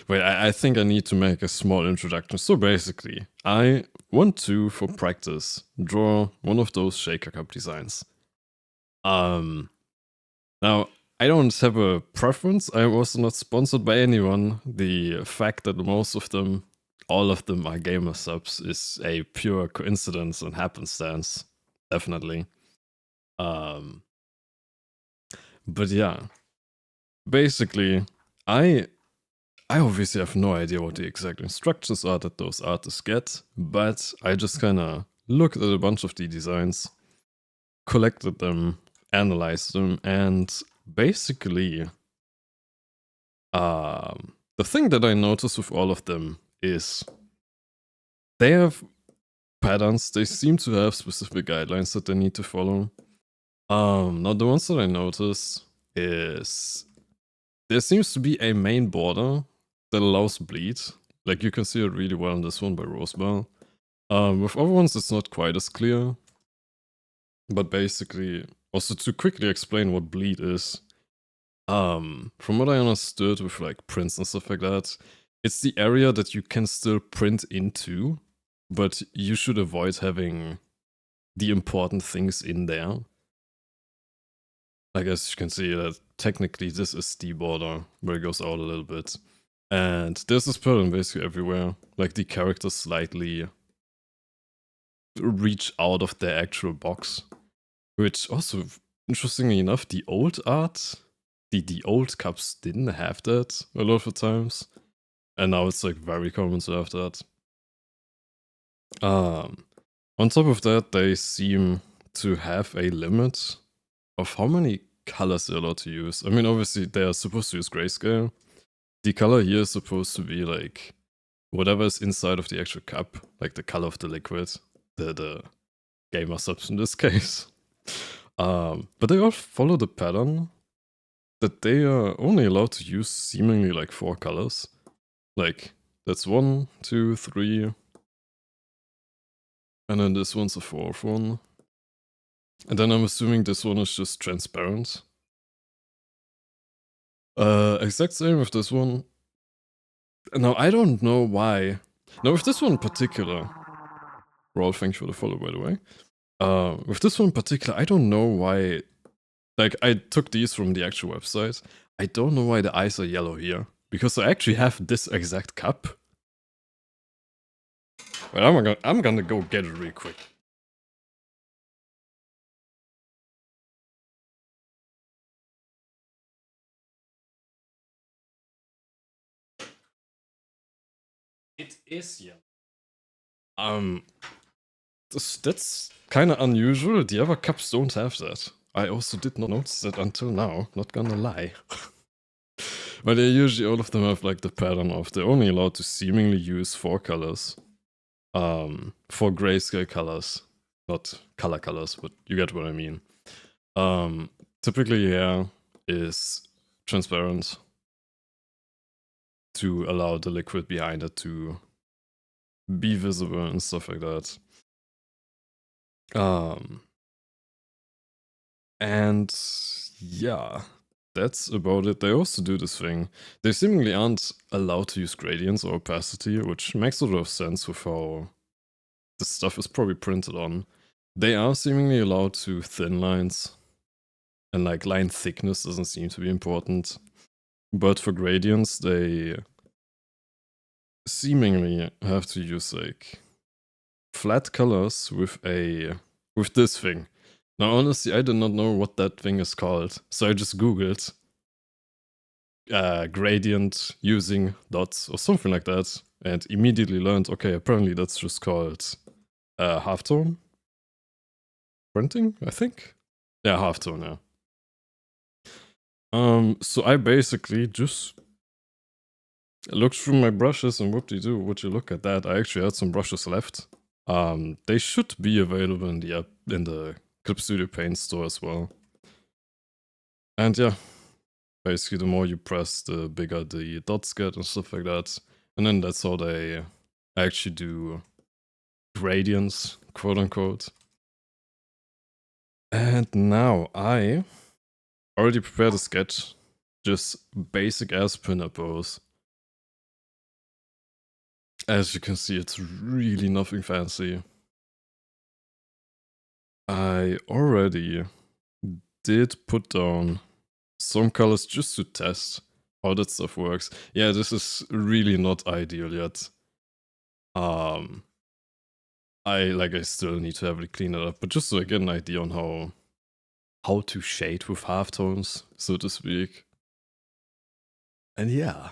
Wait, I think I need to make a small introduction. So basically, I want to, for practice, draw one of those Shaker Cup designs. Now, I don't have a preference. I'm also not sponsored by anyone. The fact that most of them, all of them are gamer subs is a pure coincidence and happenstance. Definitely. Um, but yeah, basically, I I obviously have no idea what the exact instructions are that those artists get, but I just kind of looked at a bunch of the designs, collected them, analyzed them, and basically, the thing that I noticed with all of them is they have patterns. They seem to have specific guidelines that they need to follow. Now the ones that I noticed is there seems to be a main border that allows bleed. Like you can see it really well in this one by Rosebell. With other ones, it's not quite as clear. But basically, also to quickly explain what bleed is, from what I understood with like prints and stuff like that, it's the area that you can still print into, but you should avoid having the important things in there. I guess you can see that technically this is the border where it goes out a little bit. And there's this pattern basically everywhere. Like the characters slightly reach out of their actual box. Which also, interestingly enough, the old art, the old cups didn't have that a lot of the times. And now it's like very common to have that. On top of that, they seem to have a limit of how many colors they're allowed to use. I mean, obviously, they are supposed to use grayscale. The color here is supposed to be like whatever is inside of the actual cup, like the color of the liquid, the gamer subs in this case. But they all follow the pattern that they are only allowed to use seemingly like 4 colors. Like, that's 1, 2, 3. And then this one's a 4th one. And then I'm assuming this one is just transparent. Exact same with this one. Now, I don't know why. Now, with this one in particular, Rolf, thanks for the follow, by the way. With this one in particular, I don't know why. Like, I took these from the actual website. I don't know why the eyes are yellow here. Because I actually have this exact cup. But I'm gonna go get it real quick. It is yellow. That's kind of unusual. The other cups don't have that. I also did not notice that until now, not gonna lie. But they usually all of them have like the pattern of they're only allowed to seemingly use 4 colors. For grayscale colors. Not colors, but you get what I mean. Typically hair is transparent to allow the liquid behind it to be visible and stuff like that. And yeah, that's about it. They also do this thing. They seemingly aren't allowed to use gradients or opacity, which makes a lot of sense with how this stuff is probably printed on. They are seemingly allowed to thin lines, and like line thickness doesn't seem to be important. But for gradients, they seemingly have to use like flat colors with this thing. Now, honestly, I did not know what that thing is called, so I just googled gradient using dots or something like that, and immediately learned, okay, apparently that's just called halftone printing, I think. Yeah, halftone, yeah. So I basically just looked through my brushes and whoop-de-doo, would you look at that? I actually had some brushes left. They should be available in the app, in the Clip Studio Paint store as well. And yeah, basically the more you press, the bigger the dots get and stuff like that. And then that's how they actually do gradients, quote unquote. And now I already prepared a sketch, just basic ass pinup pose. As you can see, it's really nothing fancy. I already did put down some colors just to test how that stuff works. Yeah, this is really not ideal yet. I still need to heavily clean it up, but just so I get an idea on how to shade with halftones, so to speak. And yeah,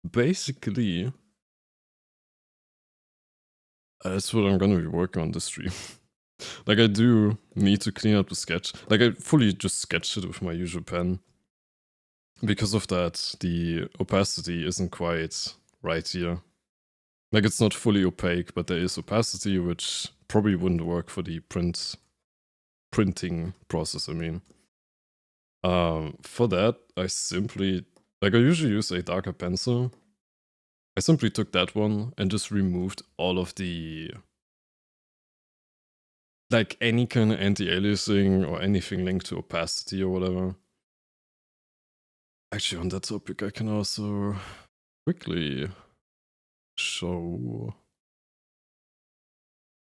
basically, that's what I'm gonna be working on this stream. Like, I do need to clean up the sketch. Like, I fully just sketched it with my usual pen. Because of that, the opacity isn't quite right here. Like, it's not fully opaque, but there is opacity, which probably wouldn't work for the printing process, I mean. For that, I usually use a darker pencil. I simply took that one and just removed all of the, like, any kind of anti-aliasing or anything linked to opacity or whatever. Actually, on that topic, I can also quickly show.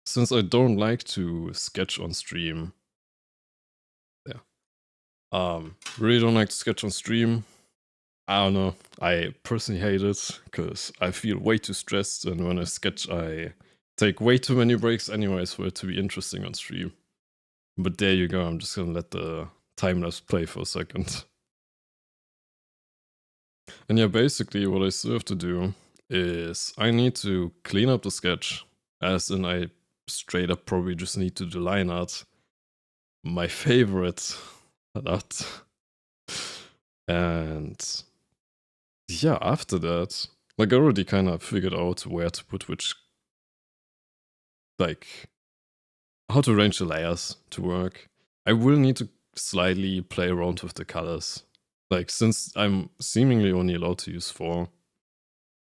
Since I don't like to sketch on stream, really don't like to sketch on stream. I don't know. I personally hate it because I feel way too stressed, and when I sketch, I take way too many breaks anyways for it to be interesting on stream. But there you go. I'm just gonna let the time lapse play for a second. And yeah, basically what I still have to do is I need to clean up the sketch, as in I straight up probably just need to do line art. My favorite art. And yeah, after that, like, I already kind of figured out where to put which, like, how to arrange the layers to work. I will need to slightly play around with the colors. Like, since I'm seemingly only allowed to use 4,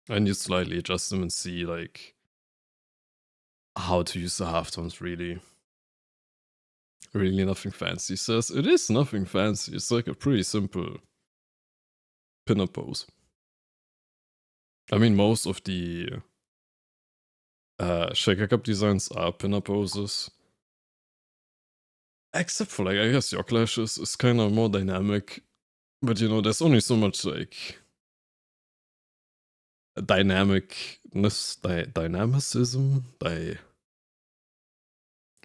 I need to slightly adjust them and see, like, how to use the halftones, really. Really nothing fancy. Says it is nothing fancy. It's like a pretty simple pinup pose. I mean, most of the Shaker Cup designs are pinup poses. Except for, like, I guess your clashes is kind of more dynamic. But, you know, there's only so much, like, dynamicism,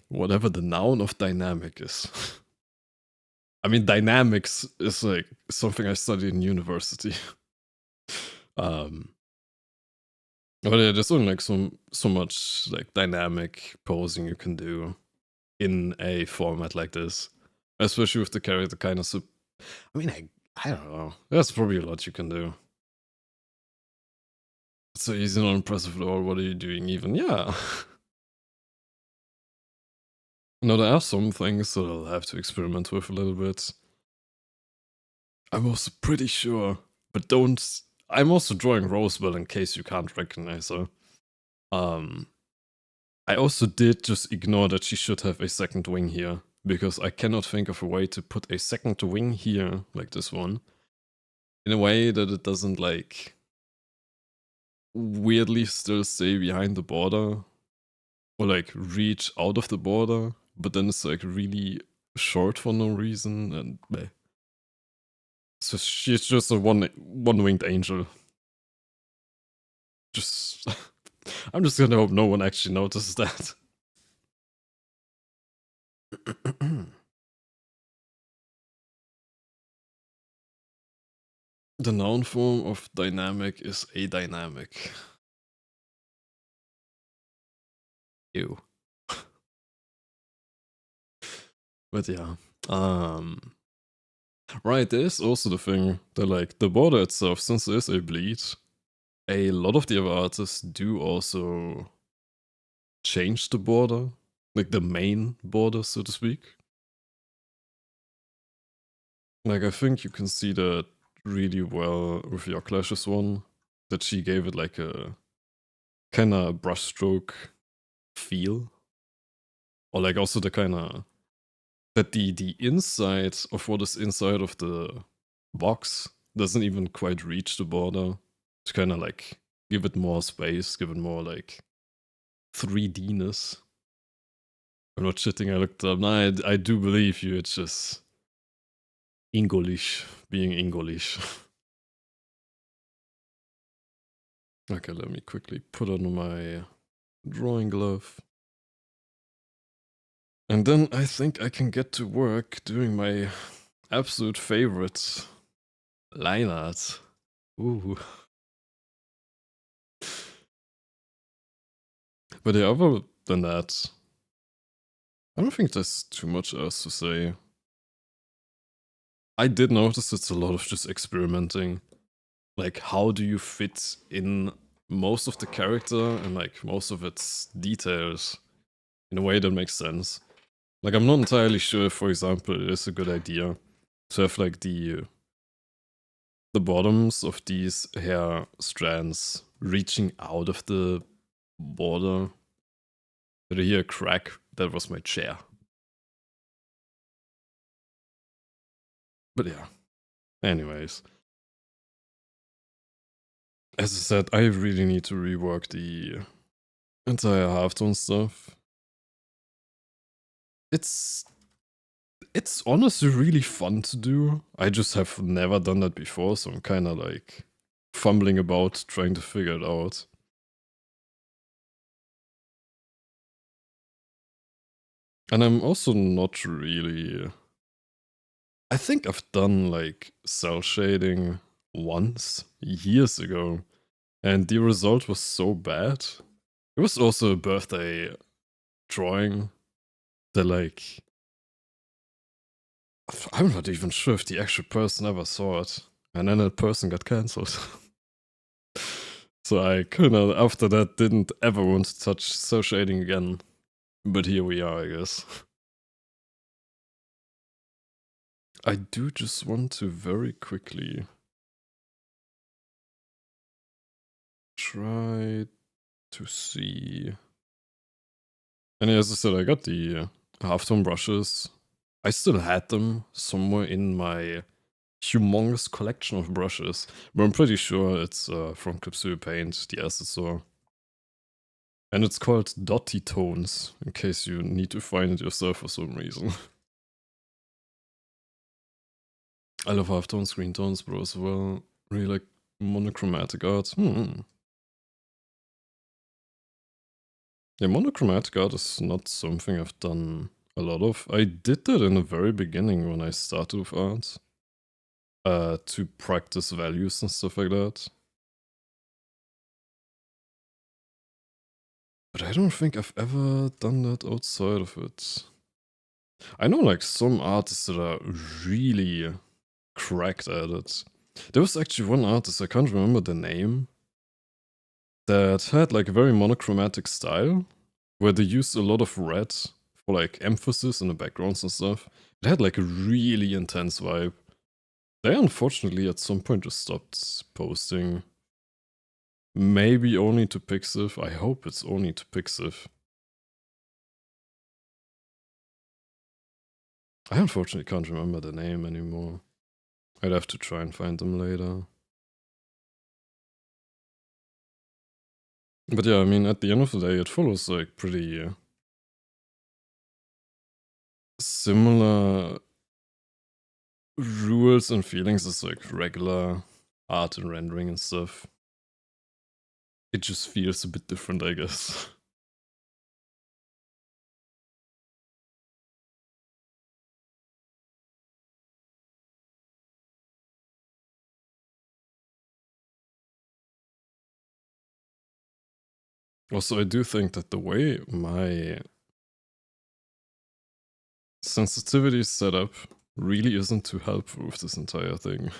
whatever the noun of dynamic is. I mean, dynamics is, like, something I studied in university. But yeah, there's only, like, so much, like, dynamic posing you can do in a format like this, especially with the character kind of. I mean, I don't know. There's probably a lot you can do. It's so easy, not impressive at all. What are you doing, even? Yeah. No, there are some things that I'll have to experiment with a little bit. I'm also pretty sure, but don't. I'm also drawing Rosebell in case you can't recognize her. I also did just ignore that she should have a second wing here, because I cannot think of a way to put a second wing here, like this one, in a way that it doesn't, like, weirdly still stay behind the border, or, like, reach out of the border, but then it's, like, really short for no reason, and bleh. So she's just a one-winged angel. Just, I'm just gonna hope no one actually notices that. The noun form of dynamic is adynamic. Ew. But yeah. Right, there's also the thing that, like, the border itself, since there's a bleed, a lot of the other artists do also change the border, like the main border, so to speak. Like, I think you can see that really well with your Clashes one, that she gave it, like, a kind of brushstroke feel. Or, like, also the kind of, that the inside of what is inside of the box doesn't even quite reach the border. To kind of, like, give it more space, give it more like 3D-ness. I'm not shitting, I looked up. No, I do believe you, it's just English, being English. Okay, let me quickly put on my drawing glove. And then I think I can get to work doing my absolute favorite line art. Ooh. But yeah, other than that, I don't think there's too much else to say. I did notice it's a lot of just experimenting. Like, how do you fit in most of the character and like most of its details in a way that makes sense? Like, I'm not entirely sure if, for example, it is a good idea to have like the bottoms of these hair strands reaching out of the border. Did I hear a crack? That was my chair. But yeah. Anyways. As I said, I really need to rework the entire halftone stuff. It's honestly really fun to do. I just have never done that before, so I'm kind of like fumbling about trying to figure it out. And I'm also not really... I think I've done like cell shading once, years ago, and the result was so bad. It was also a birthday drawing that like... I'm not even sure if the actual person ever saw it. And then that person got cancelled. So I kinda, after that, didn't ever want to touch cell shading again. But here we are, I guess. I do just want to very quickly try to see. And as I said, I got the halftone brushes. I still had them somewhere in my humongous collection of brushes, but I'm pretty sure it's from Clip Paint, the asset store. And it's called Dotty Tones, in case you need to find it yourself for some reason. I love halftones, green tones, bro, as well. Really like monochromatic art. Yeah, monochromatic art is not something I've done a lot of. I did that in the very beginning when I started with art. To practice values and stuff like that. But I don't think I've ever done that outside of it. I know like some artists that are really cracked at it. There was actually one artist, I can't remember the name, that had like a very monochromatic style, where they used a lot of red for like emphasis in the backgrounds and stuff. It had like a really intense vibe. They unfortunately at some point just stopped posting. Maybe only to Pixiv. I hope it's only to Pixiv. I unfortunately can't remember the name anymore. I'd have to try and find them later. But yeah, I mean, at the end of the day, it follows like pretty similar rules and feelings as like regular art and rendering and stuff. It just feels a bit different, I guess. Also, I do think that the way my sensitivity is set up really isn't too helpful with this entire thing.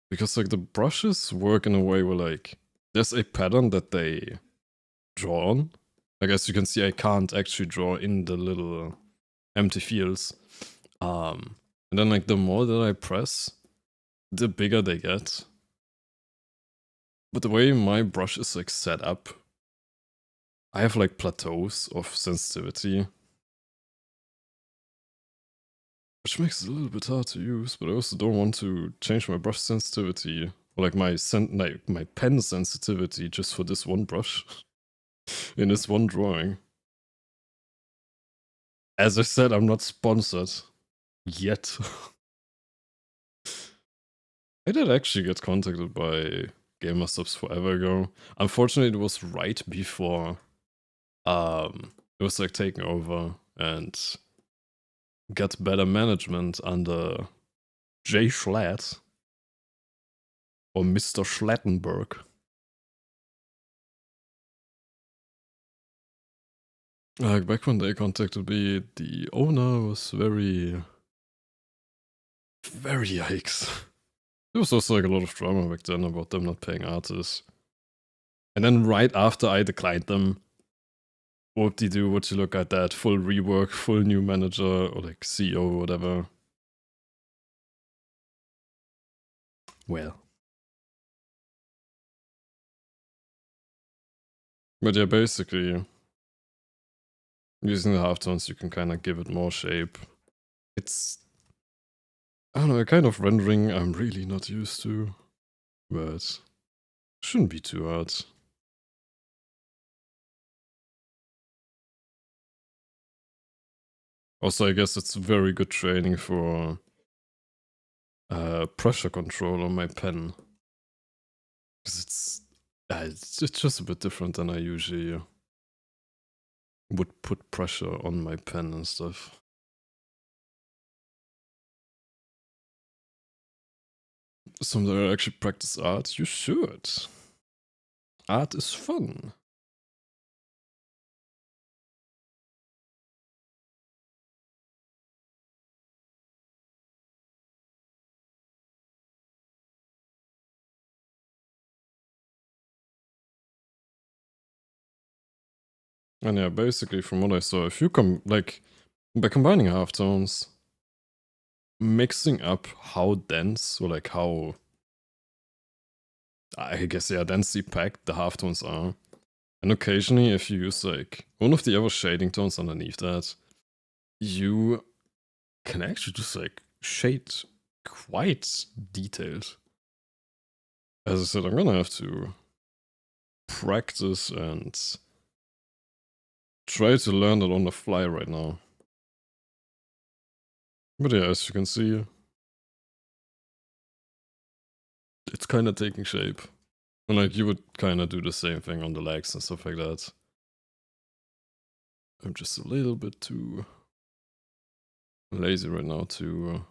Because like the brushes work in a way where like there's a pattern that they draw on. Like as you can see, I can't actually draw in the little empty fields. And then like the more that I press, the bigger they get. But the way my brush is like set up, I have like plateaus of sensitivity. Which makes it a little bit hard to use, but I also don't want to change my brush sensitivity Or like my pen sensitivity just for this one brush in this one drawing. As I said, I'm not sponsored yet. I did actually get contacted by GamerSubs forever ago. Unfortunately, it was right before it was like taken over and got better management under Jay Schlatt or Mr. Schlattenberg. Like back when they contacted me, the owner was very yikes. There was also like a lot of drama back then about them not paying artists. And then right after I declined them, whoop-de-doo, would you look at that, full rework, full new manager, or like CEO or whatever. Well. But yeah, basically, using the halftones, you can kind of give it more shape. It's, I don't know, a kind of rendering I'm really not used to, but shouldn't be too hard. Also, I guess it's very good training for pressure control on my pen. Because it's just a bit different than I usually would put pressure on my pen and stuff. Some that actually practice art, you should. Art is fun. And yeah, basically from what I saw, if you by combining halftones, mixing up how dense, or like how, I guess, yeah, densely packed the halftones are, and occasionally if you use like one of the other shading tones underneath that, you can actually just like shade quite detailed. As I said, I'm gonna have to practice and try to learn it on the fly right now. But yeah, as you can see, it's kind of taking shape. And like you would kind of do the same thing on the legs and stuff like that. I'm just a little bit too lazy right now to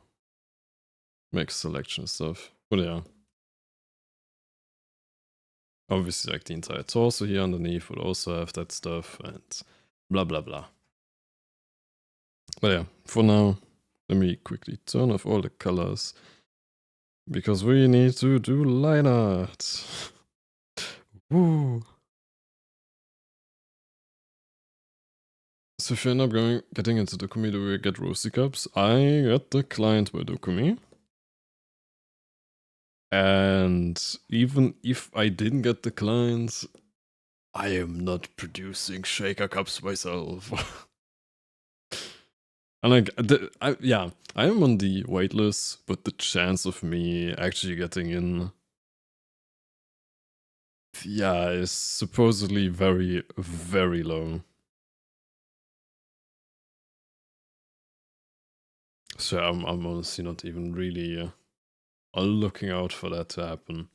make selection and stuff. But yeah. Obviously, like the entire torso here underneath would also have that stuff and blah blah blah. But yeah, for now, let me quickly turn off all the colors because we need to do line art. Woo! So if you end up getting into Dokumi to get Roasty Cups, I got the client by Dokumi. And even if I didn't get the clients, I am not producing shaker cups myself. And like, I am on the waitlist, but the chance of me actually getting in, yeah, is supposedly very, very low. So I'm honestly not even really looking out for that to happen.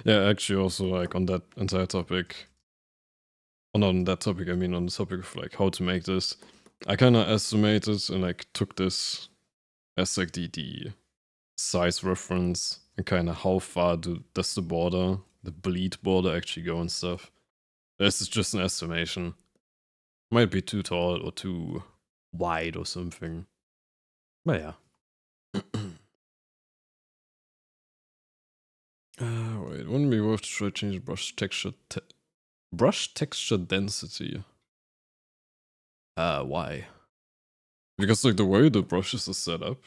Yeah, actually also like on that entire topic, or not on that topic, I mean on the topic of like how to make this, I kind of estimated and like took this as like the size reference and kind of how far does the bleed border actually go and stuff. This is just an estimation. Might be too tall or too wide or something. But yeah. Wait, wouldn't be worth to try to change brush texture density. Why? Because like the way the brushes are set up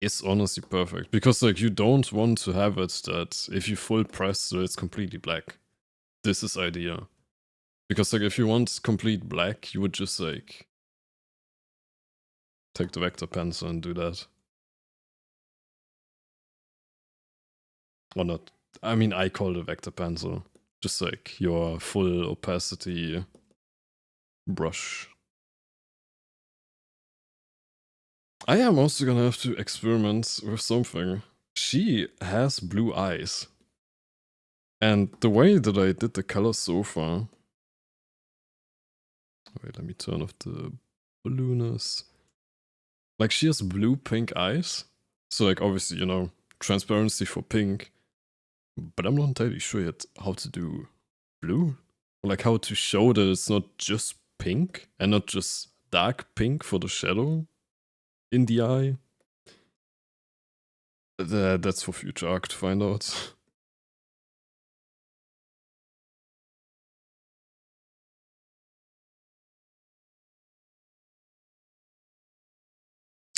is honestly perfect. Because like you don't want to have it that if you full press so it's completely black. This is ideal. Because like if you want complete black, you would just like take the vector pencil and do that. Or not. I mean, I call it a vector pencil. Just like your full opacity brush. I am also gonna have to experiment with something. She has blue eyes. And the way that I did the color so far... Wait, let me turn off the blueness. Like, she has blue-pink eyes. So, like, obviously, you know, transparency for pink. But I'm not entirely sure yet how to do blue. Or, like, how to show that it's not just pink and not just dark pink for the shadow in the eye. That's for future arc to find out.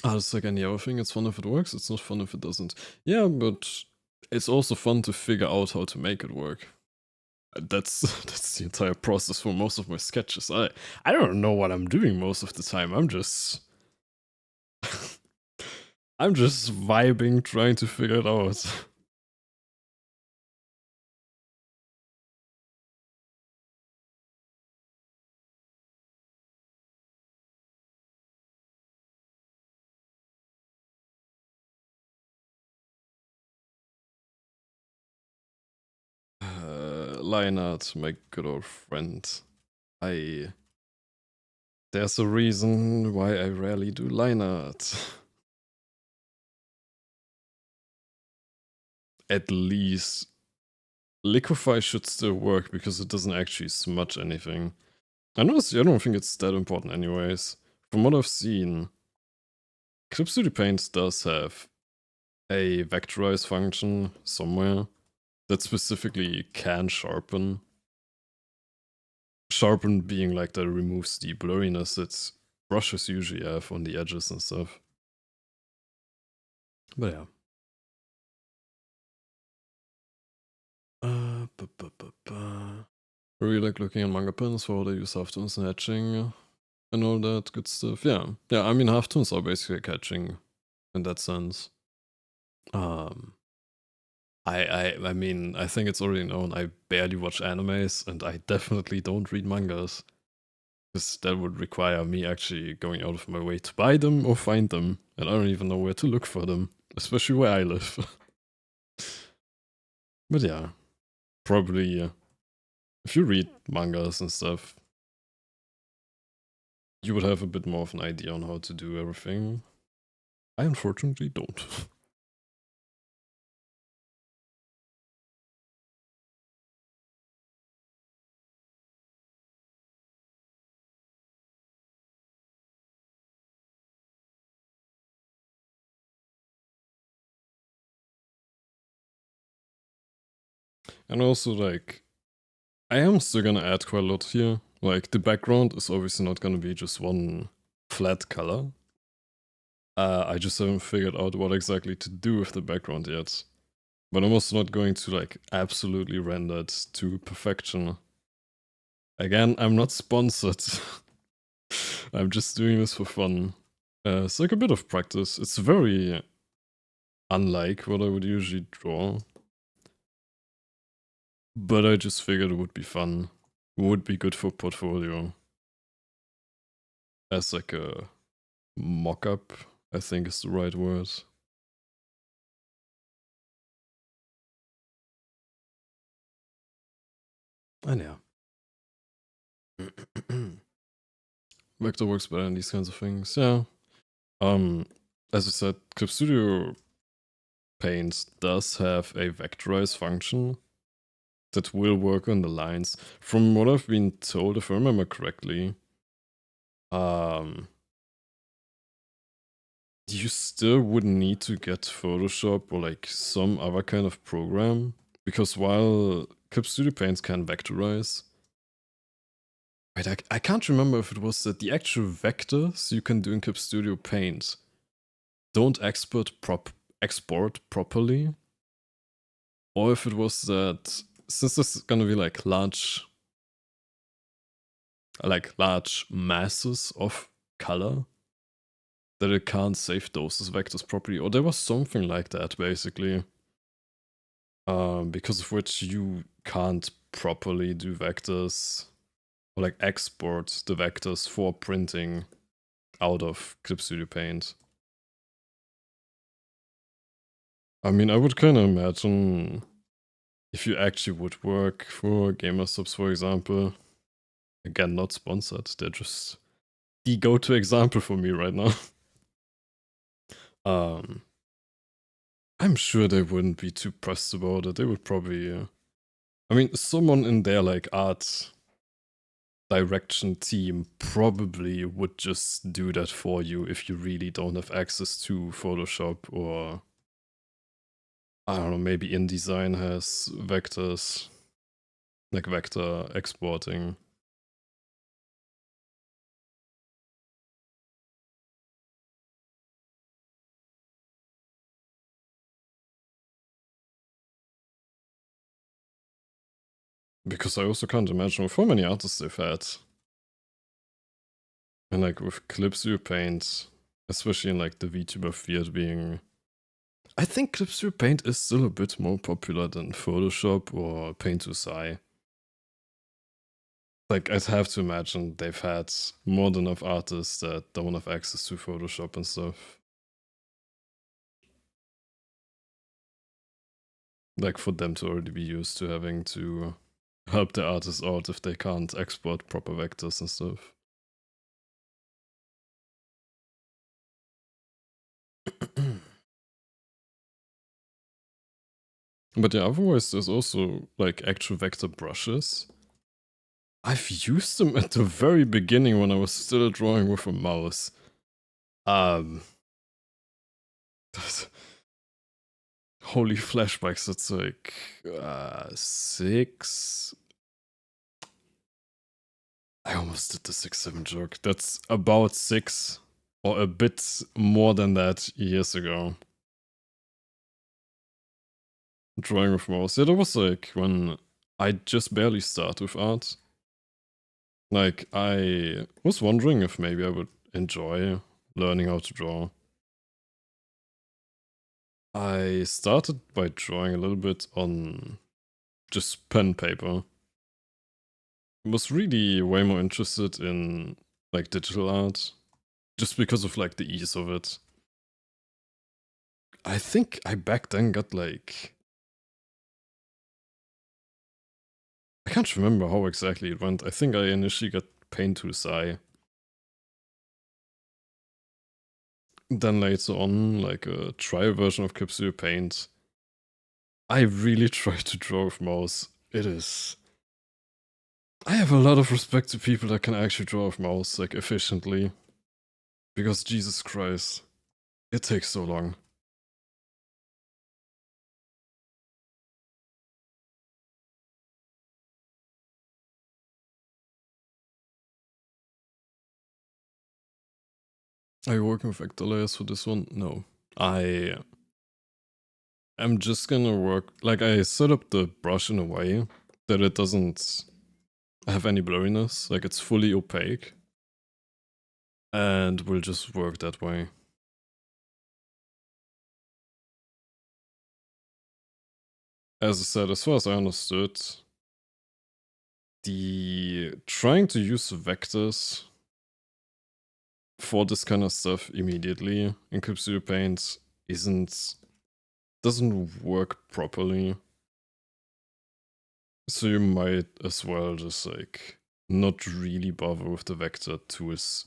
Ah, it's like any other thing. It's fun if it works. It's not fun if it doesn't. Yeah, but it's also fun to figure out how to make it work. That's that's the entire process for most of my sketches. I don't know what I'm doing most of the time. I'm just I'm just vibing, trying to figure it out. Line art, my good old friend. There's a reason why I rarely do line art. At least liquify should still work because it doesn't actually smudge anything. And honestly, I don't think it's that important anyways. From what I've seen, Clip Studio Paint does have a vectorize function somewhere that specifically can sharpen. Sharpen being like that removes the blurriness that brushes usually have on the edges and stuff. But yeah. I really like looking at manga pens for how they use halftones and hatching and all that good stuff. Yeah. Yeah, I mean halftones are basically catching in that sense. I mean, I think it's already known I barely watch animes and I definitely don't read mangas. Because that would require me actually going out of my way to buy them or find them. And I don't even know where to look for them, especially where I live. But yeah, probably if you read mangas and stuff, you would have a bit more of an idea on how to do everything. I unfortunately don't. And also, like, I am still gonna add quite a lot here. Like, the background is obviously not gonna be just one flat color. I just haven't figured out what exactly to do with the background yet. But I'm also not going to, like, absolutely render it to perfection. Again, I'm not sponsored. I'm just doing this for fun. It's like a bit of practice. It's very unlike what I would usually draw. But I just figured it would be fun. Would be good for portfolio. As like a mock-up, I think is the right word. And yeah. Vector works better in these kinds of things, yeah. As I said, Clip Studio Paint does have a vectorize function that will work on the lines. From what I've been told, if I remember correctly, you still would need to get Photoshop or like some other kind of program, because while Clip Studio Paint can vectorize, wait, I can't remember if it was that the actual vectors you can do in Clip Studio Paint don't export properly, or if it was that since this is gonna be like large like large masses of color, that it can't save those as vectors properly, or there was something like that basically. Because of which you can't properly do vectors, or like export the vectors for printing out of Clip Studio Paint. I mean, I would kind of imagine if you actually would work for GamerSubs, for example, again, not sponsored, they're just the go-to example for me right now. I'm sure they wouldn't be too pressed about it. They would probably, I mean, someone in their like art direction team probably would just do that for you if you really don't have access to Photoshop, or I don't know, maybe InDesign has vectors, like vector exporting. Because I also can't imagine with how many artists they've had. And like with Clip Studio Paint, especially in like the VTuber field being... I think Clip Studio Paint is still a bit more popular than Photoshop or Paint to Sai. Like, I'd have to imagine they've had more than enough artists that don't have access to Photoshop and stuff. Like, for them to already be used to having to help the artists out if they can't export proper vectors and stuff. But yeah, otherwise there's also like actual vector brushes. I've used them at the very beginning when I was still drawing with a mouse. Holy flashbacks, that's like 6. I almost did the 6-7 joke. That's about 6 or a bit more than that years ago. Drawing with mouse. Yeah, that was like when I just barely started with art. Like, I was wondering if maybe I would enjoy learning how to draw. I started by drawing a little bit on just pen paper. Was really way more interested in like digital art, just because of like the ease of it. I think I back then got like... I can't remember how exactly it went. I think I initially got Paint to Sai. Then later on, like a trial version of Clip Studio Paint. I really tried to draw with mouse. It is... I have a lot of respect to people that can actually draw with mouse, like, efficiently. Because Jesus Christ, it takes so long. Are you working with vector layers for this one? No. I am just gonna work... Like, I set up the brush in a way that it doesn't have any blurriness. Like, it's fully opaque. And we'll just work that way. As I said, as far as I understood, the trying to use vectors for this kind of stuff immediately in Clip Studio Paint doesn't work properly. So you might as well just like not really bother with the vector tools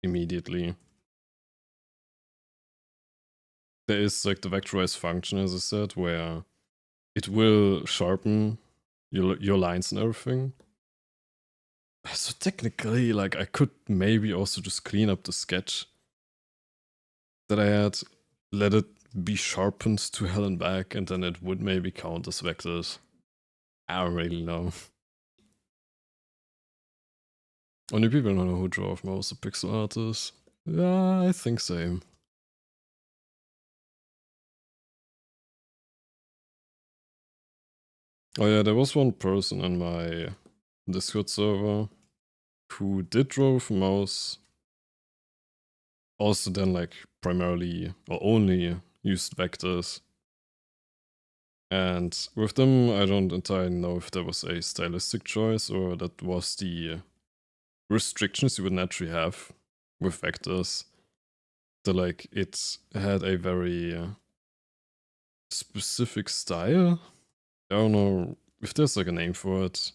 immediately. There is like the vectorize function, as I said, where it will sharpen your lines and everything. So technically, like, I could maybe also just clean up the sketch that I had, let it be sharpened to hell and back, and then it would maybe count as vectors. I don't really know. Only people don't know who draw with mouse, the pixel artists. Yeah, I think same. Oh yeah, there was one person in my Discord server who did draw with mouse also then like primarily or only used vectors. And with them, I don't entirely know if there was a stylistic choice or that was the restrictions you would naturally have with vectors. So like it had a very specific style. I don't know if there's like a name for it.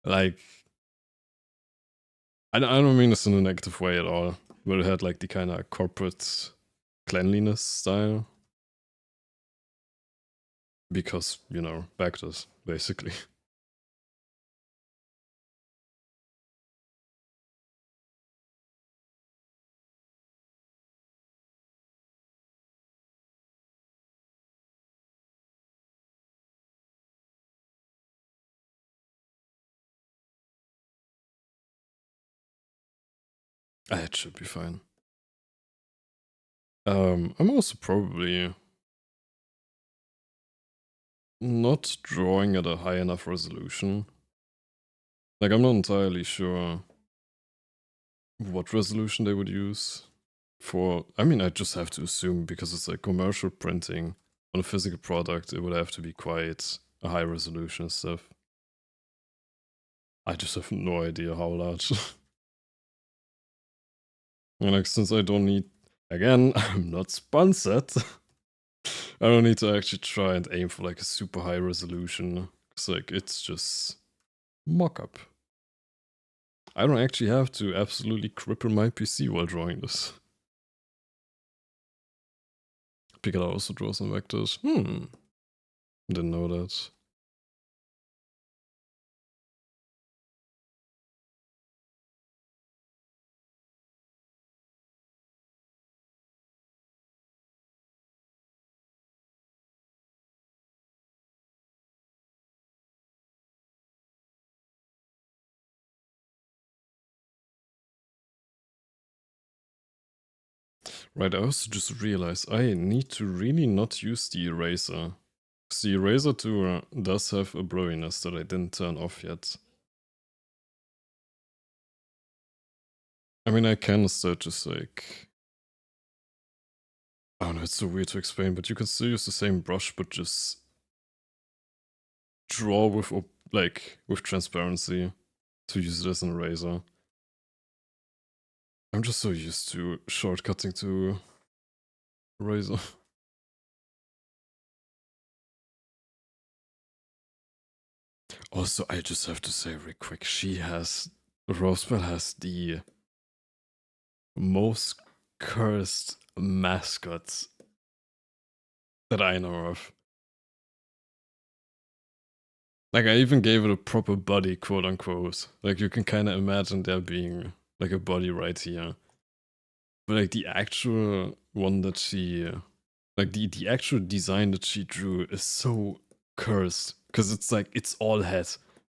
Like I don't mean this in a negative way at all, but it had like the kind of corporate cleanliness style. Because, you know, vectors, basically. It should be fine. I'm also probably not drawing at a high enough resolution. Like, I'm not entirely sure what resolution they would use for. I mean, I just have to assume because it's like commercial printing on a physical product, it would have to be quite a high resolution and stuff. I just have no idea how large. And like, since I don't need, again, I'm not sponsored. I don't need to actually try and aim for like a super high resolution. It's like, it's just mock-up. I don't actually have to absolutely cripple my PC while drawing this. Because I also draw some vectors. Didn't know that. Right, I also just realized I need to really not use the eraser. The eraser tool does have a blurriness that I didn't turn off yet. I mean, I can still just like... I don't know, it's so weird to explain, but you can still use the same brush, but just draw with like with transparency to use it as an eraser. I'm just so used to shortcutting to eraser. Also, I just have to say real quick, Rosebell has the most cursed mascots that I know of. Like, I even gave it a proper body, quote unquote. Like, you can kind of imagine there being like a body right here. But like the actual one that she, like the actual design that she drew is so cursed. Because it's like, it's all head.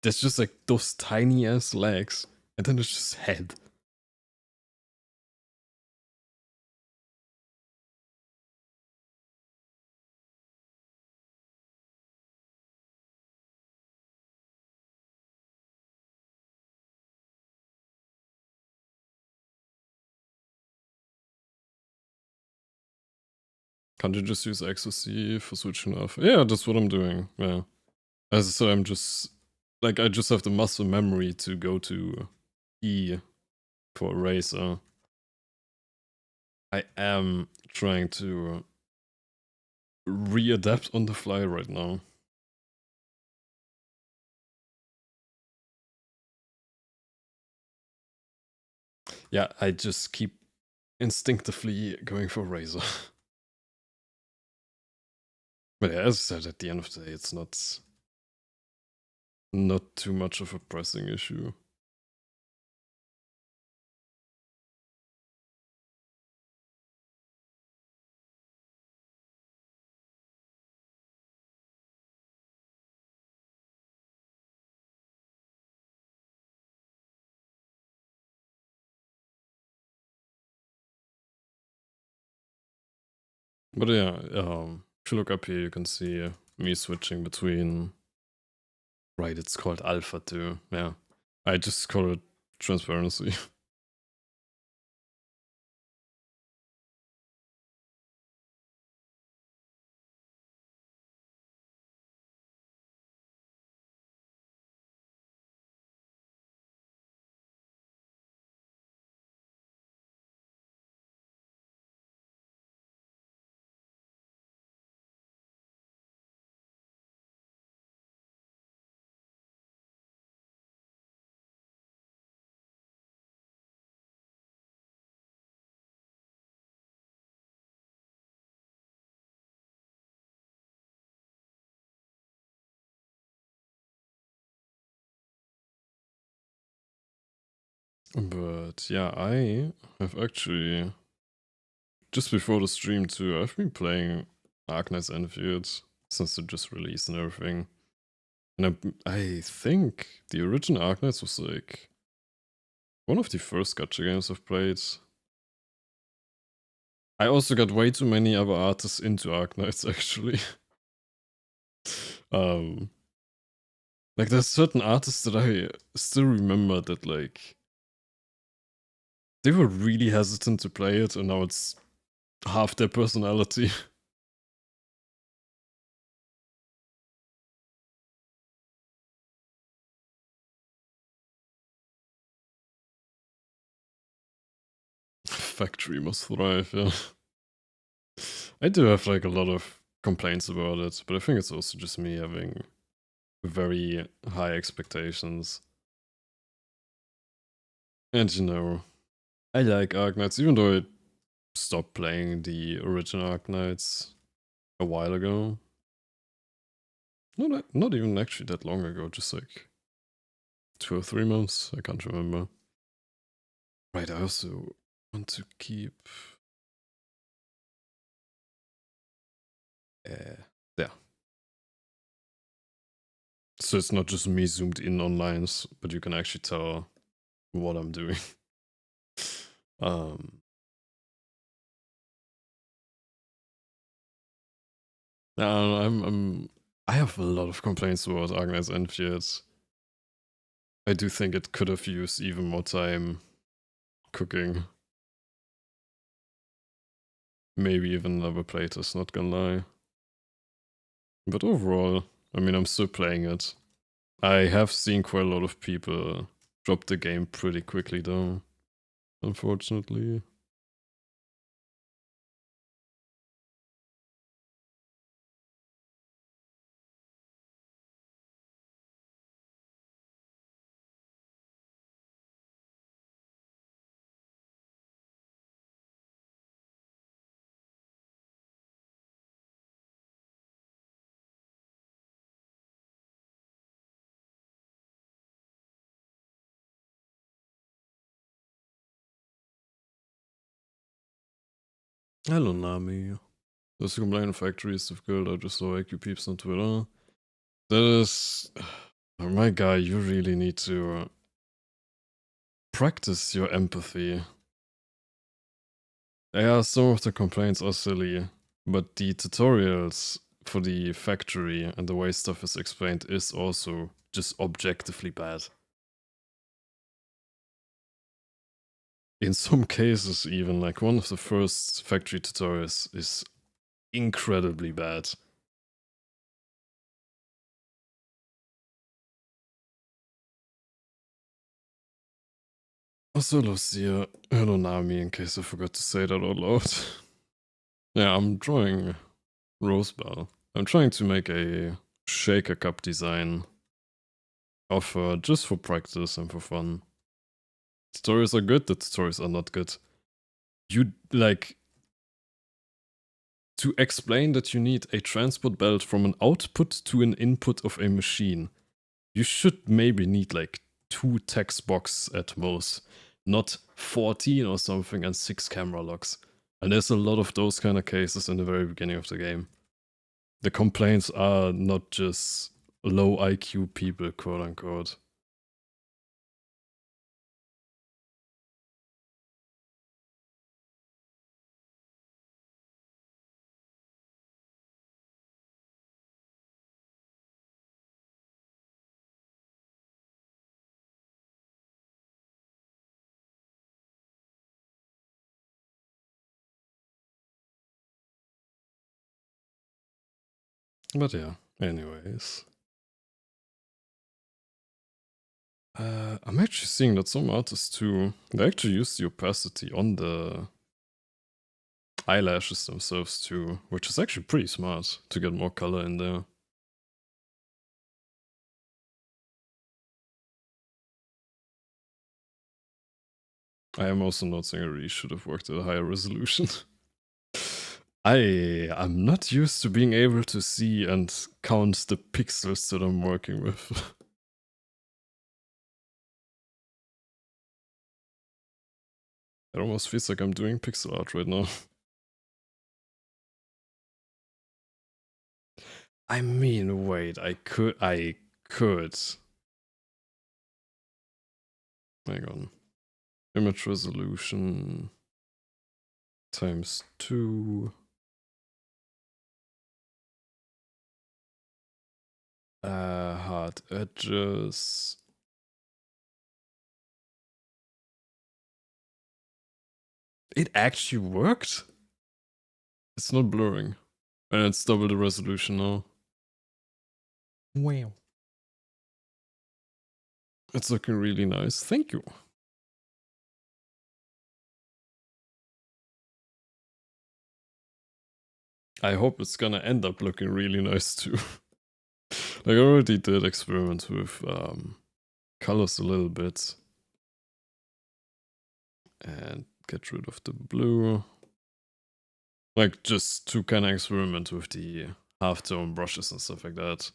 There's just like those tiny ass legs. And then it's just head. Can't you just use XOC for switching off? Yeah, that's what I'm doing. Yeah. As I said, I'm just like I just have the muscle memory to go to E for eraser. I am trying to readapt on the fly right now. Yeah, I just keep instinctively going for razor. But yeah, as I said, at the end of the day, it's not too much of a pressing issue. But yeah, if you look up here, you can see me switching between Right, it's called Alpha too. Yeah. I just call it transparency. But yeah, I have actually, just before the stream too, I've been playing Arknight's Enfield since it just released and everything. And I think the original Arknights was like one of the first gacha games I've played. I also got way too many other artists into Arknights actually. um like there's certain artists that I still remember that like they were really hesitant to play it and now it's half their personality. Factory must thrive, yeah. I do have like a lot of complaints about it, but I think it's also just me having very high expectations. And you know, I like Arknights, even though I stopped playing the original Arknights a while ago. Not even actually that long ago, just like 2 or 3 months, I can't remember. Right, I also want to keep... there. So it's not just me zoomed in on lines, but you can actually tell what I'm doing. um, I have a lot of complaints about Agnes Enfield. I do think it could have used even more time cooking. Maybe even another playtest, not gonna lie. But overall, I mean, I'm still playing it. I have seen quite a lot of people drop the game pretty quickly though, unfortunately. Hello Nami. Does the complaint factory is difficult? I just saw IQ peeps on Twitter. That is... Oh my guy, you really need to practice your empathy. Yeah, some of the complaints are silly, but the tutorials for the factory and the way stuff is explained is also just objectively bad. In some cases even, like one of the first factory tutorials is incredibly bad. Also, Lucia, hello Nami, in case I forgot to say that out loud. Yeah, I'm drawing Rosebell. I'm trying to make a shaker cup design of her just for practice and for fun. Stories are good, the tutorials are not good. You, like, to explain that you need a transport belt from an output to an input of a machine, you should maybe need like 2 text boxes at most, not 14 or something and 6 camera locks. And there's a lot of those kind of cases in the very beginning of the game. The complaints are not just low IQ people, quote unquote. But yeah, anyways. I'm actually seeing that some artists too, they actually use the opacity on the eyelashes themselves too, which is actually pretty smart to get more color in there. I am also not saying I really should have worked at a higher resolution. I'm not used to being able to see and count the pixels that I'm working with. It almost feels like I'm doing pixel art right now. I mean, wait, I could. Hang on. Image resolution times 2. Hard edges. It actually worked? It's not blurring. And it's double the resolution now. Wow. It's looking really nice. Thank you. I hope it's gonna end up looking really nice too. Like, I already did experiment with colors a little bit. And get rid of the blue. Like, just to kind of experiment with the halftone brushes and stuff like that.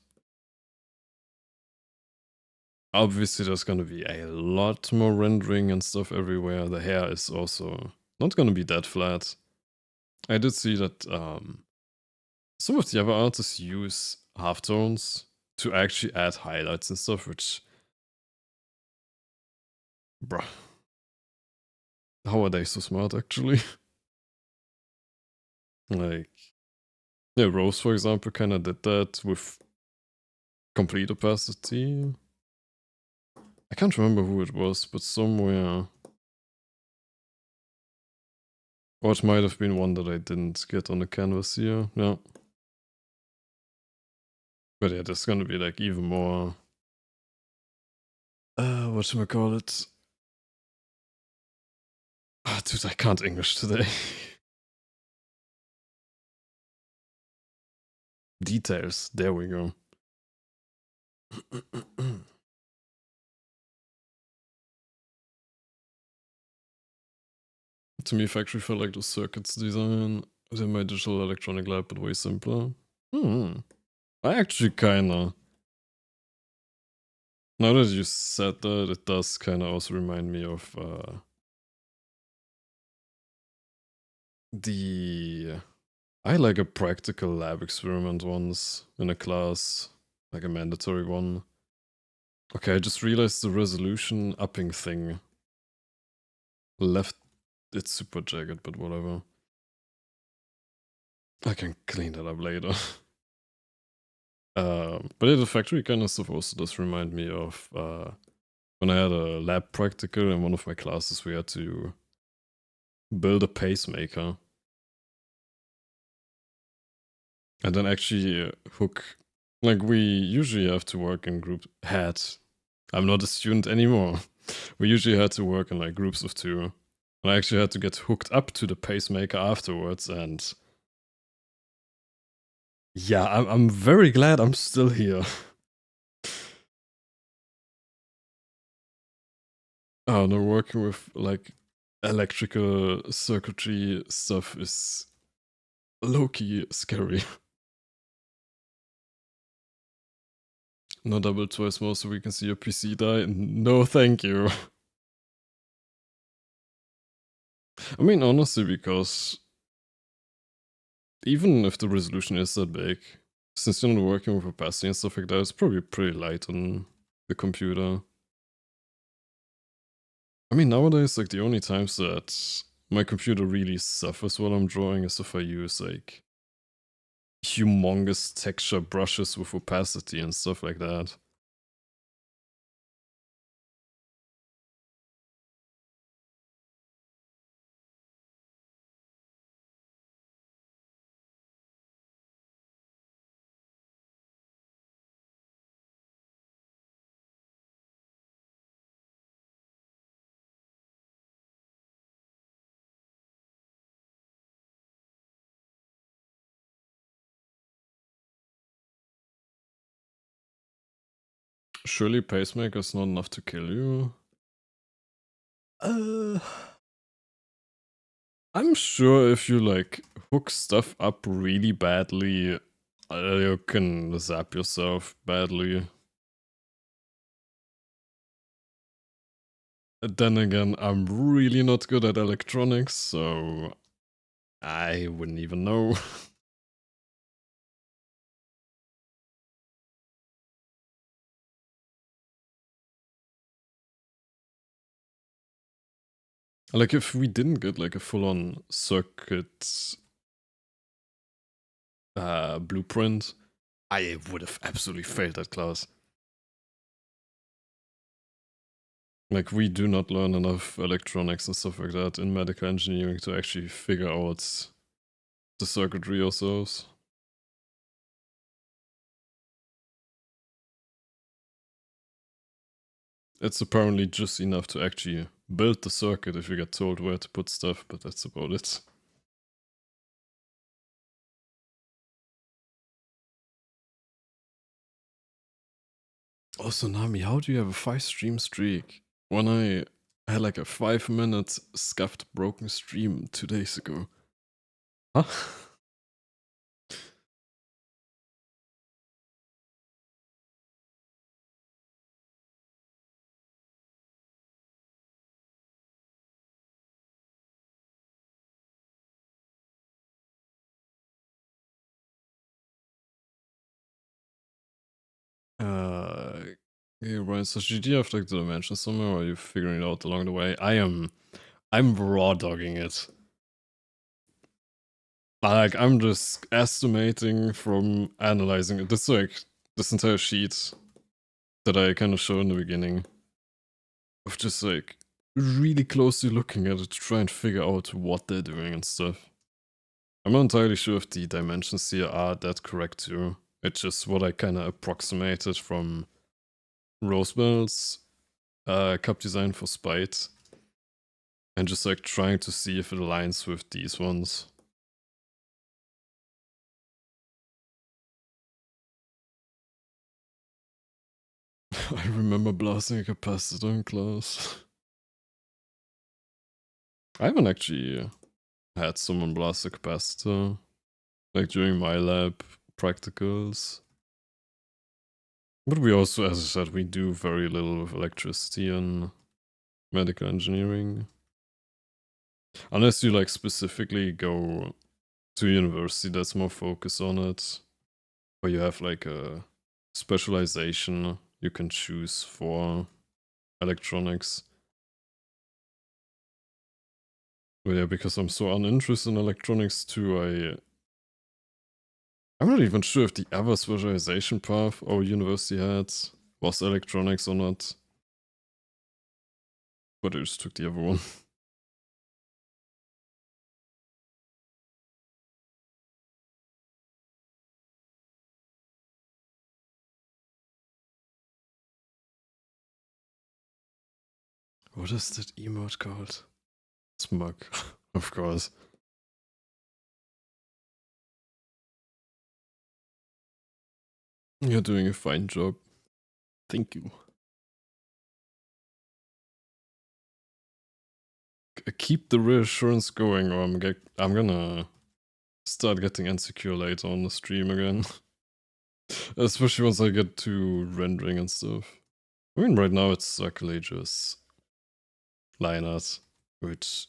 Obviously, there's gonna be a lot more rendering and stuff everywhere. The hair is also not gonna be that flat. I did see that some of the other artists use halftones to actually add highlights and stuff, which, bruh, how are they so smart actually? Like, yeah, Rose, for example, kind of did that with complete opacity. I can't remember who it was, but somewhere. Or it might have been one that I didn't get on the canvas here. Yeah. But yeah, there's gonna be like even more. Whatchamacallit? Ah, dude, I can't English today. Details. There we go. To me, factory felt like the circuits design within my digital electronic lab, but way simpler. I actually kinda. Now that you said that, it does kinda also remind me of the. I had like a practical lab experiment once in a class, like a mandatory one. Okay, I just realized the resolution upping thing left it super jagged, but whatever. I can clean that up later. But yeah, the factory kind of stuff also does remind me of when I had a lab practical in one of my classes, we had to build a pacemaker. And then actually hook, like we usually have to work in group I'm not a student anymore. We usually had to work in like groups of 2. And I actually had to get hooked up to the pacemaker afterwards, and yeah, I'm very glad I'm still here. Oh no, working with like electrical circuitry stuff is low-key scary. No double twice more so we can see your PC die? No, thank you. I mean, honestly, because even if the resolution is that big, since you're not working with opacity and stuff like that, it's probably pretty light on the computer. I mean, nowadays, like, the only times that my computer really suffers while I'm drawing is if I use, like, humongous texture brushes with opacity and stuff like that. surely pacemaker's not enough to kill you. I'm sure if you like hook stuff up really badly, you can zap yourself badly. Then again, I'm really not good at electronics, so I wouldn't even know. Like if we didn't get like a full-on circuit blueprint, I would have absolutely failed that class. Like we do not learn enough electronics and stuff like that in medical engineering to actually figure out the circuitry ourselves. It's apparently just enough to actually build the circuit if you get told where to put stuff, but that's about it. Also, Nami, how do you have a 5-stream streak when I had like a 5-minute scuffed broken stream 2 days ago? Huh? Yeah, right. So did you have like the dimension somewhere, or are you figuring it out along the way? I'm raw dogging it. Like I'm just estimating from analyzing it. This like this entire sheet that I kind of show in the beginning of just like really closely looking at it to try and figure out what they're doing and stuff. I'm not entirely sure if the dimensions here are that correct too. It's just what I kind of approximated from Rosebell's cup design for Spite. And just like trying to see if it aligns with these ones. I remember blasting a capacitor in class. I haven't actually had someone blast a capacitor, like during my lab practicals. But we also, as I said, we do very little with electricity and medical engineering. Unless you like specifically go to university that's more focused on it, where you have like a specialization you can choose for electronics. But yeah, because I'm so uninterested in electronics too, I'm not even sure if the other specialization path our university had was electronics or not. But I just took the other one. What is that emote called? Smug, of course. You're doing a fine job. Thank you. Keep the reassurance going, or I'm gonna start getting insecure later on the stream again. Especially once I get to rendering and stuff. I mean, right now it's luckily just line art, which...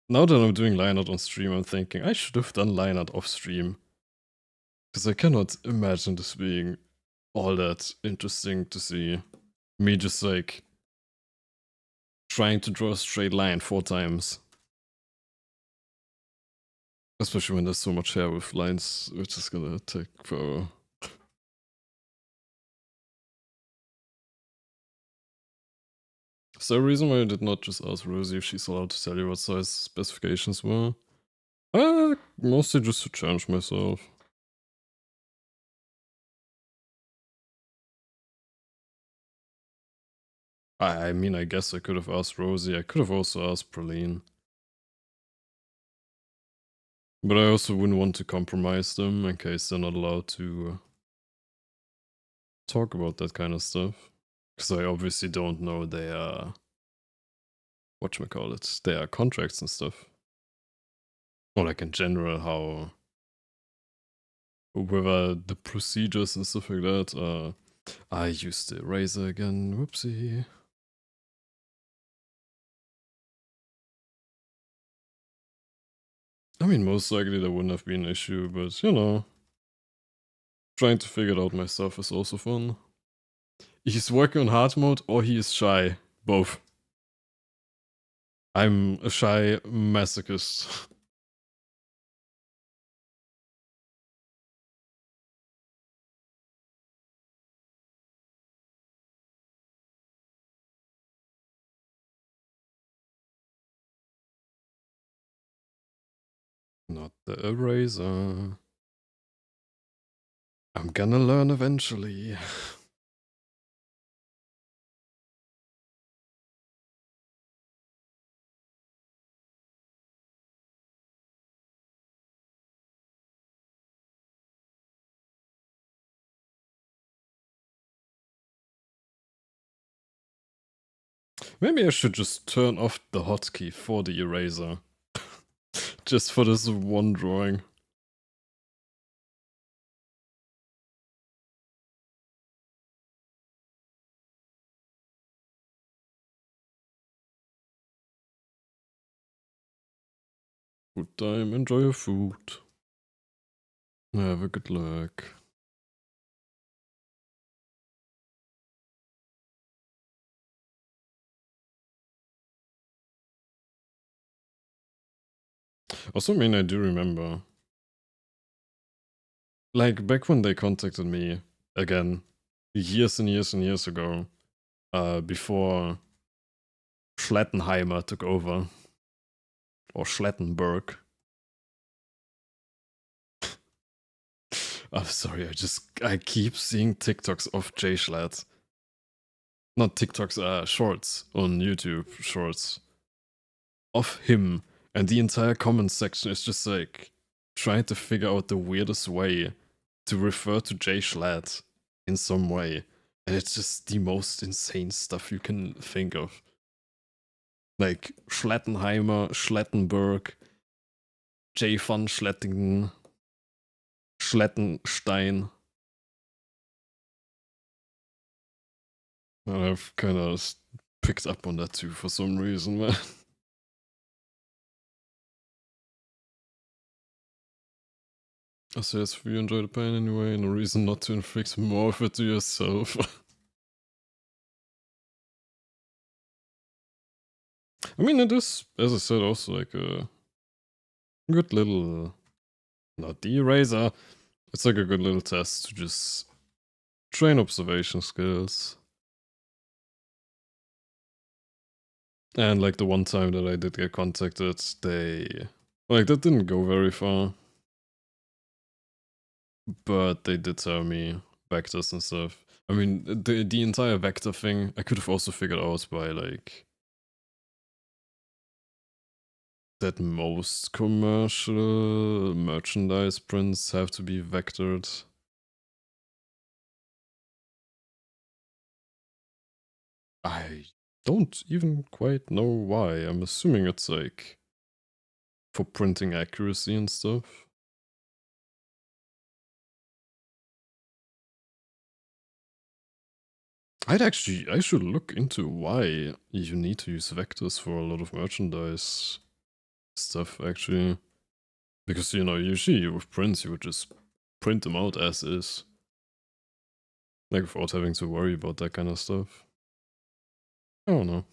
Now that I'm doing line art on stream, I'm thinking I should have done line art off stream. Because I cannot imagine this being all that interesting to see. Me just like trying to draw a straight line 4 times. Especially when there's so much hair with lines, which is gonna take forever. Is there a reason why I did not just ask Rosie if she's allowed to tell you what size specifications were? Mostly just to challenge myself. I mean, I guess I could have asked Rosie. I could have also asked Praline. But I also wouldn't want to compromise them in case they're not allowed to talk about that kind of stuff. Because I obviously don't know their, whatchamacallit, their contracts and stuff. Or like in general, how, whether the procedures and stuff like that. I used the eraser again, whoopsie. I mean, most likely there wouldn't have been an issue, but you know, trying to figure it out myself is also fun. He's working on hard mode or he is shy. Both. I'm a shy masochist. Not the eraser. I'm gonna learn eventually. Maybe I should just turn off the hotkey for the eraser. Just for this one drawing. Food time, enjoy your food. Have a good luck. Also, I mean, I do remember. Like, back when they contacted me, again, years and years and years ago, before Schlettenheimer took over. Or Schlettenberg. I'm sorry, I keep seeing TikToks of Jay Schlatt. Not TikToks, shorts on YouTube, shorts. Of him. And the entire comment section is just like trying to figure out the weirdest way to refer to Jay Schlatt in some way. And it's just the most insane stuff you can think of. Like Schlettenheimer, Schlettenberg, Jay van Schlettingen, Schlettenstein. And I've kind of picked up on that too for some reason, man. Also, yes, if you enjoy the pain anyway, no reason not to inflict more of it to yourself. I mean, it is, as I said, also like a good little, not the eraser, it's like a good little test to just train observation skills. And like the one time that I did get contacted, like that didn't go very far. But they did tell me vectors and stuff. I mean, the entire vector thing, I could have also figured out by like that most commercial merchandise prints have to be vectored. I don't even quite know why. I'm assuming it's like for printing accuracy and stuff. I should look into why you need to use vectors for a lot of merchandise stuff, actually. Because, you know, usually with prints, you would just print them out as is. Like, without having to worry about that kind of stuff. I don't know.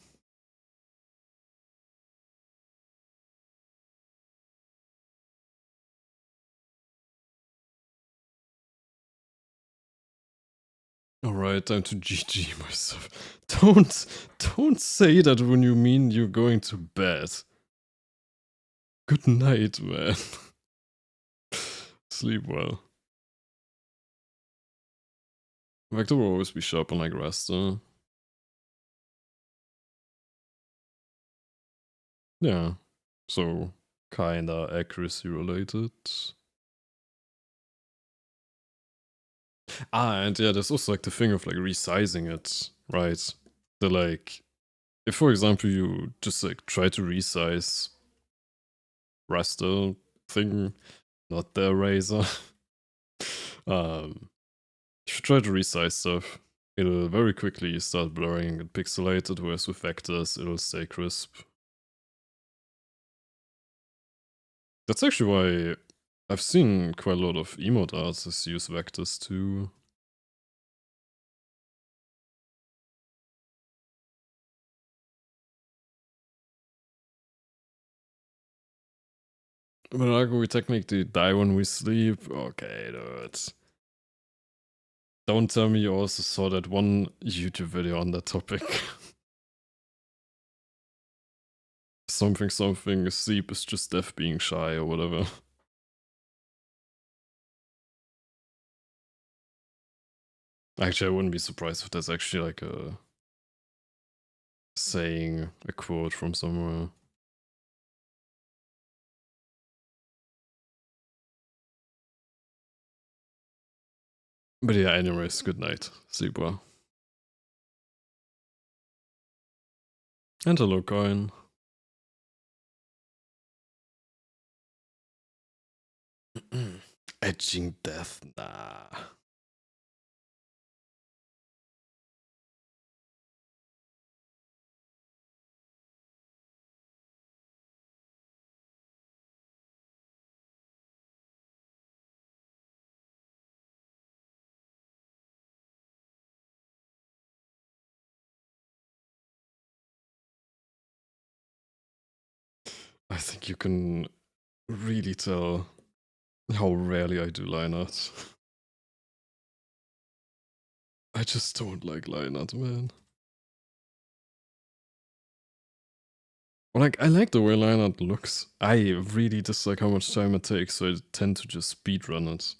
Alright, time to GG myself. Don't say that when you mean you're going to bed. Good night, man. Sleep well. Vector will always be sharp on like raster. Yeah, so kinda accuracy related. And yeah, there's also like the thing of like resizing it, right? The like, if for example you just like try to resize raster thing, not the eraser. If you try to resize stuff, it'll very quickly start blurring and pixelated, whereas with vectors, it'll stay crisp. That's actually why I've seen quite a lot of emote artists use vectors too. But like we technically die when we sleep. Okay, dude. Don't tell me you also saw that one YouTube video on that topic. something, sleep is just death being shy or whatever. Actually, I wouldn't be surprised if that's actually like a saying, a quote from somewhere. But yeah, anyways, good night. Sleep well. And hello, coin. Edging death, nah. I think you can really tell how rarely I do line art. I just don't like line art, man. Like, I like the way line art looks. I really dislike how much time it takes, so I tend to just speedrun it.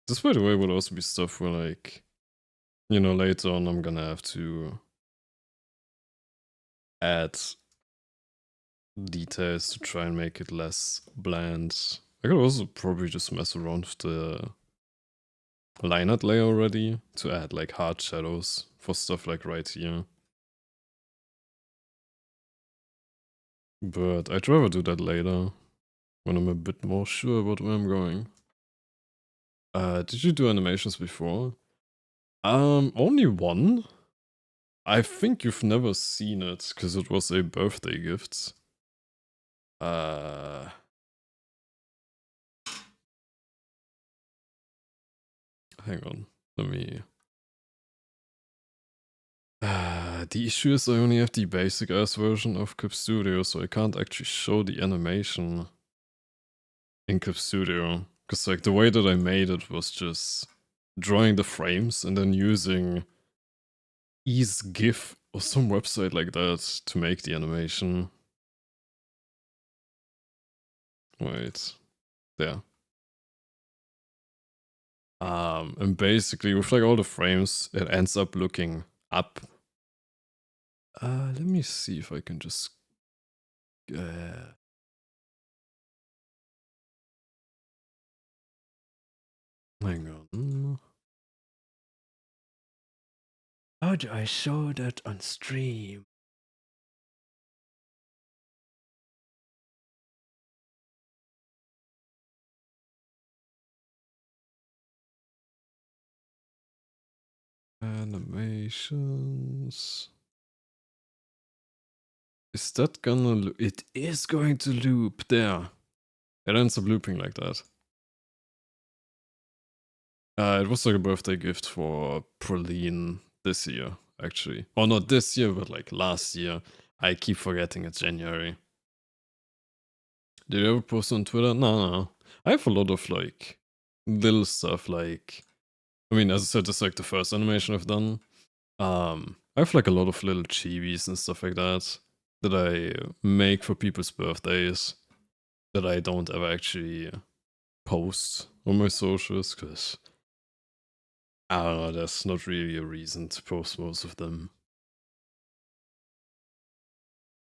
This, by the way, would also be stuff where, like, you know, later on I'm gonna have to add details to try and make it less bland. I could also probably just mess around with the line art layer already to add, like, hard shadows for stuff like right here. But I'd rather do that later, when I'm a bit more sure about where I'm going. Did you do animations before? Only one. I think you've never seen it, because it was a birthday gift. Hang on, let me... the issue is I only have the basic ass version of Clip Studio, so I can't actually show the animation in Clip Studio. Because like the way that I made it was just drawing the frames and then using EaseGIF or some website like that to make the animation. Wait, there. And basically with like all the frames, it ends up looking up. Let me see if I can just hang on. How do I show that on stream? Animations. Is that gonna it is going to loop there. It ends up looping like that. It was like a birthday gift for Praline this year, actually. Or not this year, but like last year. I keep forgetting it's January. Did you ever post on Twitter? No. I have a lot of like little stuff like, I mean, as I said, this is like the first animation I've done. I have like a lot of little chibis and stuff like that that I make for people's birthdays that I don't ever actually post on my socials because I don't know, there's not really a reason to post most of them.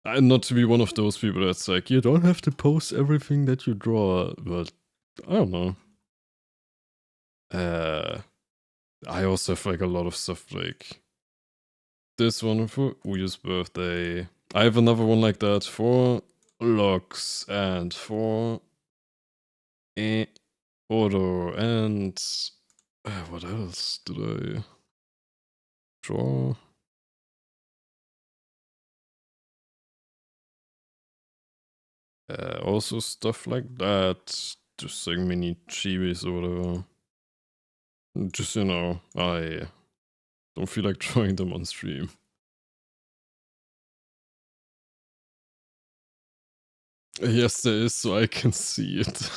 Not to be one of those people that's like, you don't have to post everything that you draw, but I don't know. I also have like a lot of stuff like this one for Uyu's birthday. I have another one like that for Lux and for Odo and what else did I draw? Also stuff like that, just like mini chibis or whatever. Just, you know, I don't feel like drawing them on stream. Yes, there is, so I can see it.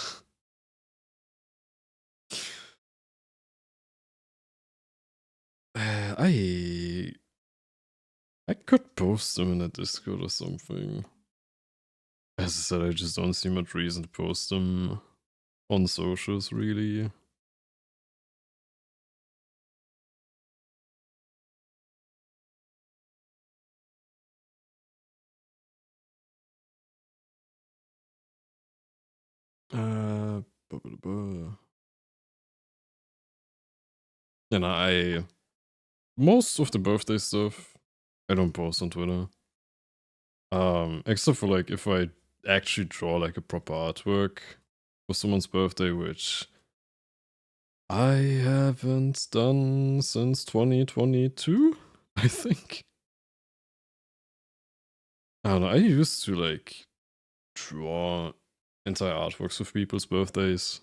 I could post them in a Discord or something. As I said, I just don't see much reason to post them on socials, really. Blah, blah, blah. And most of the birthday stuff, I don't post on Twitter. Except for like if I actually draw like a proper artwork for someone's birthday, which I haven't done since 2022, I think. I don't know, I used to like draw entire artworks of people's birthdays.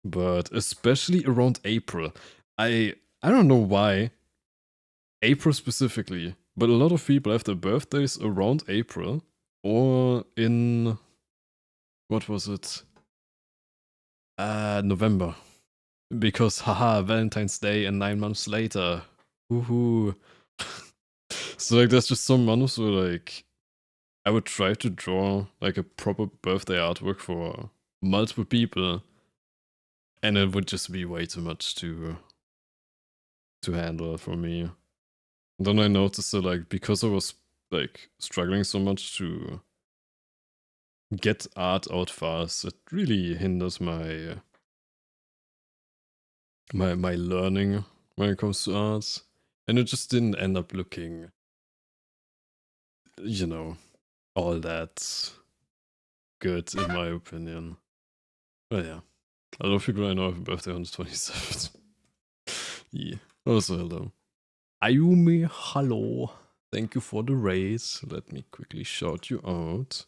But especially around April. I don't know why. April specifically. But a lot of people have their birthdays around April. Or in what was it? November. Because haha, Valentine's Day and 9 months later. Woohoo. So like there's just some months where like I would try to draw like a proper birthday artwork for multiple people. And it would just be way too much to handle for me. Then I noticed that like because I was like struggling so much to get art out fast, it really hinders my my learning when it comes to art. And it just didn't end up looking, you know, all that good in my opinion. But yeah. A lot of people I know have a birthday on the 27th. Yeah. Also hello. Ayumi, hello. Thank you for the raise. Let me quickly shout you out.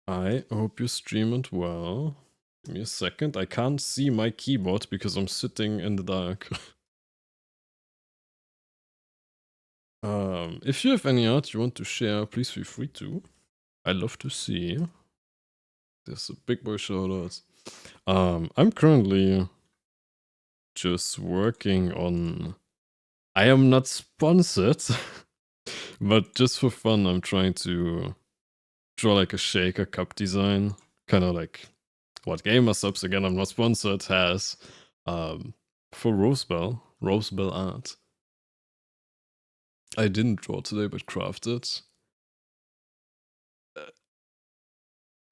I hope you stream it well. Give me a second. I can't see my keyboard because I'm sitting in the dark. If you have any art you want to share, please feel free to. I love to see. There's a big boy shout out. I'm currently just working on. I am not sponsored, but just for fun, I'm trying to draw like a shaker cup design, kind of like what Gamer Subs, again, I'm not sponsored, has for Rosebell art. I didn't draw today, but crafted.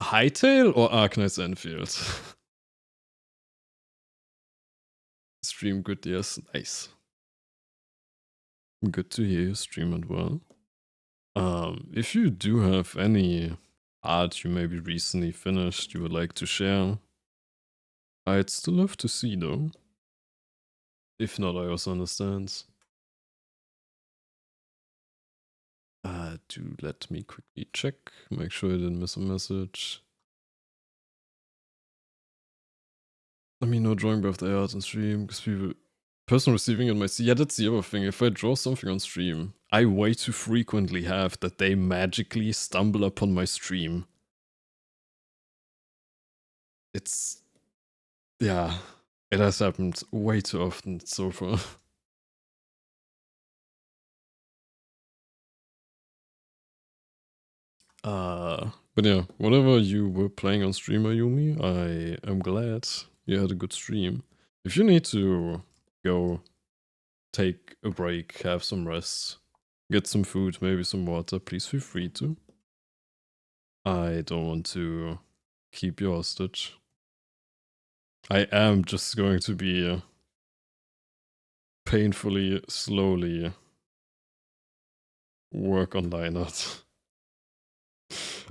Hightail or Arknight's Enfield? Stream good, yes, nice. Good to hear you stream it well. If you do have any art you maybe recently finished you would like to share, I'd still love to see though. If not, I also understand. Do let me quickly check, make sure I didn't miss a message. Let me know drawing birthday art on stream, because people, person receiving it might see. Yeah, that's the other thing. If I draw something on stream, I way too frequently have that they magically stumble upon my stream. It's, yeah, it has happened way too often so far. But yeah, whatever you were playing on stream, Ayumi, I am glad you had a good stream. If you need to go take a break, have some rest, get some food, maybe some water, please feel free to. I don't want to keep you hostage. I am just going to be painfully, slowly work on Lionheart.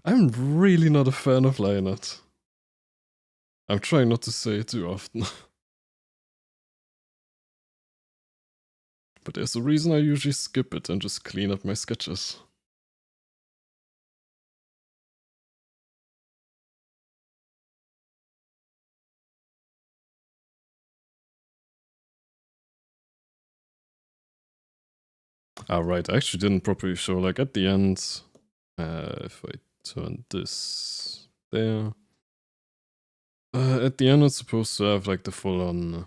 I'm really not a fan of Lionheart. I'm trying not to say it too often. But there's a reason I usually skip it and just clean up my sketches. Ah, right, I actually didn't properly show, like, at the end, if I turn this there, at the end it's supposed to have, like, the full-on,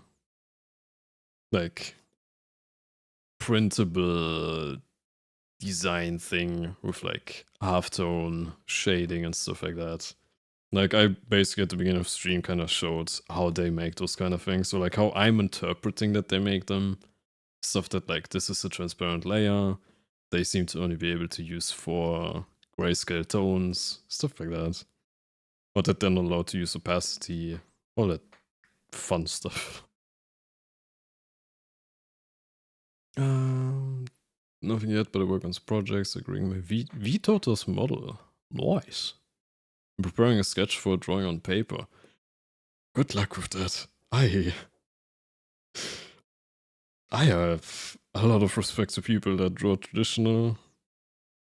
like, printable design thing with, like, halftone shading and stuff like that. Like, I basically at the beginning of stream kind of showed how they make those kind of things. So, like, how I'm interpreting that they make them. Stuff that, like, this is a transparent layer. They seem to only be able to use 4 grayscale tones. Stuff like that. But that they're not allowed to use opacity. All that fun stuff. Nothing yet, but I work on some projects, agreeing with VTOTO's model. Nice. I'm preparing a sketch for a drawing on paper. Good luck with that. I have a lot of respect to people that draw traditional,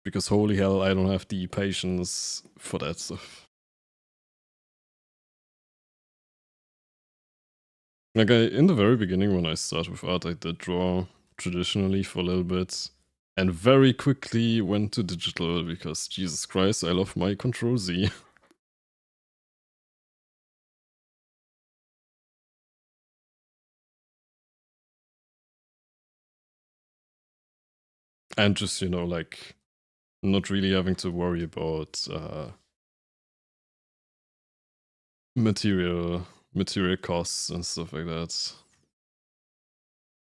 because holy hell, I don't have the patience for that stuff. Like, in the very beginning when I started with art, I did draw traditionally for a little bit, and very quickly went to digital, because Jesus Christ, I love my Control Z. And just, you know, like, not really having to worry about material costs and stuff like that.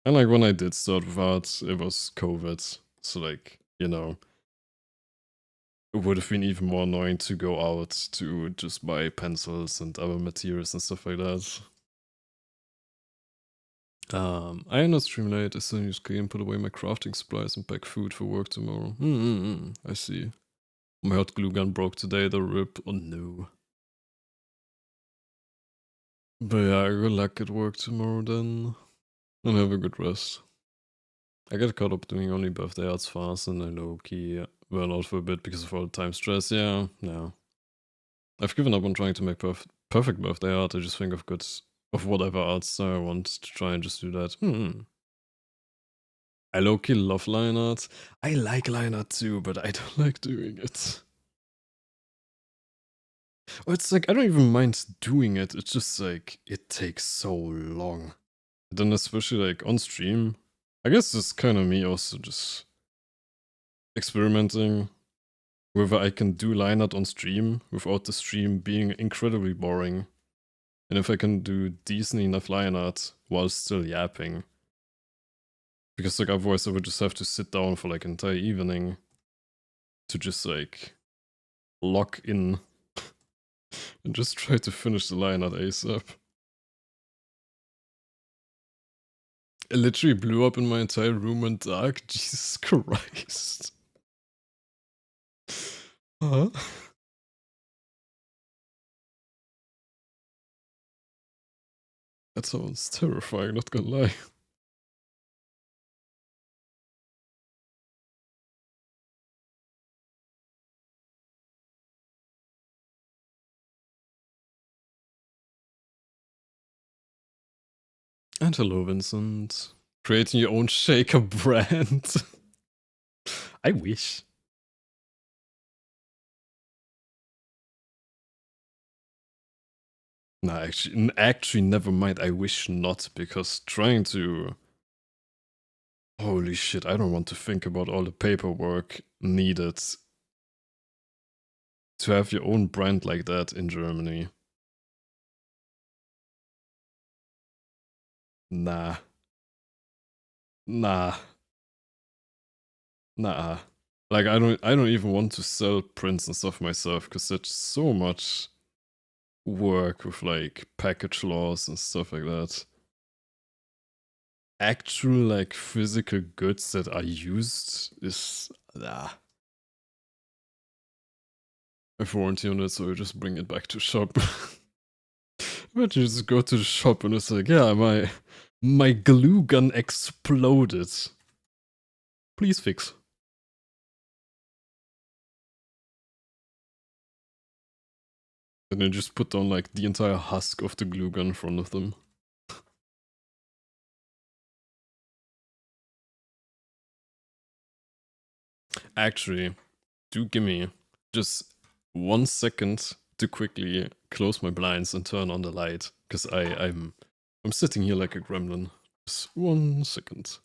And like when I did start with art, it was COVID, so like, you know, it would have been even more annoying to go out to just buy pencils and other materials and stuff like that. I am not stream late. I still use game, put away my crafting supplies and pack food for work tomorrow. I see. My hot glue gun broke today, the rip. Oh no. But yeah, good luck at work tomorrow then. And have a good rest. I got caught up doing only birthday arts fast and I low-key burn out for a bit because of all the time stress. Yeah. I've given up on trying to make perfect birthday art. I just think of whatever arts I want to try and just do that. I low-key love line art. I like line art too, but I don't like doing it. Or it's like, I don't even mind doing it. It's just like, it takes so long. And then especially like on stream, I guess it's kind of me also just experimenting whether I can do line art on stream without the stream being incredibly boring. And if I can do decent enough line art while still yapping. Because like otherwise I would just have to sit down for like an entire evening to just like lock in and just try to finish the line art ASAP. It literally blew up in my entire room and dark. Jesus Christ. Huh? That sounds terrifying, not gonna lie. And hello, Vincent. Creating your own shaker brand. I wish. Nah, actually, never mind. I wish not, because trying to... Holy shit, I don't want to think about all the paperwork needed to have your own brand like that in Germany. Nah. Nah. Like, I don't even want to sell prints and stuff myself, because that's so much work with like package laws and stuff like that. Actual like physical goods that are used is I've warranty on it, so I just bring it back to shop. Imagine you just go to the shop and it's like, yeah, my glue gun exploded. Please fix. And then just put down like the entire husk of the glue gun in front of them. Actually, do give me just 1 second to quickly close my blinds and turn on the light, because I'm sitting here like a gremlin. Just 1 second.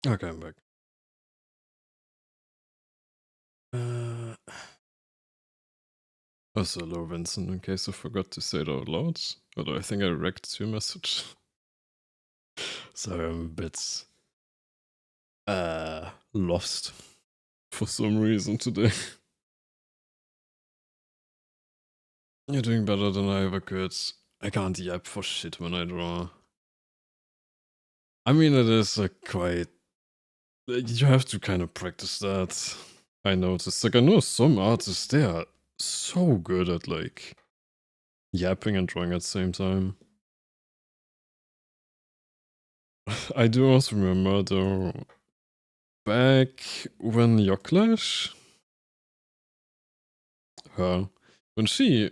Okay, I'm back. Also, hello, Vincent, in case I forgot to say it out loud. Although I think I wrecked your message. So I'm a bit lost for some reason today. You're doing better than I ever could. I can't yap for shit when I draw. I mean, it is a quite... You have to kind of practice that. I noticed. Like, I know some artists, they are so good at, like, yapping and drawing at the same time. I do also remember, though, back when Yoklash, when she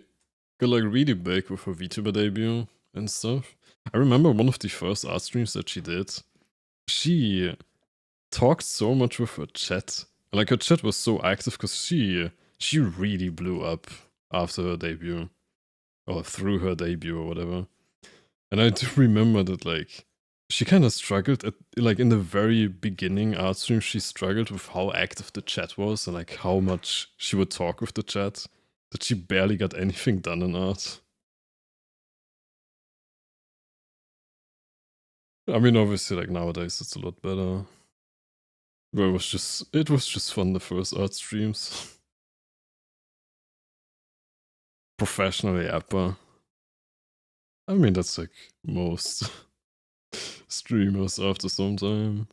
got, like, really big with her VTuber debut and stuff, I remember one of the first art streams that she did, she talked so much with her chat. Like, her chat was so active because she really blew up after her debut. Or through her debut or whatever. And I do remember that, like, she kind of struggled at, like, in the very beginning art stream, she struggled with how active the chat was and, like, how much she would talk with the chat. That she barely got anything done in art. I mean, obviously, like, nowadays it's a lot better. But it was just fun, the first art streams. Professionally appa. I mean, that's like most streamers after some time.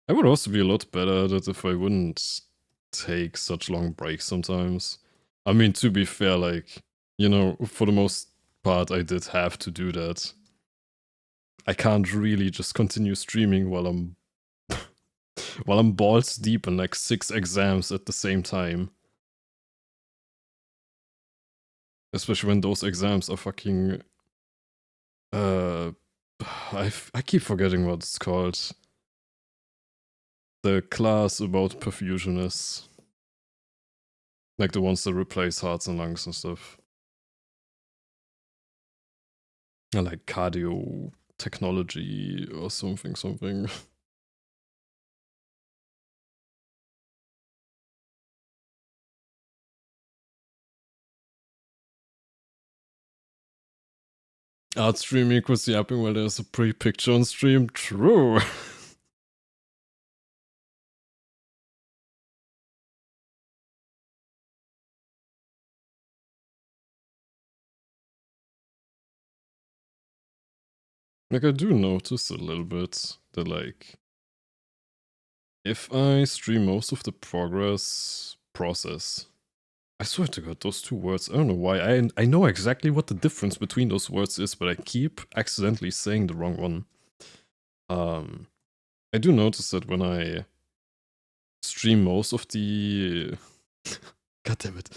I would also be a lot better at it if I wouldn't take such long breaks sometimes. I mean, to be fair, like, you know, for the most part, I did have to do that. I can't really just continue streaming while I'm while I'm balls deep in like 6 exams at the same time. Especially when those exams are fucking I keep forgetting what it's called. The class about perfusionists. Like the ones that replace hearts and lungs and stuff. Like cardio technology or something. Art stream equals yapping while there's a pre-picture on stream. True. Like, I do notice a little bit that, like, if I stream most of the process, I swear to God, those two words, I don't know why, I know exactly what the difference between those words is, but I keep accidentally saying the wrong one. I do notice that when I stream most of the... God damn it.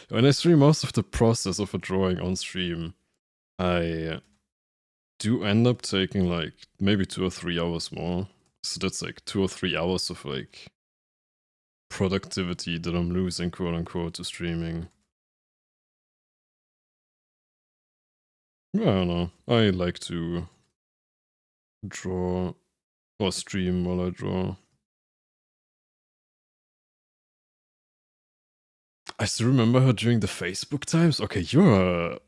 When I stream most of the process of a drawing on stream, I do end up taking like maybe 2 or 3 hours more So that's like 2 or 3 hours of like productivity that I'm losing, quote unquote, to streaming. I don't know. I like to draw or stream while I draw. I still remember her during the Facebook times. Okay, you're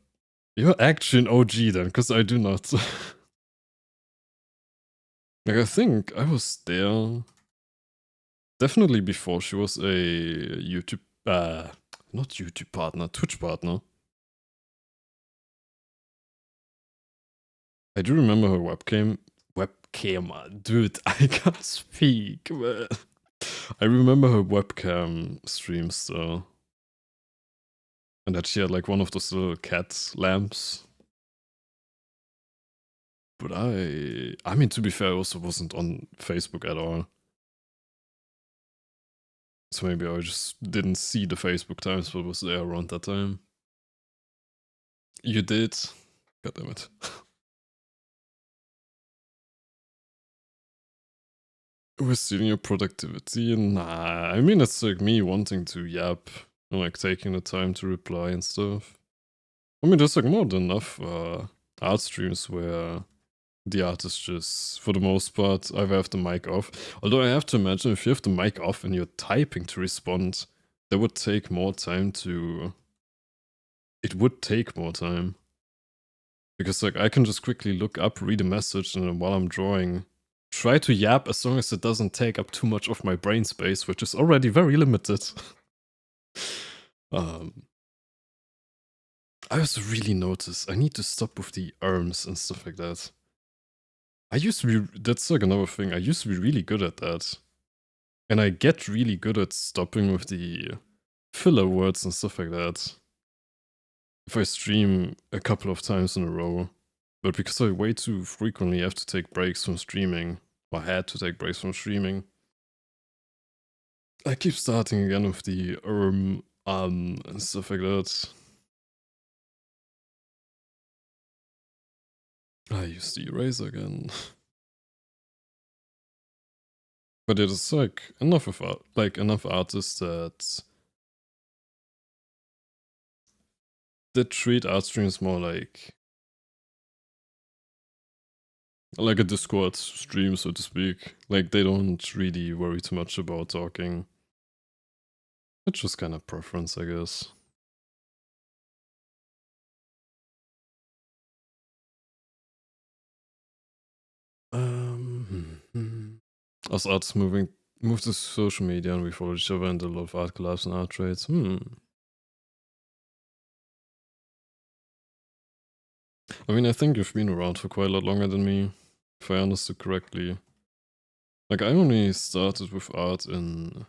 actually an OG then, because I do not. Like, I think I was there definitely before she was a YouTube, not YouTube partner, Twitch partner. I do remember her webcam, dude, I can't speak, man. I remember her webcam streams though. And that she had like one of those little cat lamps. But I mean, to be fair, I also wasn't on Facebook at all. So maybe I just didn't see the Facebook times, but was there around that time. You did? God damn it. We're stealing your productivity? Nah, I mean, it's like me wanting to yap and like taking the time to reply and stuff. I mean, there's like more than enough art streams where the artist just, for the most part, either have the mic off. Although I have to imagine if you have the mic off and you're typing to respond, that would take more time to... It would take more time. Because like I can just quickly look up, read a message, and then while I'm drawing, try to yap as long as it doesn't take up too much of my brain space, which is already very limited. I also really notice I need to stop with the arms and stuff like that. I used to be, that's like another thing, I used to be really good at that. And I get really good at stopping with the filler words and stuff like that. If I stream a couple of times in a row. But because I way too frequently have to take breaks from streaming, or had to take breaks from streaming, I keep starting again with the and stuff like that. I use the eraser again. But it is like enough of enough artists that treat art streams more like a Discord stream, so to speak. Like they don't really worry too much about talking. It's just kind of preference, I guess. As artists move to social media and we follow each other and a lot of art collabs and art trades. I mean, I think you've been around for quite a lot longer than me, if I understood correctly. Like, I only started with art in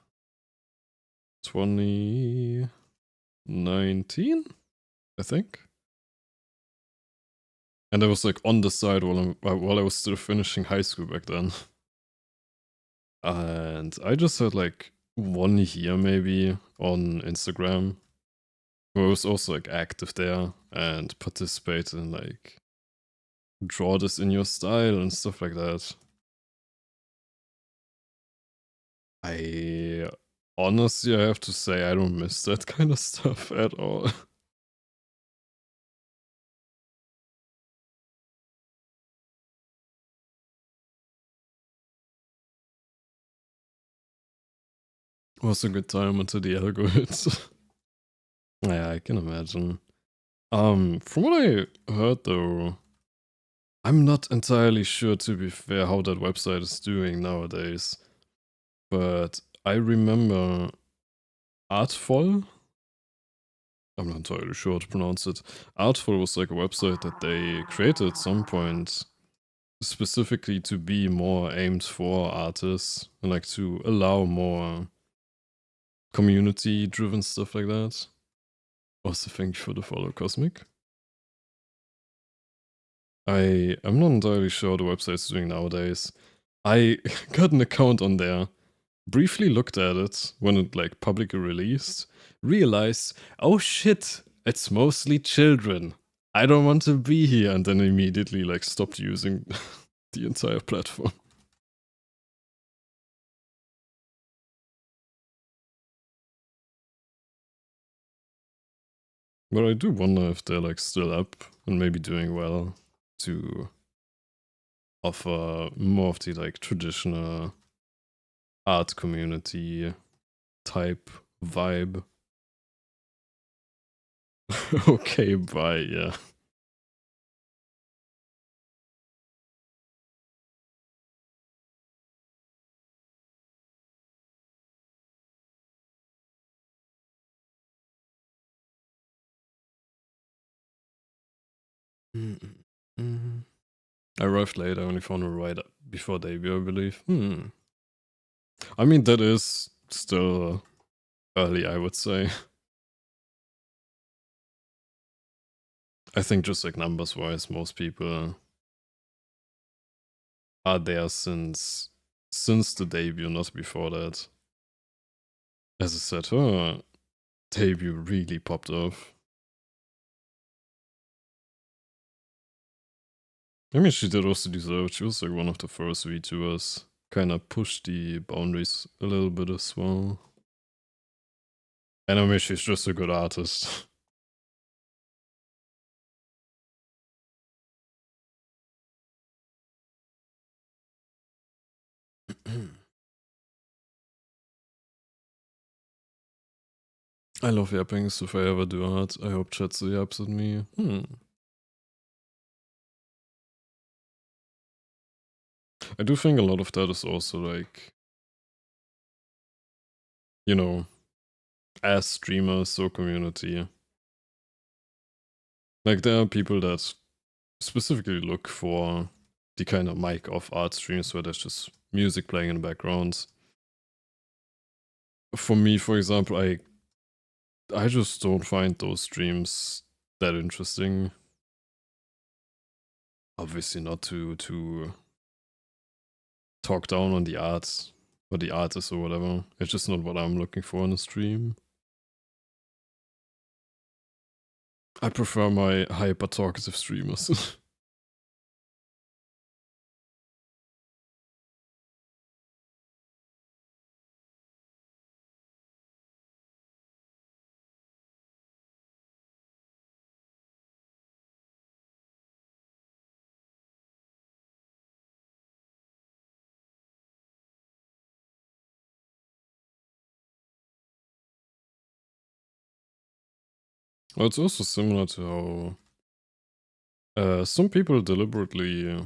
2019, I think. And I was like on the side while I was still finishing high school back then. And I just had like 1 year maybe on Instagram. Where I was also like active there and participated in like draw this in your style and stuff like that. I honestly, I have to say, I don't miss that kind of stuff at all. Was a good time until the algorithms. Yeah, I can imagine. From what I heard though, I'm not entirely sure, to be fair, how that website is doing nowadays. But I remember Artful. I'm not entirely sure how to pronounce it. Artful was like a website that they created at some point specifically to be more aimed for artists and like to allow more community driven stuff like that. Also, thank you for the follow, Cosmic. I'm not entirely sure how the website's doing nowadays. I got an account on there, briefly looked at it when it like publicly released, realized, oh shit, it's mostly children. I don't want to be here, and then immediately like stopped using the entire platform. But I do wonder if they're like still up and maybe doing well to offer more of the like traditional art community type vibe. Okay, bye, yeah. I arrived late, I only found it right before debut, I believe. I mean, that is still early, I would say. I think just like numbers wise, most people are there since the debut, not before that. As I said, her debut really popped off. I mean, she did also deserve it. She was like one of the first VTubers. Kind of pushed the boundaries a little bit as well. And I mean, she's just a good artist. I love yapping, so if I ever do art, I hope chat yaps at me. I do think a lot of that is also like, you know, as streamers, so community. Like there are people that specifically look for the kind of mic off art streams where there's just music playing in the background. For me, for example, I just don't find those streams that interesting. Obviously not to talk down on the art or the artist or whatever. It's just not what I'm looking for in a stream. I prefer my hyper talkative streamers. Well, it's also similar to how some people deliberately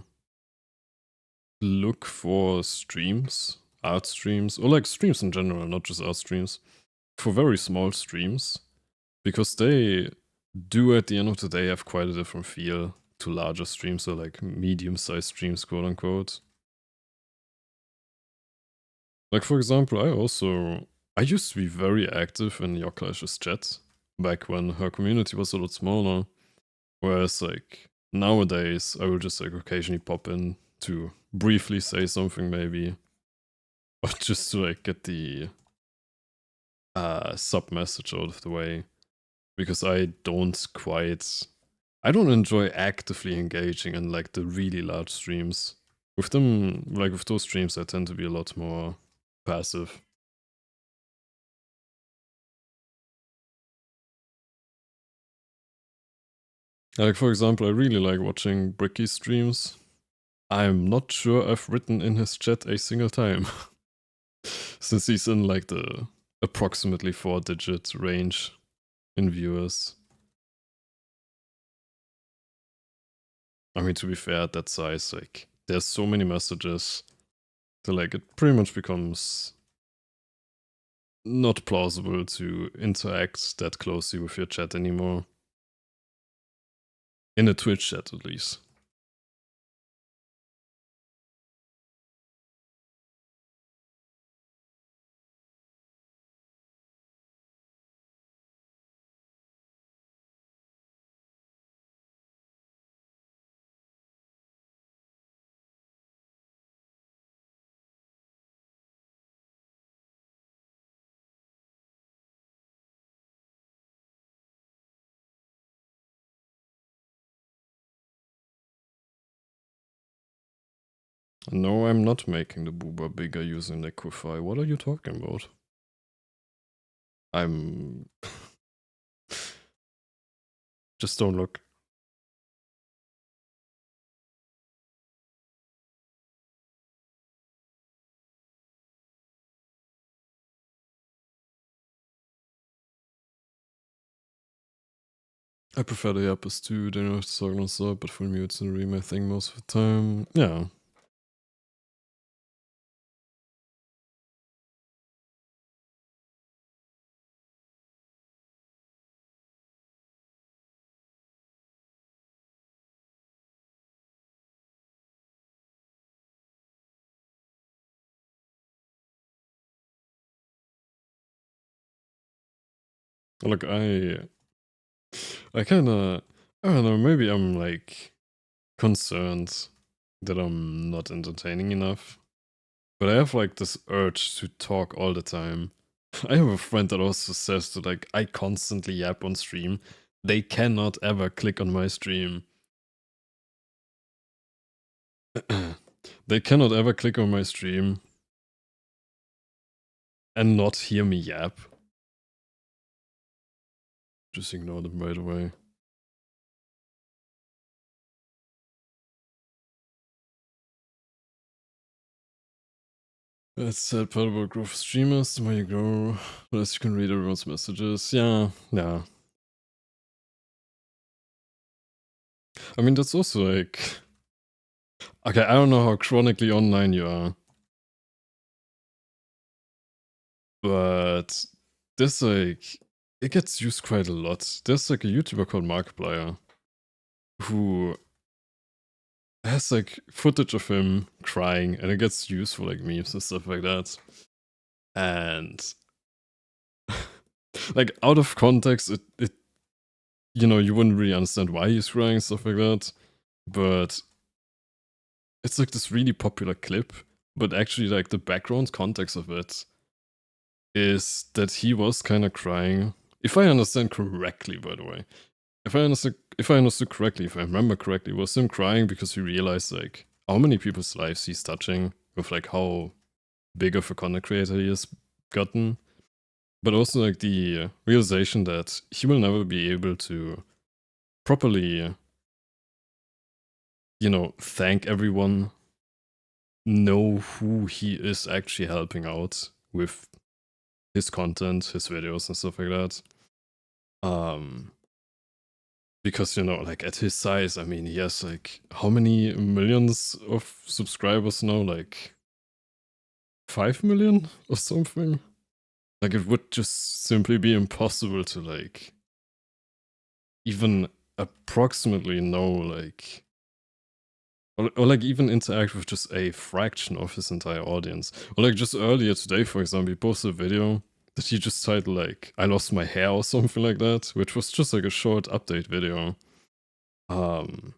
look for streams, art streams, or like streams in general, not just art streams, for very small streams, because they do at the end of the day have quite a different feel to larger streams, or like medium-sized streams, quote unquote. Like for example, I used to be very active in Yoklash's chat back when her community was a lot smaller. Whereas like nowadays I will just like occasionally pop in to briefly say something maybe. Or just to like get the sub message out of the way. Because I don't enjoy actively engaging in like the really large streams. With them, like with those streams, I tend to be a lot more passive. Like for example, I really like watching Bricky's streams. I'm not sure I've written in his chat a single time. Since he's in like the approximately 4-digit range in viewers. I mean, to be fair, at that size, like, there's so many messages that like it pretty much becomes not plausible to interact that closely with your chat anymore. In a Twitch chat, at least. No, I'm not making the booba bigger using Liquify. What are you talking about? I'm Just don't look. I prefer the uppers too, den har sagen och så, but full mute's really my thing most of the time. Yeah. Look, I kinda, I don't know, maybe I'm like concerned that I'm not entertaining enough. But I have like this urge to talk all the time. I have a friend that also says that like I constantly yap on stream. They cannot ever click on my stream. They cannot ever click on my stream and not hear me yap. Just ignore them right away. That's sad part about growth streamers. The more you grow, the less you can read everyone's messages. Yeah. I mean, that's also like... Okay, I don't know how chronically online you are. But there's like... It gets used quite a lot. There's like a YouTuber called Markiplier who has like footage of him crying, and it gets used for like memes and stuff like that. And like out of context, it you know, you wouldn't really understand why he's crying and stuff like that. But it's like this really popular clip, but actually like the background context of it is that he was kind of crying. If I understand correctly, by the way, if I understood correctly, if I remember correctly, it was him crying because he realized like how many people's lives he's touching with like how big of a content creator he has gotten, but also like the realization that he will never be able to properly, you know, thank everyone, know who he is actually helping out with his content, his videos and stuff like that. Because, you know, like at his size, I mean, he has like how many millions of subscribers now? Like 5 million or something? Like it would just simply be impossible to like even approximately know like or like even interact with just a fraction of his entire audience. Or like just earlier today, for example, he posted a video that he just titled like I lost my hair or something like that, which was just like a short update video. On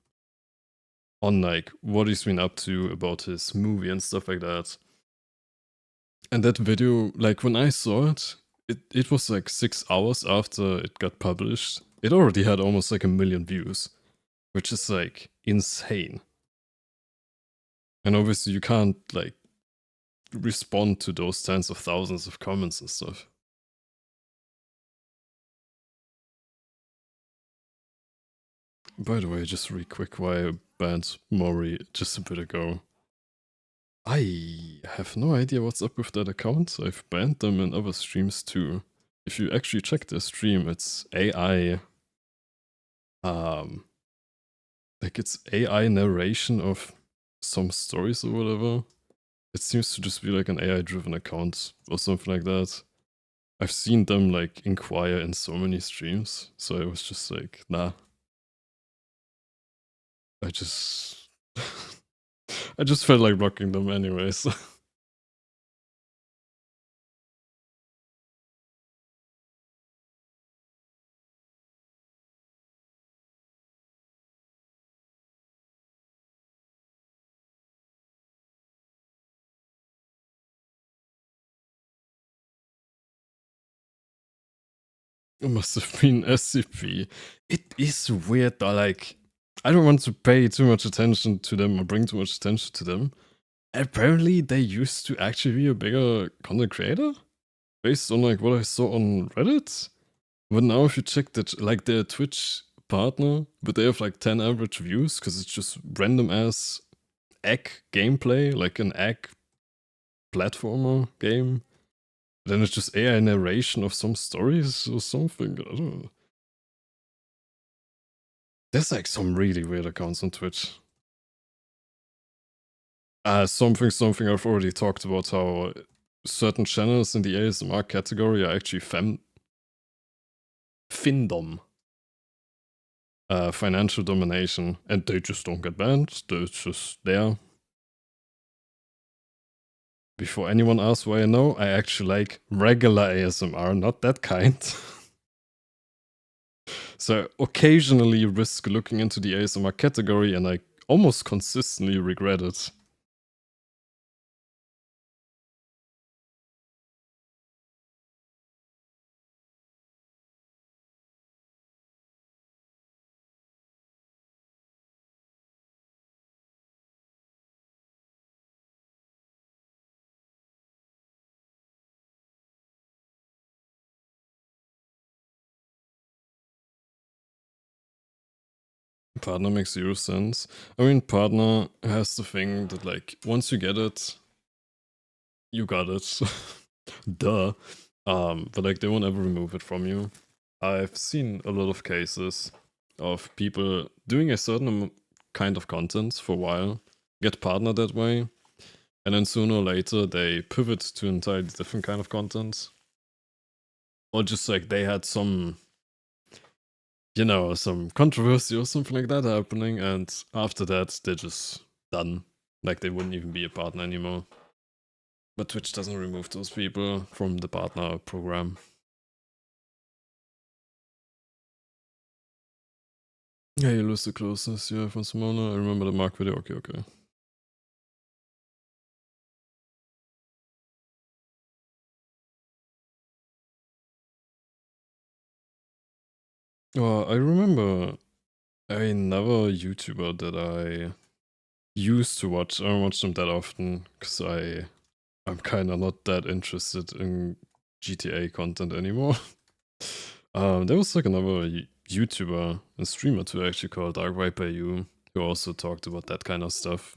like what he's been up to about his movie and stuff like that. And that video, like when I saw it, it was like 6 hours after it got published. It already had almost like 1 million views, which is like insane. And obviously you can't like respond to those tens of thousands of comments and stuff. By the way, just really quick, why I banned Mori just a bit ago. I have no idea what's up with that account. I've banned them in other streams too. If you actually check their stream, it's AI. Like it's AI narration of some stories or whatever. It seems to just be like an AI-driven account or something like that. I've seen them like inquire in so many streams, so I was just like, nah. I just felt like blocking them anyways. It must have been SCP. It is weird though, like, I don't want to pay too much attention to them or bring too much attention to them. Apparently, they used to actually be a bigger content creator, based on like what I saw on Reddit. But now if you check that, like their Twitch partner, but they have like 10 average views because it's just random ass egg gameplay, like an egg platformer game. Then it's just AI narration of some stories or something. I don't know. There's like some really weird accounts on Twitch. Something I've already talked about how certain channels in the ASMR category are actually findom. Financial domination, and they just don't get banned. They're just there. Before anyone asks why I know, I actually like regular ASMR, not that kind. So I occasionally risk looking into the ASMR category and I almost consistently regret it. Partner makes 0 sense. I mean, partner has the thing that, like, once you get it, you got it. Duh. But, like, they won't ever remove it from you. I've seen a lot of cases of people doing a certain kind of content for a while, get partner that way, and then sooner or later they pivot to an entirely different kind of content. Or just, like, they had some, you know, some controversy or something like that happening, and after that, they're just done. Like, they wouldn't even be a partner anymore. But Twitch doesn't remove those people from the partner program. Yeah, you lose the closeness you have on Simona. I remember the Mark video. Okay. Well, I remember another YouTuber that I used to watch. I don't watch them that often because I'm kind of not that interested in GTA content anymore. There was like another YouTuber and streamer too, actually, called Dark Viper U, who also talked about that kind of stuff.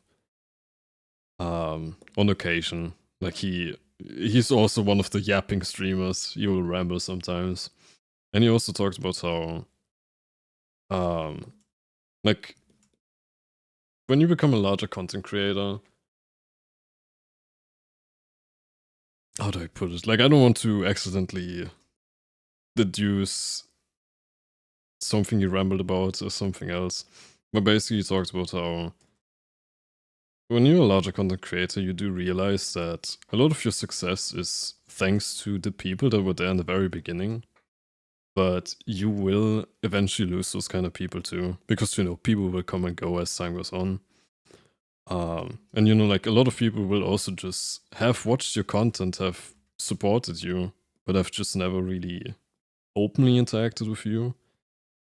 On occasion, like he's also one of the yapping streamers. He will ramble sometimes, and he also talked about how, like, when you become a larger content creator, how do I put it? Like, I don't want to accidentally deduce something he rambled about or something else, but basically he talked about how when you're a larger content creator, you do realize that a lot of your success is thanks to the people that were there in the very beginning. But you will eventually lose those kind of people too, because, you know, people will come and go as time goes on. And, you know, like, a lot of people will also just have watched your content, have supported you, but have just never really openly interacted with you.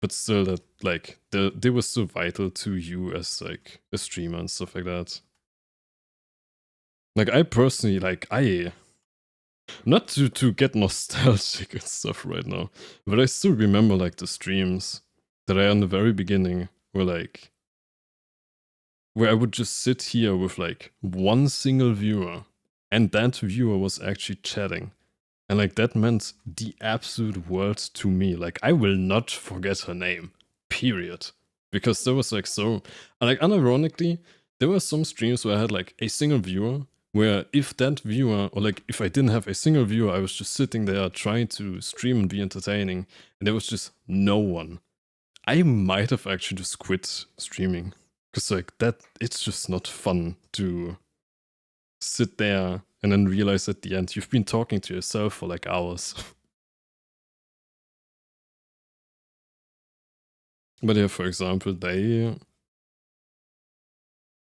But still, that, like, they were still vital to you as, like, a streamer and stuff like that. Like, I personally, like, not to get nostalgic and stuff right now, but I still remember, like, the streams that I in the very beginning were like, where I would just sit here with like one single viewer, and that viewer was actually chatting. And like, that meant the absolute world to me. Like, I will not forget her name, period. Because there was like like, unironically, there were some streams where I had like a single viewer, where if that viewer, or like if I didn't have a single viewer, I was just sitting there trying to stream and be entertaining, and there was just no one. I might have actually just quit streaming. Because like, that, it's just not fun to sit there and then realize at the end you've been talking to yourself for like hours. But yeah, for example, they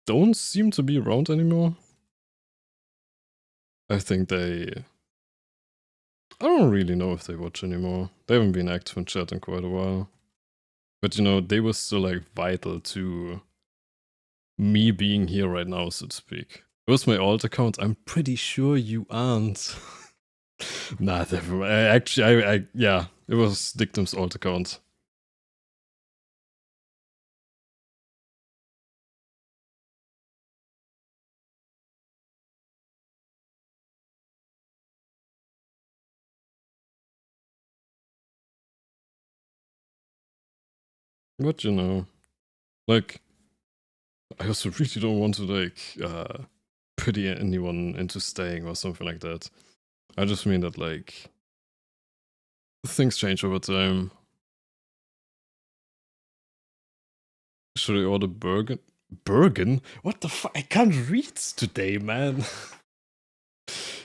don't seem to be around anymore. I think I don't really know if they watch anymore. They haven't been active in chat in quite a while. But, you know, they were still like vital to me being here right now, so to speak. It was my alt account. I'm pretty sure you aren't. Nah, never mind. Actually, yeah, it was Dictum's alt account. But you know, like, I also really don't want to like pity anyone into staying or something like that. I just mean that like things change over time. Should I order Bergen? Bergen? What the fuck? I can't read today, man.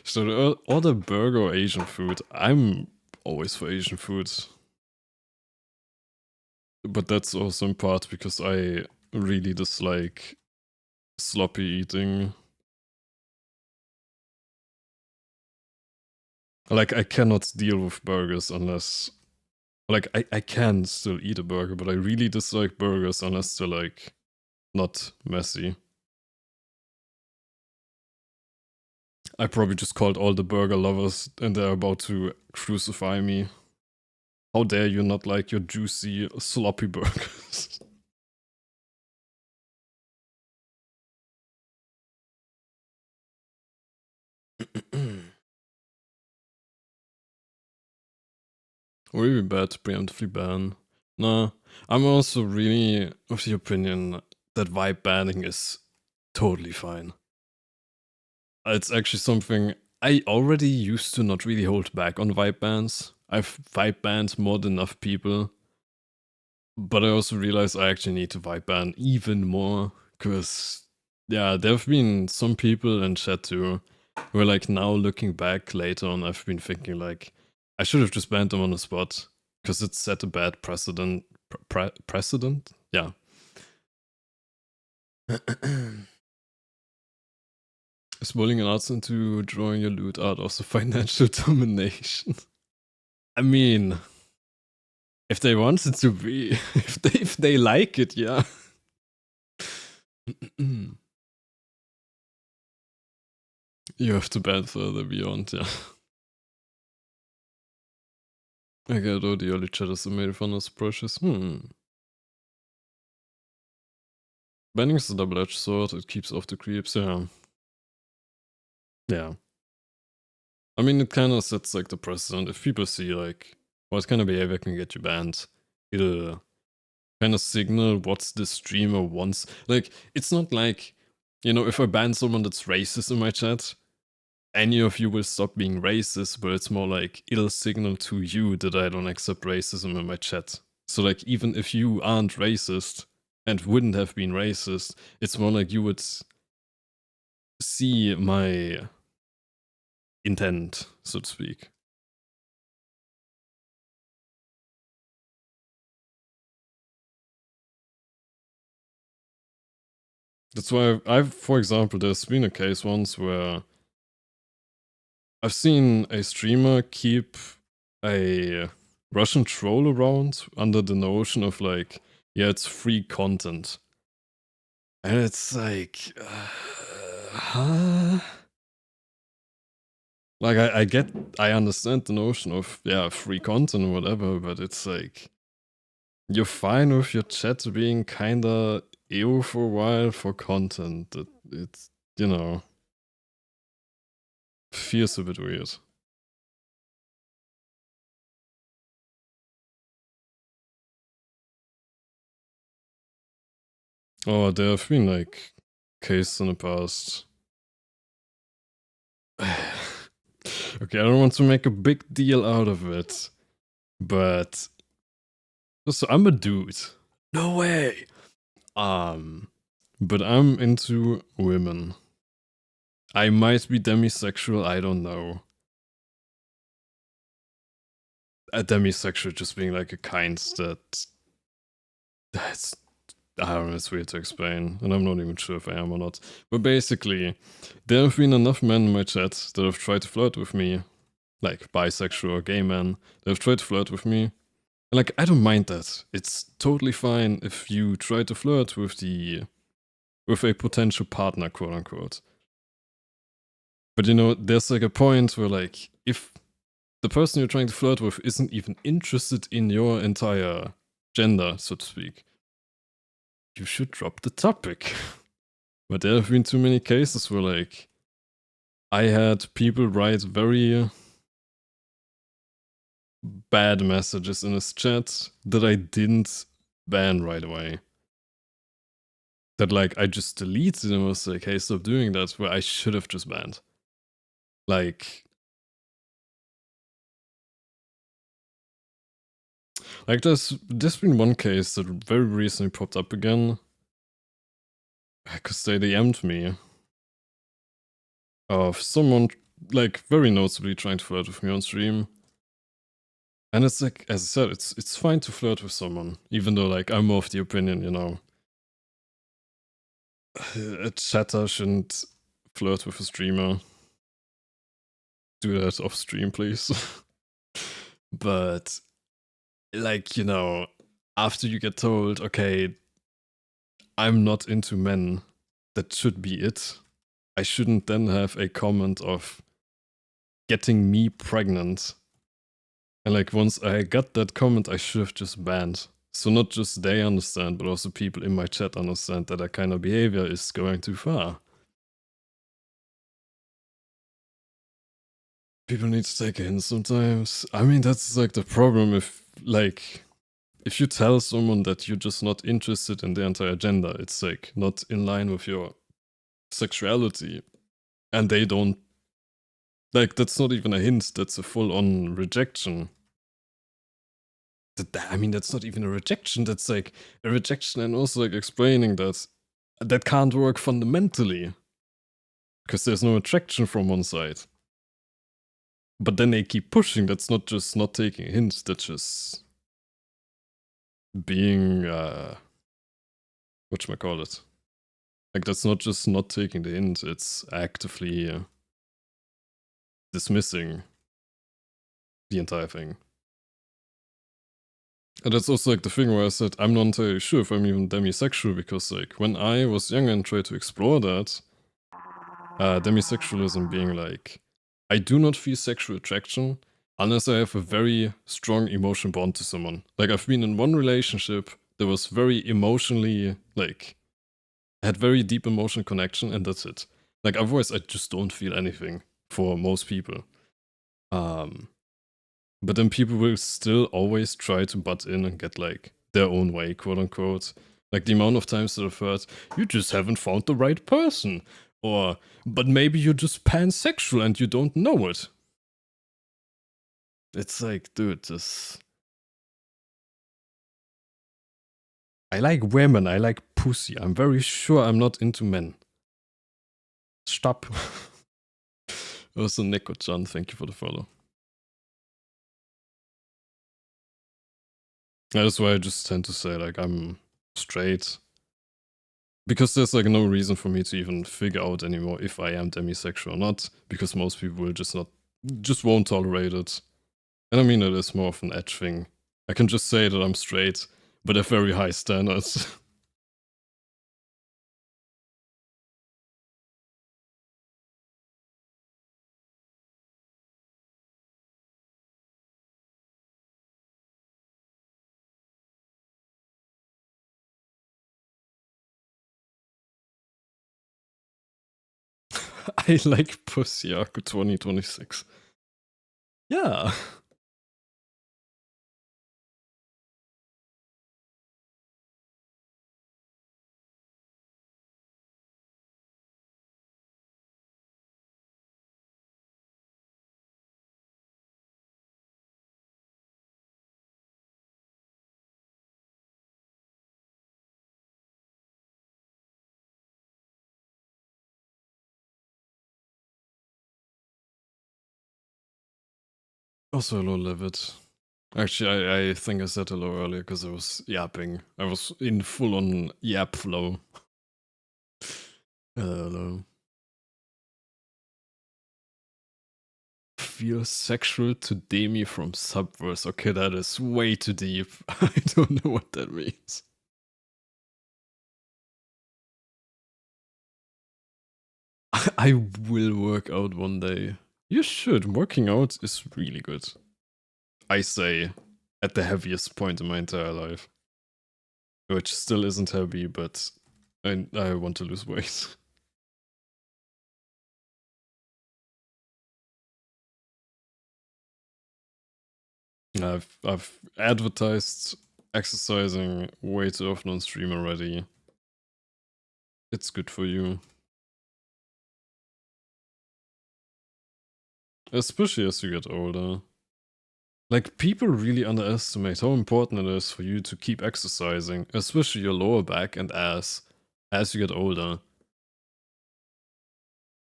Should I order burger or Asian food? I'm always for Asian food. But that's also in part because I really dislike sloppy eating. Like, I cannot deal with burgers unless... Like, I can still eat a burger, but I really dislike burgers unless they're, like, not messy. I probably just called all the burger lovers and they're about to crucify me. How dare you not like your juicy, sloppy burgers? Really bad to preemptively ban. Nah, I'm also really of the opinion that vibe banning is totally fine. It's actually something I already used to not really hold back on vibe bans. I've vibe banned more than enough people. But I also realized I actually need to vibe ban even more. Because, yeah, there have been some people in chat too who are like now looking back later on, I've been thinking like, I should have just banned them on the spot. Because it set a bad precedent. Precedent? Yeah. Is bullying an arts into drawing your loot out also financial domination? I mean, if they want it to be, if they like it, yeah. You have to ban further beyond, yeah. I get all the early chatters made fun of brushes. Banning is a double-edged sword, it keeps off the creeps, yeah. Yeah. I mean, it kind of sets like the precedent. If people see like, what kind of behavior can get you banned, it'll kind of signal what the streamer wants. Like, it's not like, you know, if I ban someone that's racist in my chat, any of you will stop being racist, but it's more like it'll signal to you that I don't accept racism in my chat. So like even if you aren't racist and wouldn't have been racist, it's more like you would see my intent, so to speak. That's why I've, for example, there's been a case once where I've seen a streamer keep a Russian troll around under the notion of like, yeah, it's free content. And it's like, huh? Like, I understand the notion of, yeah, free content or whatever, but it's like, you're fine with your chat being kinda ew for a while for content. It's, you know, feels a bit weird. Oh, there have been like cases in the past. Okay, I don't want to make a big deal out of it, but so I'm a dude. No way. But I'm into women. I might be demisexual, I don't know. A demisexual just being like a kind that's I don't know, it's weird to explain, and I'm not even sure if I am or not. But basically, there have been enough men in my chat that have tried to flirt with me, like bisexual or gay men, that have tried to flirt with me. And like, I don't mind that. It's totally fine if you try to flirt with a potential partner, quote unquote. But you know, there's like a point where like, if the person you're trying to flirt with isn't even interested in your entire gender, so to speak, you should drop the topic. But there have been too many cases where like, I had people write very bad messages in his chat that I didn't ban right away. That like I just deleted and was like, hey, stop doing that, where I should have just banned. Like there's been one case that very recently popped up again. Because they DM'd me of someone like very noticeably trying to flirt with me on stream. And it's like, as I said, it's fine to flirt with someone, even though like I'm more of the opinion, you know, a chatter shouldn't flirt with a streamer. Do that off stream, please. But like, you know, after you get told, okay, I'm not into men, that should be it. I shouldn't then have a comment of getting me pregnant. And like once I got that comment, I should have just banned. So not just they understand, but also people in my chat understand that kind of behavior is going too far. People need to take a hint sometimes. I mean, that's like the problem if you tell someone that you're just not interested in their entire agenda, it's like not in line with your sexuality. And they don't, like, that's not even a hint, that's a full-on rejection. I mean, that's not even a rejection, that's like a rejection and also like explaining that can't work fundamentally. Because there's no attraction from one side. But then they keep pushing, that's not just not taking hints, that's just being, whatchamacallit. Like, that's not just not taking the hint, it's actively dismissing the entire thing. And that's also like the thing where I said I'm not entirely sure if I'm even demisexual, because like when I was younger and tried to explore that, demisexualism being like, I do not feel sexual attraction unless I have a very strong emotional bond to someone. Like I've been in one relationship that was very emotionally, like, had very deep emotional connection, and that's it. Like otherwise I just don't feel anything for most people. But then people will still always try to butt in and get like their own way, quote unquote. Like the amount of times that I've heard, you just haven't found the right person. Or, but maybe you're just pansexual and you don't know it. It's like, dude, this. I like women, I like pussy. I'm very sure I'm not into men. Stop. Also, Neko-chan, thank you for the follow. That's why I just tend to say, like, I'm straight. Because there's like no reason for me to even figure out anymore if I am demisexual or not, because most people will just won't tolerate it. And I mean, it is more of an edge thing. I can just say that I'm straight, but have very high standards. I like pussy, Aku 2026. Yeah. Also hello, Levitt. Actually, I think I said hello earlier because I was yapping. I was in full on yap flow. Hello. Feel sexual to Demi from Subverse. Okay, that is way too deep. I don't know what that means. I will work out one day. You should. Working out is really good. I say, at the heaviest point in my entire life. Which still isn't heavy, but I want to lose weight. I've advertised exercising way too often on stream already, it's good for you. Especially as you get older. Like, people really underestimate how important it is for you to keep exercising, especially your lower back and ass, as you get older.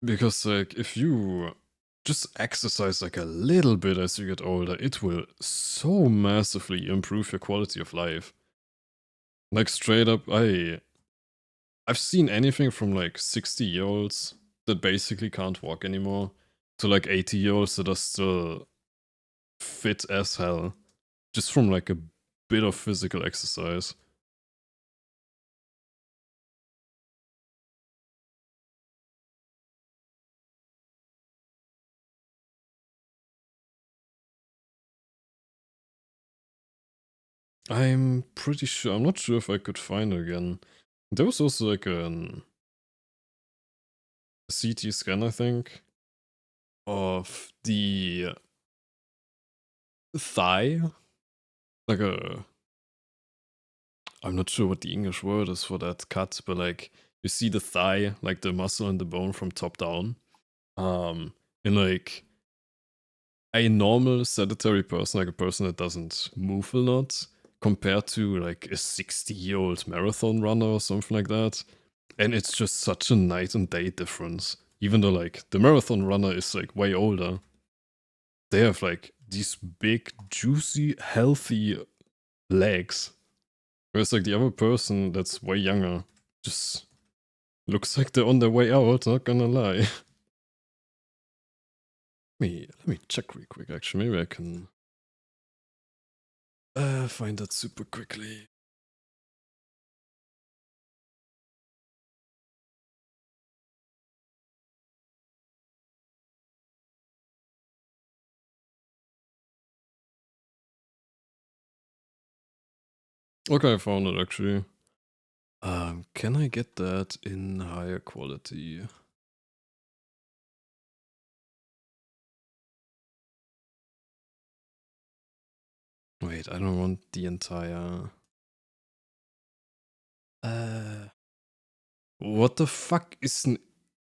Because, like, if you just exercise like a little bit as you get older, it will so massively improve your quality of life. Like, straight up, I've seen anything from like 60-year-olds that basically can't walk anymore to like 80-year-olds that are still fit as hell, just from like a bit of physical exercise. I'm pretty sure, I'm not sure if I could find it again. There was also like a CT scan, I think, of the thigh. Like a, I'm not sure what the English word is for that cut, but like you see the thigh, like the muscle and the bone from top down. In like a normal sedentary person, like a person that doesn't move a lot, compared to like a 60-year-old marathon runner or something like that. And it's just such a night and day difference. Even though like the marathon runner is like way older, they have like these big, juicy, healthy legs. Whereas like the other person that's way younger just looks like they're on their way out, not gonna lie. Let me check real quick actually. Maybe I can find that super quickly. Okay, I found it actually. Can I get that in higher quality? Wait, I don't want the entire... What the fuck is an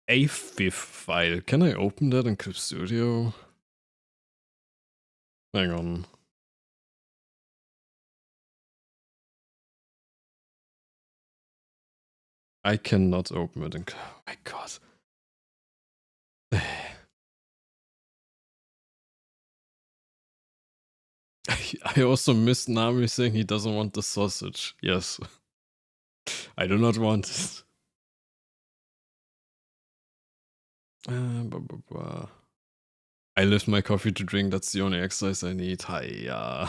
AFIF file? Can I open that in Clip Studio? Hang on. I cannot open it in... Oh my god. I also missed Nami saying he doesn't want the sausage. Yes. I do not want it. I lift my coffee to drink, that's the only exercise I need. Hiya.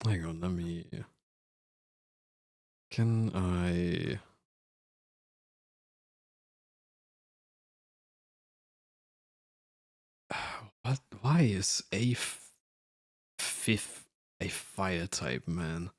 Hang on, let me... Can I... What? Why is fifth a fire type, man?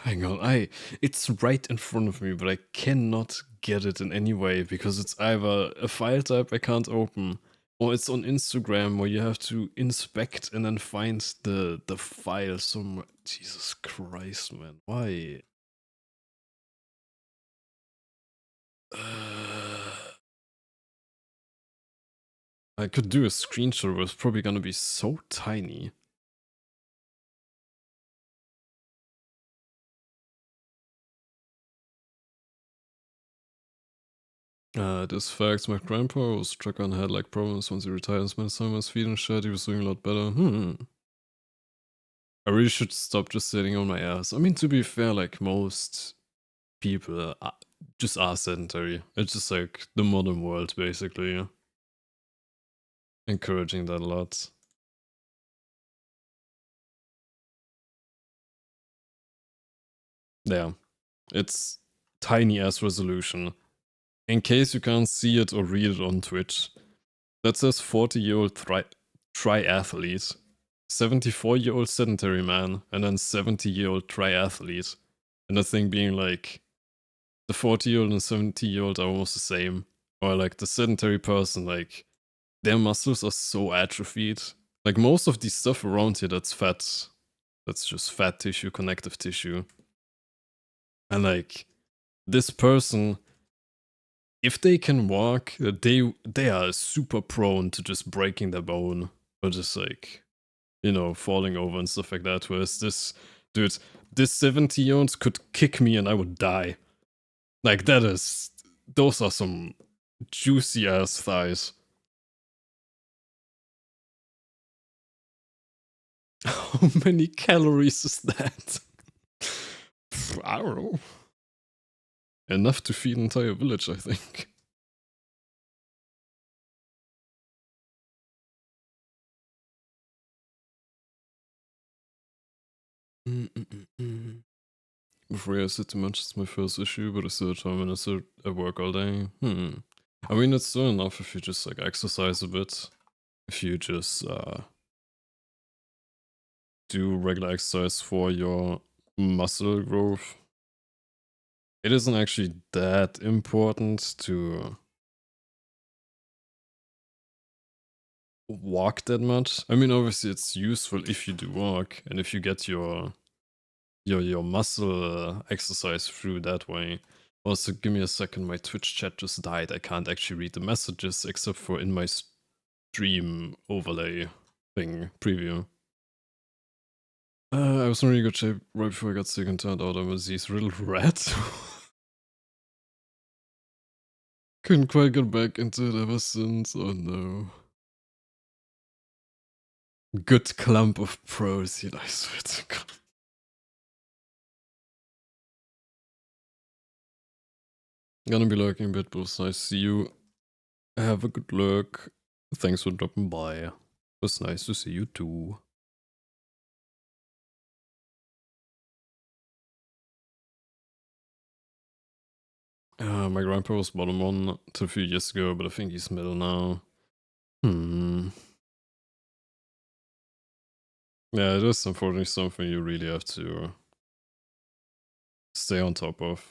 Hang on, it's right in front of me, but I cannot get it in any way because it's either a file type I can't open, or it's on Instagram where you have to inspect and then find the file somewhere. Jesus Christ, man, why? I could do a screenshot, but it's probably gonna be so tiny. This fact, my grandpa was struck on head-like problems once he retired and spent some of his feet and shit. He was doing a lot better. I really should stop just sitting on my ass. I mean, to be fair, like most people just are sedentary. It's just like the modern world, basically. Encouraging that a lot. Yeah, it's tiny ass resolution. In case you can't see it or read it on Twitch, that says 40-year-old triathlete, 74-year-old sedentary man, and then 70-year-old triathlete. And the thing being like, the 40-year-old and 70-year-old are almost the same. Or like the sedentary person, like, their muscles are so atrophied. Like most of the stuff around here that's fat, that's just fat tissue, connective tissue. And like, this person, if they can walk, they are super prone to just breaking their bone. Or just like, you know, falling over and stuff like that. Whereas this dude, this 70-year-old could kick me and I would die. Like those are some juicy ass thighs. How many calories is that? I don't know. Enough to feed an entire village, I think. Before I said too much, it's my first issue, but I still have 5 minutes at work all day. I mean, it's still enough if you just like exercise a bit. If you just do regular exercise for your muscle growth. It isn't actually that important to walk that much. I mean, obviously it's useful if you do walk and if you get your muscle exercise through that way. Also, give me a second, my Twitch chat just died. I can't actually read the messages except for in my stream overlay thing preview. I was in really good shape right before I got sick and turned out I'm a disease riddled rat. Couldn't quite get back into it ever since. Oh no. Good clump of protein, I swear to God. Gonna be lurking a bit, but it's nice to see you. Have a good look. Thanks for dropping by. It was nice to see you too. My grandpa was bottom one till a few years ago, but I think he's middle now. Yeah, it is unfortunately something you really have to stay on top of.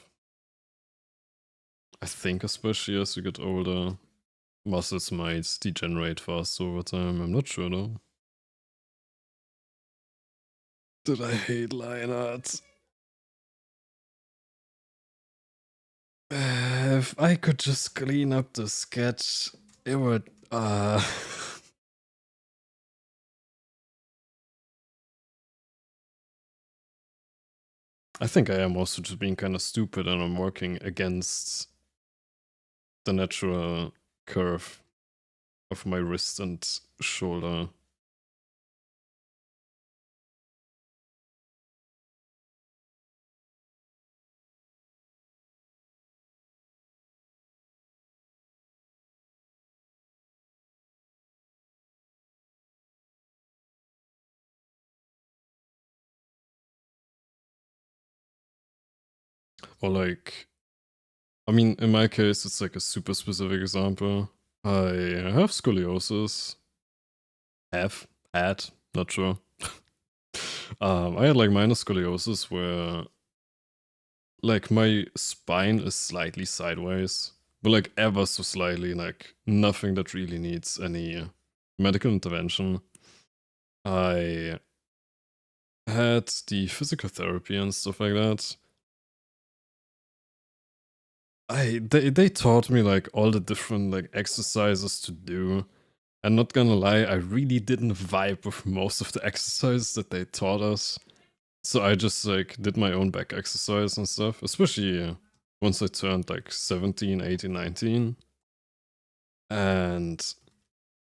I think especially as you get older, muscles might degenerate faster over time. I'm not sure though. Did I hate Lionheart? If I could just clean up the sketch, it would, I think I am also just being kind of stupid and I'm working against the natural curve of my wrist and shoulder. Or like, I mean, in my case, it's like a super specific example. I have scoliosis. Had, not sure. I had like minor scoliosis where like my spine is slightly sideways, but like ever so slightly, like nothing that really needs any medical intervention. I had the physical therapy and stuff like that. They taught me like all the different like exercises to do. And not gonna lie, I really didn't vibe with most of the exercises that they taught us. So I just like did my own back exercise and stuff, especially once I turned like 17, 18, 19. And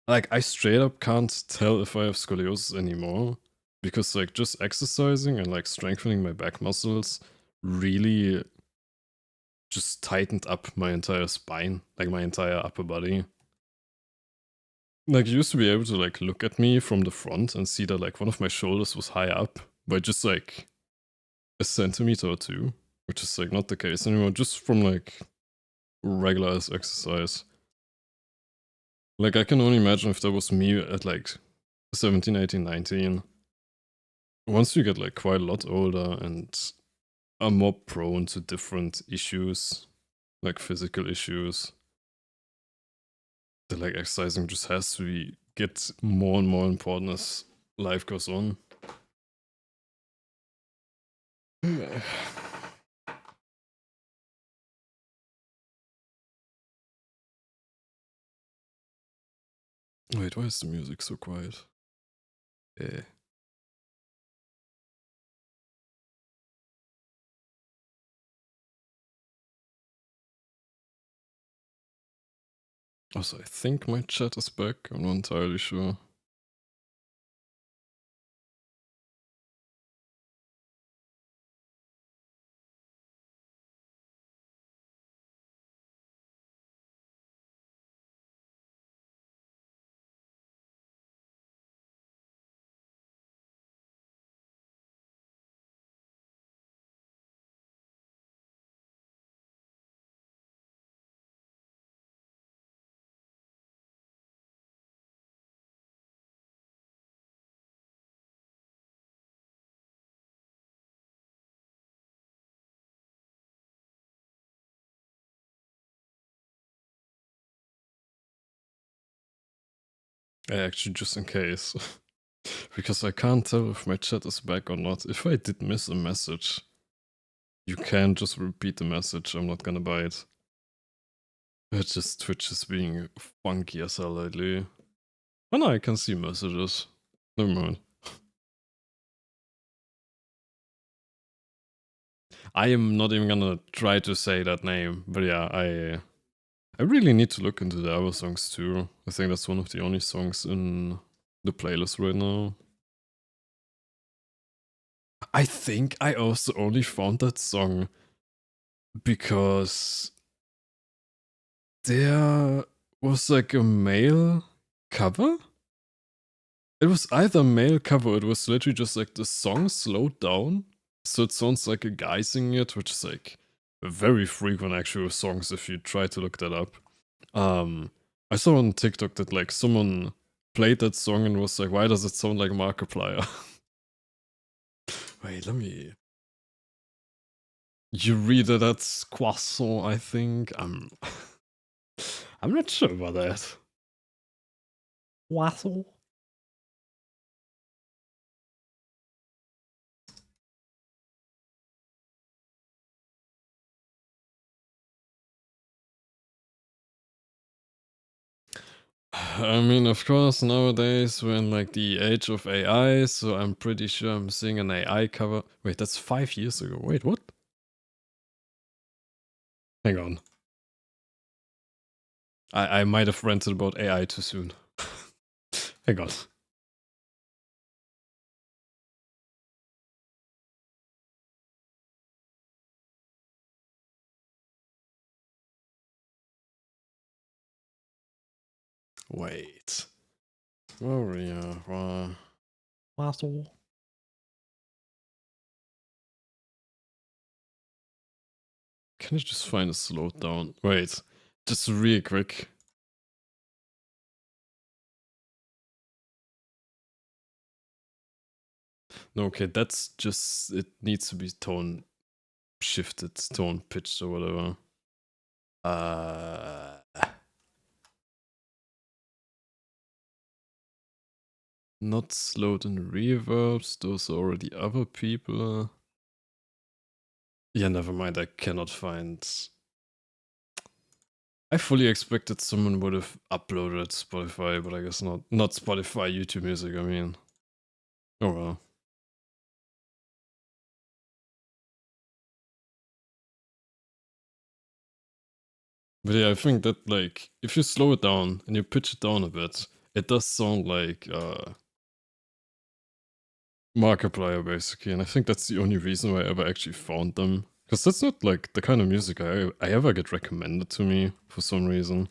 like I straight up can't tell if I have scoliosis anymore because like just exercising and like strengthening my back muscles really just tightened up my entire spine, like my entire upper body. Like, you used to be able to, like, look at me from the front and see that, like, one of my shoulders was high up by just, like, a centimeter or two. which is like not the case anymore, just from like regular ass exercise. Like I can only imagine if that was me at like 17, 18, 19. Once you get like quite a lot older and are more prone to different issues, like physical issues, that like exercising just has to get more and more important as life goes on. Wait, why is the music so quiet? Eh. Also, I think my chat is back. I'm not entirely sure. Actually, just in case. Because I can't tell if my chat is back or not. If I did miss a message, you can just repeat the message. I'm not gonna buy it. It's just Twitch is being funky as hell lately. Oh no, I can see messages. Never mind. I am not even gonna try to say that name, but yeah, I really need to look into the other songs too. I think that's one of the only songs in the playlist right now. I think I also only found that song because there was like a male cover. It was either male cover, it was literally just like the song slowed down. So it sounds like a guy singing it, which is like very frequent actually with songs if you try to look that up. I saw on TikTok that like someone played that song and was like, why does it sound like Markiplier? Wait, let me. You read it as croissant, I think. I'm not sure about that. Croissant. I mean, of course, nowadays we're in like the age of AI, so I'm pretty sure I'm seeing an AI cover. Wait, that's 5 years ago. Wait, what? Hang on. I might have ranted about AI too soon. Hang on. Wait. Warrior. Muscle. Can I just find a slowdown? Wait. Just real quick. No, okay, that's just. It needs to be tone shifted, tone pitched, or whatever. Not slowed in reverbs, those are already other people. Yeah, never mind, I cannot find. I fully expected someone would have uploaded Spotify, but I guess not. Not Spotify, YouTube Music, I mean. Oh well. But yeah, I think that like if you slow it down and you pitch it down a bit, it does sound like Markiplier basically, and I think that's the only reason why I ever actually found them. Because that's not like the kind of music I ever get recommended to me for some reason.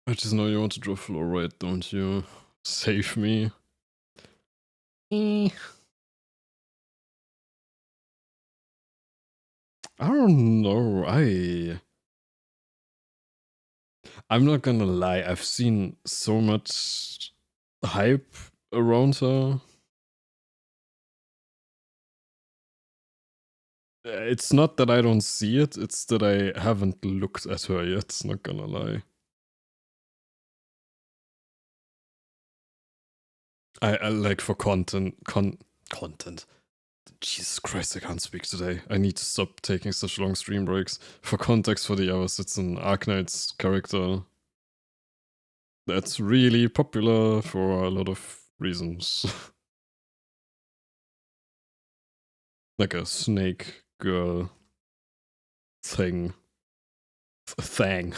I just know you want to draw fluoride, don't you? Save me. Eh, I don't know. I'm not gonna lie. I've seen so much hype around her. It's not that I don't see it. It's that I haven't looked at her yet. Not gonna lie. I like for content. Jesus Christ, I can't speak today. I need to stop taking such long stream breaks. For context for the hours, it's an Arknight's character that's really popular for a lot of reasons. Like a snake girl thing. Thing.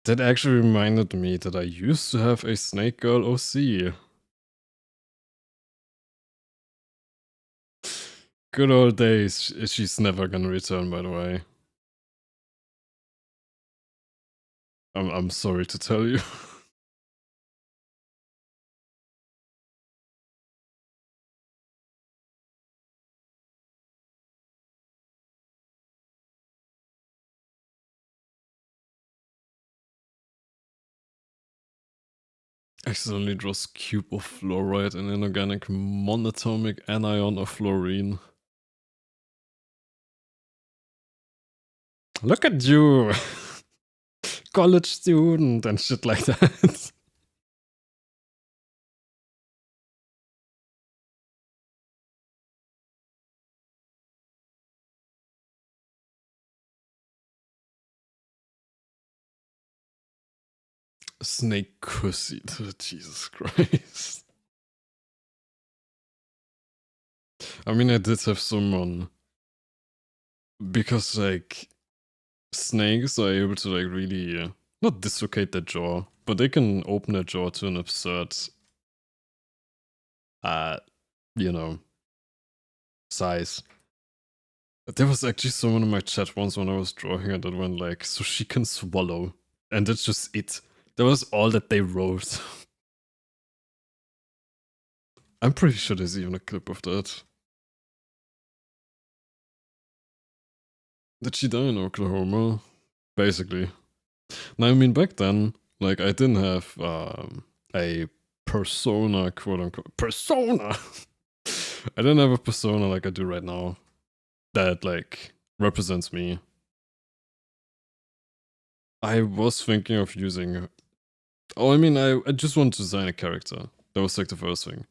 That actually reminded me that I used to have a snake girl OC. Good old days. She's never gonna return, by the way. I'm sorry to tell you. Accidentally draws cube of fluoride and inorganic monatomic anion of fluorine. Look at you! College student and shit like that. Snake pussy. Jesus Christ. I mean, I did have someone. Because, like, snakes are able to, like, really not dislocate their jaw, but they can open their jaw to an absurd, you know, size. There was actually someone in my chat once when I was drawing her that went like, so she can swallow. And that's just it. That was all that they wrote. I'm pretty sure there's even a clip of that. Did she die in Oklahoma? Basically. Now, I mean, back then, like, I didn't have a persona, quote unquote. Persona! I didn't have a persona like I do right now that, like, represents me. I was thinking of using. Oh, I mean, I just wanted to design a character. That was, like, the first thing.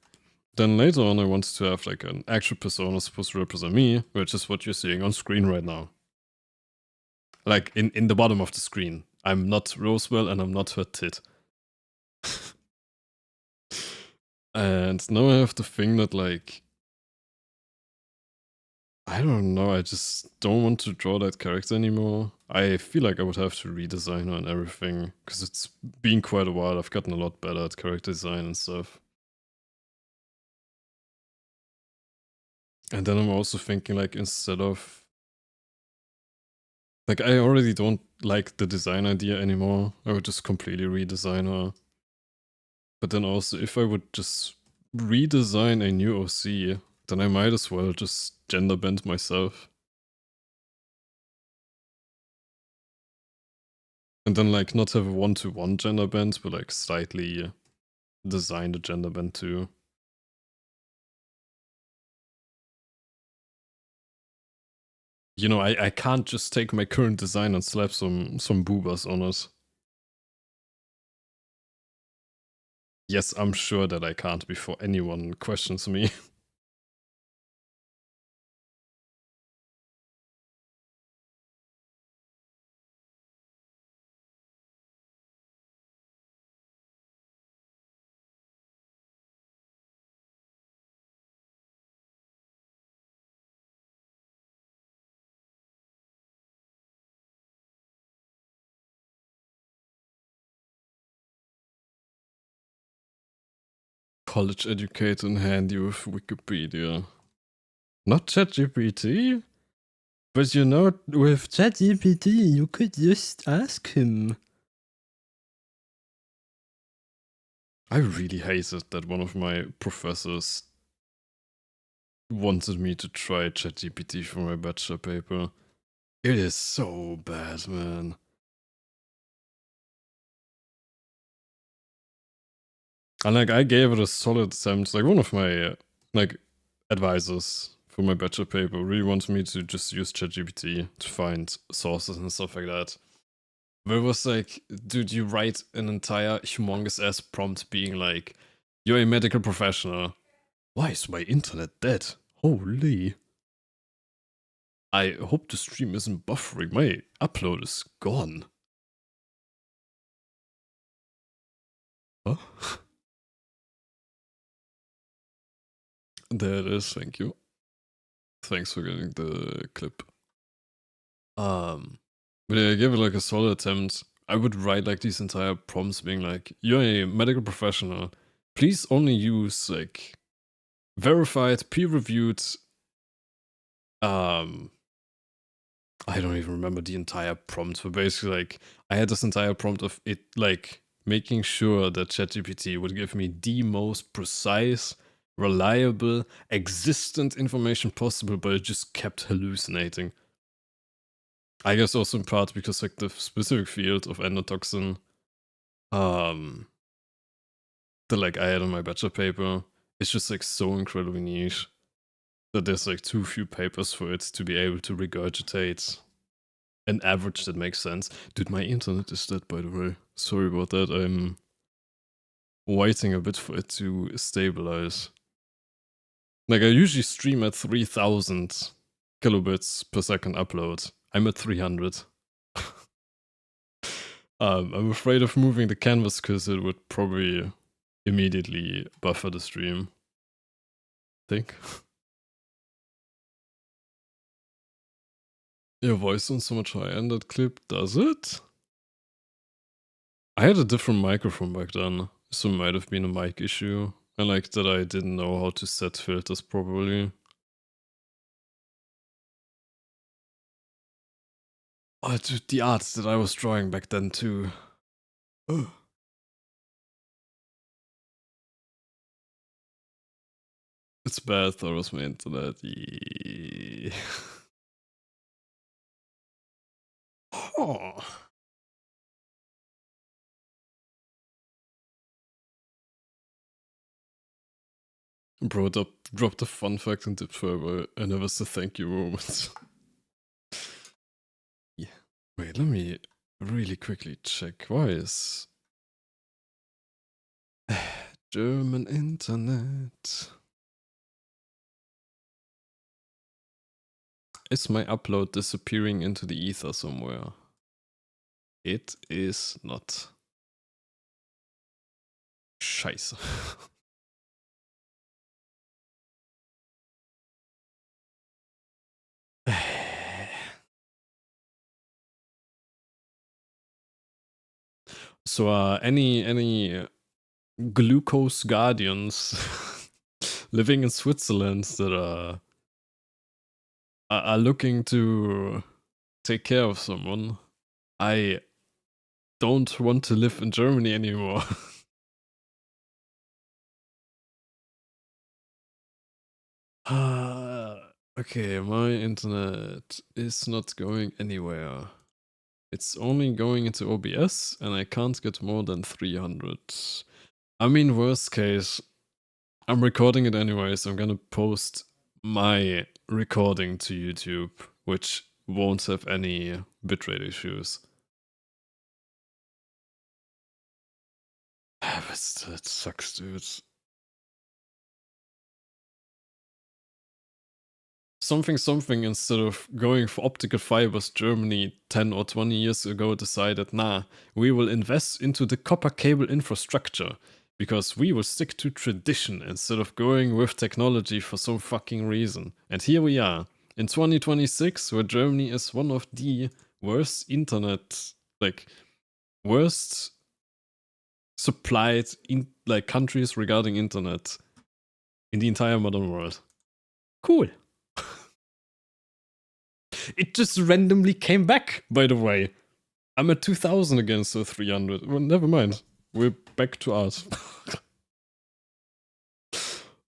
Then later on, I wanted to have, like, an actual persona supposed to represent me, which is what you're seeing on screen right now. Like, in the bottom of the screen. I'm not Rosewell and I'm not her tit. And now I have the thing that, like, I don't know, I just don't want to draw that character anymore. I feel like I would have to redesign her and everything, because it's been quite a while. I've gotten a lot better at character design and stuff. And then I'm also thinking, like, instead of... Like, I already don't like the design idea anymore. I would just completely redesign her. But then also, if I would just redesign a new OC, then I might as well just gender bend myself. And then, like, not have a one-to-one gender bend, but, like, slightly design the gender bend too. You know, I can't just take my current design and slap some boobas on it. Yes, I'm sure that I can't before anyone questions me. College educated and handy with Wikipedia. Not ChatGPT? But you know, with ChatGPT, you could just ask him. I really hated that one of my professors wanted me to try ChatGPT for my bachelor paper. It is so bad, man. And like, I gave it a solid attempt. Like, one of my advisors for my bachelor paper really wanted me to just use ChatGPT to find sources and stuff like that. But it was like, dude, you write an entire humongous ass prompt being like, you're a medical professional. Why is my internet dead? Holy. I hope the stream isn't buffering. My upload is gone. Huh? There it is, thank you. Thanks for getting the clip. But yeah, I gave it like a solid attempt. I would write like these entire prompts being like, you're a medical professional. Please only use like verified, peer-reviewed, I don't even remember the entire prompt, but basically like I had this entire prompt of it like making sure that ChatGPT would give me the most precise, reliable, existent information possible, but it just kept hallucinating. I guess also in part because like the specific field of endotoxin that like I had on my bachelor paper, it's just like so incredibly niche that there's like too few papers for it to be able to regurgitate an average that makes sense. Dude, my internet is dead, by the way. Sorry about that. I'm waiting a bit for it to stabilize. Like, I usually stream at 3000 kilobits per second upload. I'm at 300. I'm afraid of moving the canvas because it would probably immediately buffer the stream. Think. Your voice sounds so much higher in that clip, does it? I had a different microphone back then, so it might have been a mic issue. I like that I didn't know how to set filters properly. Oh, dude, the art that I was drawing back then too. It's bad, that was my internet. Yeah. Oh. Bro, dropped a fun fact and dip further. I never said thank you moments. Yeah. Wait, let me really quickly check. Why is German internet? Is my upload disappearing into the ether somewhere? It is not. Scheiße. So, any glucose guardians living in Switzerland that are looking to take care of someone? I don't want to live in Germany anymore. Okay, my internet is not going anywhere. It's only going into OBS, and I can't get more than 300. I mean, worst case, I'm recording it anyway, so I'm gonna post my recording to YouTube, which won't have any bitrate issues. But that sucks, dude. Something instead of going for optical fibers, Germany 10 or 20 years ago decided, nah, we will invest into the copper cable infrastructure because we will stick to tradition instead of going with technology for some fucking reason. And here we are in 2026, where Germany is one of the worst internet, like worst supplied in like countries regarding internet in the entire modern world. Cool. It just randomly came back, by the way. I'm at 2000 again, so 300. Well, never mind. We're back to art.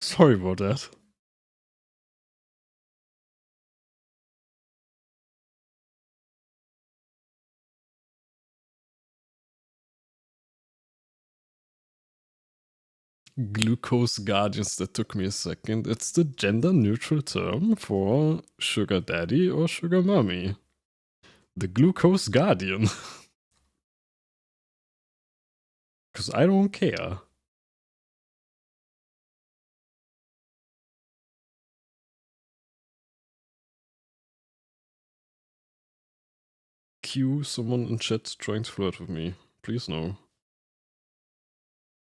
Sorry about that. Glucose guardians, that took me a second. It's the gender neutral term for sugar daddy or sugar mommy. The glucose guardian. Because I don't care. Q, someone in chat trying to flirt with me. Please no.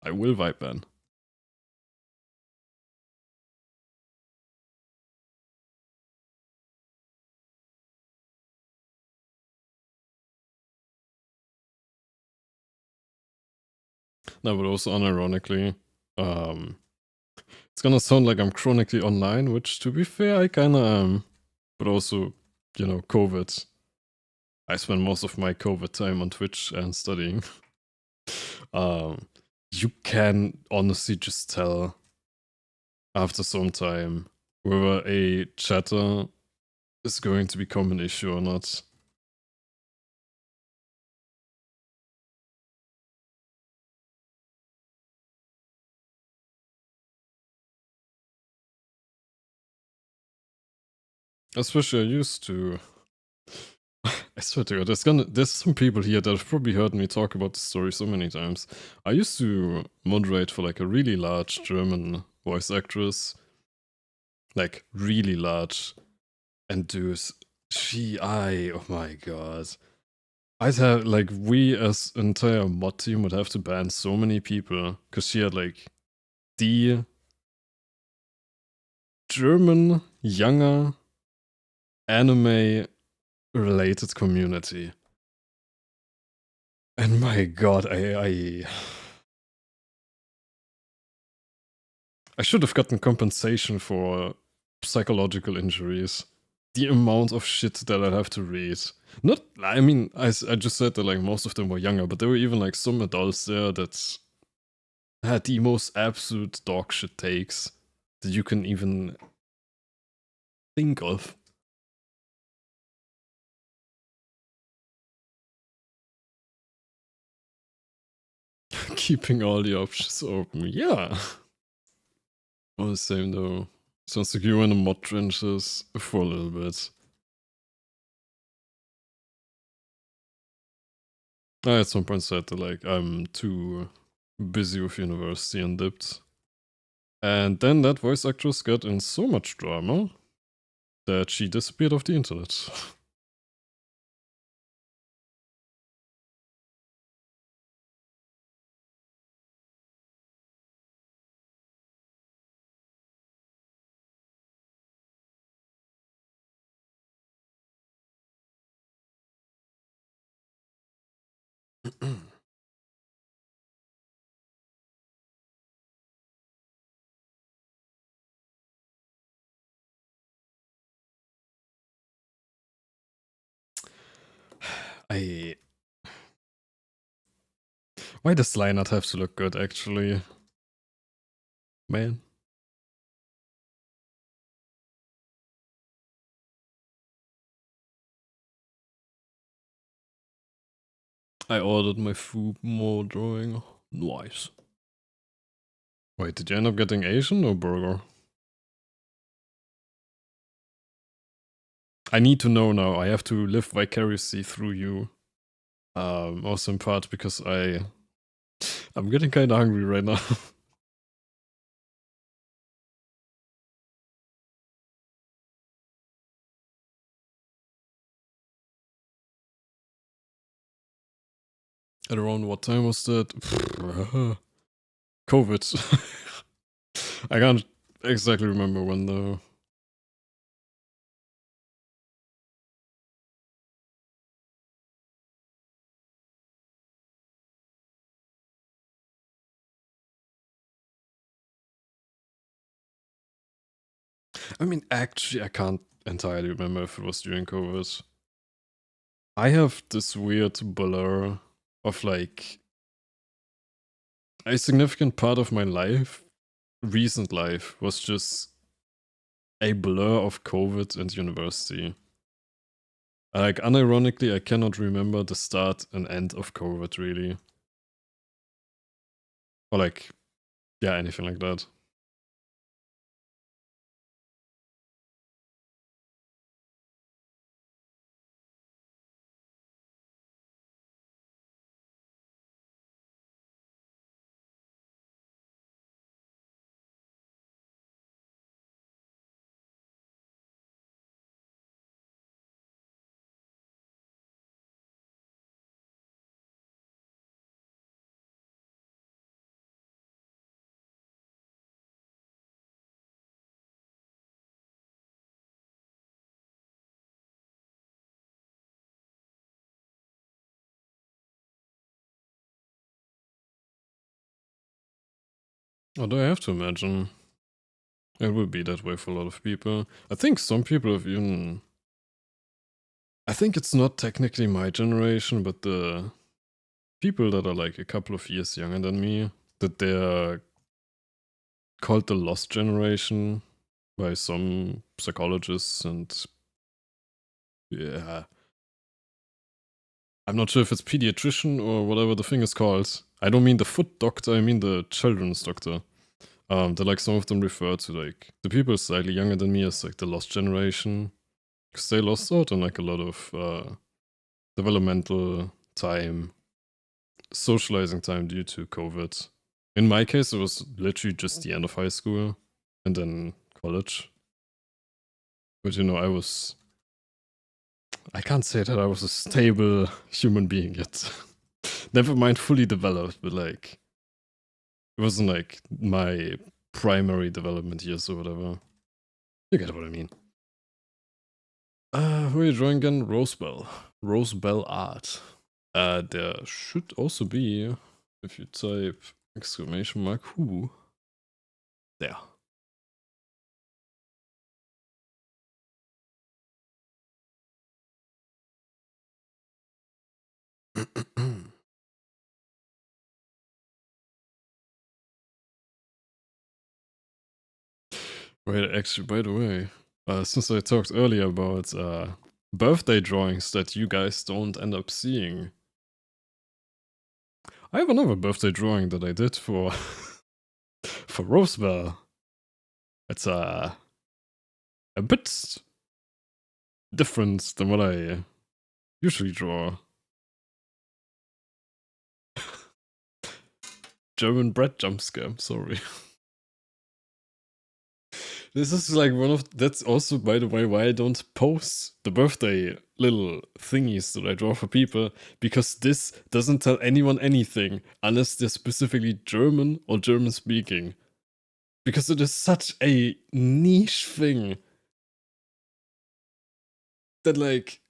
I will vibe ban. No, but also unironically, it's gonna sound like I'm chronically online, which to be fair, I kinda am. But also, you know, COVID. I spend most of my COVID time on Twitch and studying. You can honestly just tell after some time whether a chatter is going to become an issue or not. Especially I used to. I swear to God, there's some people here that have probably heard me talk about this story so many times. I used to moderate for like a really large German voice actress. Like really large. And dude, oh my god. I'd have, like, we as entire mod team would have to ban so many people. Because she had like the German, younger, anime related community. And my god, I should have gotten compensation for psychological injuries. The amount of shit that I'd have to read. Not, I mean, I just said that like most of them were younger, but there were even like some adults there that had the most absolute dog shit takes that you can even think of. Keeping all the options open, yeah. All the same though. Sounds like you were in the mod trenches for a little bit. I at some point said that like I'm too busy with university and dipped. And then that voice actress got in so much drama that she disappeared off the internet. I. Why does line not have to look good, actually? Man. I ordered my food more drawing. Nice. Wait, did you end up getting Asian or burger? I need to know now. I have to live vicariously through you. Also in part because I'm getting kinda hungry right now. At around what time was that? COVID. I can't exactly remember when though. I mean, actually, I can't entirely remember if it was during COVID. I have this weird blur of like a significant part of my life, recent life, was just a blur of COVID and university. Like, unironically, I cannot remember the start and end of COVID, really. Or, like, yeah, anything like that. Although I have to imagine it will be that way for a lot of people. I think some people have even. I think it's not technically my generation, but the people that are like a couple of years younger than me, that they're called the lost generation by some psychologists, and yeah, I'm not sure if it's pediatrician or whatever the thing is called. I don't mean the foot doctor, I mean the children's doctor. That like some of them refer to like the people slightly younger than me as like the lost generation, because they lost out on like a lot of developmental time, socializing time due to COVID. In my case, it was literally just the end of high school and then college. But you know, I can't say that I was a stable human being yet. Never mind fully developed, but like, it wasn't like my primary development years or whatever. You get what I mean. Who are you drawing again? Rosebell. Rosebell art. There should also be, if you type exclamation mark who. There. Wait, actually, by the way, since I talked earlier about birthday drawings that you guys don't end up seeing, I have another birthday drawing that I did for for Rosebell. It's a bit different than what I usually draw. German bread jump scare, sorry. This is like one of that's also, by the way, why I don't post the birthday little thingies that I draw for people, because this doesn't tell anyone anything unless they're specifically German or German speaking. Because it is such a niche thing that like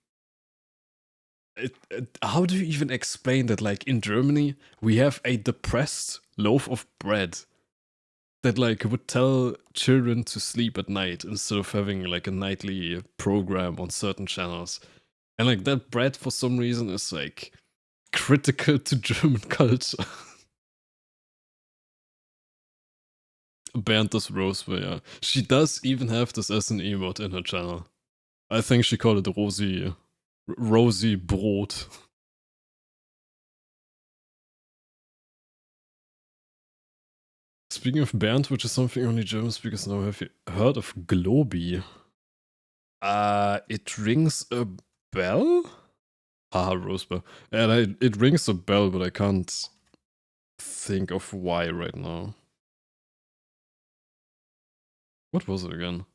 how do you even explain that like in Germany we have a depressed loaf of bread that like would tell children to sleep at night instead of having like a nightly program on certain channels. And like that bread for some reason is like critical to German culture. Bernd das Roseway, yeah. She does even have this as an emote in her channel. I think she called it Rosie Brot. Speaking of Bernd, which is something only German speakers know, have you heard of Globi? It rings a bell? Haha, Rosebell. And it rings a bell, but I can't think of why right now. What was it again?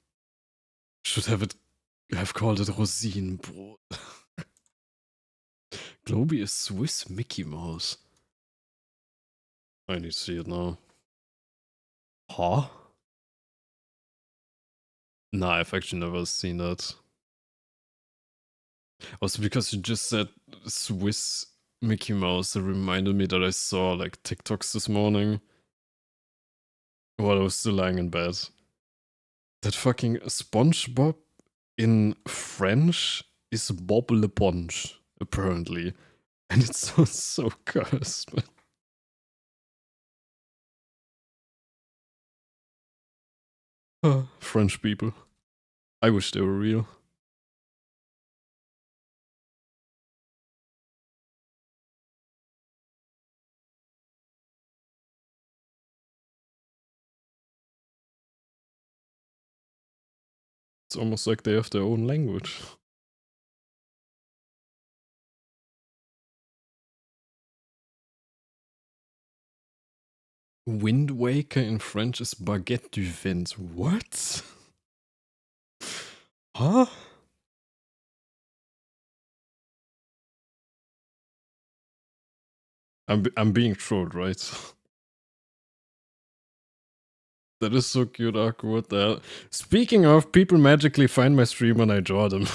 Should have called it Rosinenbrot. Globi is Swiss Mickey Mouse. I need to see it now. Huh? Nah, I've actually never seen that. Also, because you just said Swiss Mickey Mouse, it reminded me that I saw like TikToks this morning while I was still lying in bed. That fucking SpongeBob in French is Bob Le Ponge, apparently. And it sounds so cursed, man. French people. I wish they were real. It's almost like they have their own language. Wind Waker in French is Baguette du Vent. What? Huh? I'm being trolled, right? That is so cute, Aku. What the hell? Speaking of, people magically find my stream when I draw them.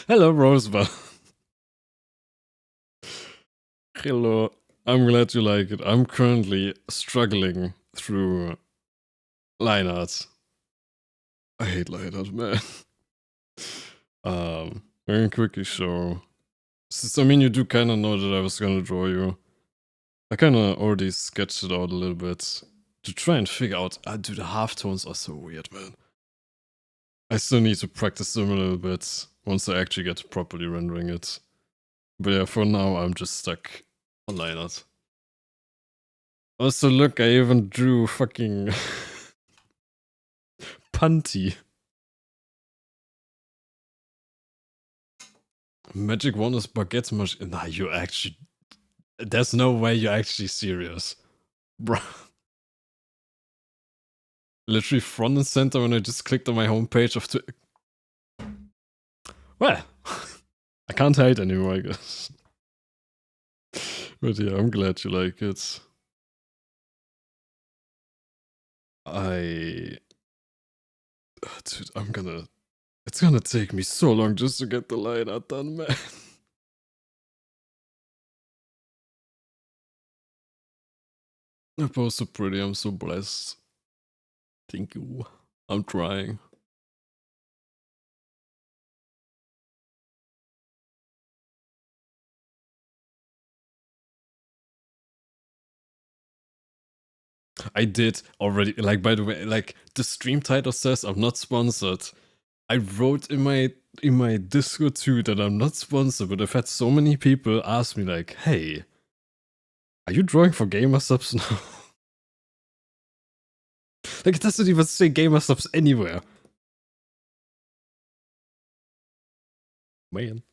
Hello, Rosebud. Hello. I'm glad you like it. I'm currently struggling through line art. I hate line art, man. I can quickly show. Since, I mean, you do kind of know that I was gonna draw you. I kind of already sketched it out a little bit to try and figure out. Dude, the halftones are so weird, man. I still need to practice them a little bit once I actually get to properly rendering it. But yeah, for now, I'm just stuck on line art. Also, look, I even drew fucking Punty. Magic Wand is Baguette Machine. Nah, you actually. There's no way you're actually serious. Bro. Literally front and center when I just clicked on my homepage of well, I can't hide anymore, I guess. But yeah, I'm glad you like it. Dude, it's gonna take me so long just to get the line art done, man. They're both so pretty, I'm so blessed. Thank you. I'm trying. I did already, like, by the way, like, the stream title says I'm not sponsored. I wrote in my Discord too that I'm not sponsored, but I've had so many people ask me like, hey, are you drawing for gamer subs now? Like, it doesn't even say gamer subs anywhere. Man.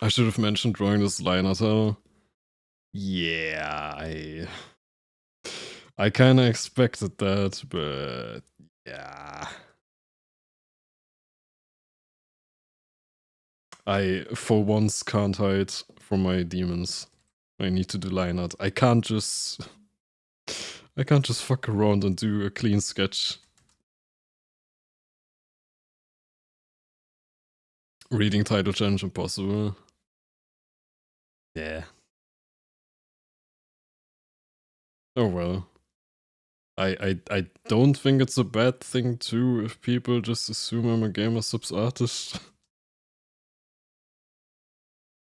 I should have mentioned drawing this line as well. Yeah, I kind of expected that, but yeah. I, for once, can't hide from my demons. I need to do line art. I can't just fuck around and do a clean sketch. Reading title challenge impossible. Yeah. Oh well. I don't think it's a bad thing too if people just assume I'm a gamer subs artist.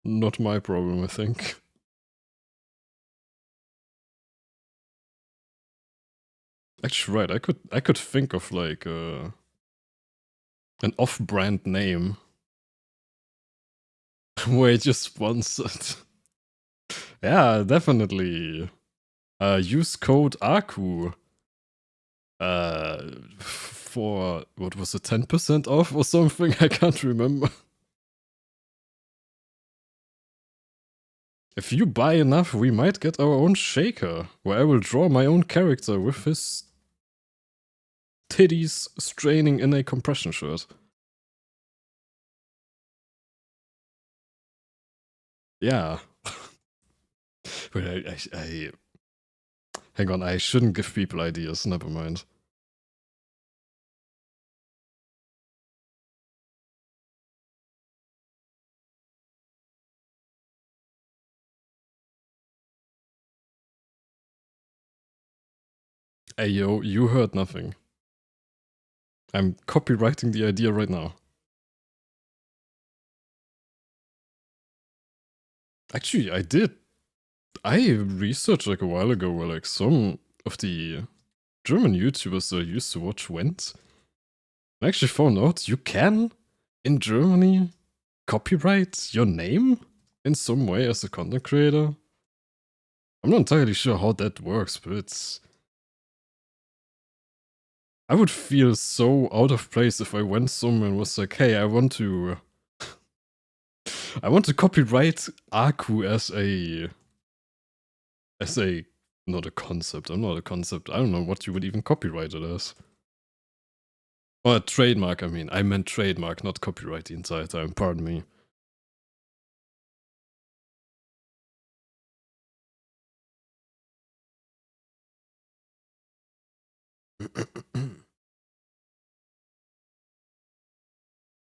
Not my problem, I think. Actually, right, I could think of like an off-brand name where it just sponsored. Yeah, definitely. Use code AKU. For what was it, 10% off or something? I can't remember. If you buy enough, we might get our own shaker, where I will draw my own character with his titties straining in a compression shirt. Yeah. But I hang on, I shouldn't give people ideas, never mind. Hey yo, you heard nothing. I'm copywriting the idea right now. Actually, I did. I researched like a while ago where like some of the German YouTubers that I used to watch went. I actually found out you can, in Germany, copyright your name in some way as a content creator. I'm not entirely sure how that works, but it's... I would feel so out of place if I went somewhere and was like, hey, I want to copyright Aku as a not a concept. I'm not a concept. I don't know what you would even copyright it as. Or a trademark, I mean. I meant trademark, not copyright the entire time. Pardon me.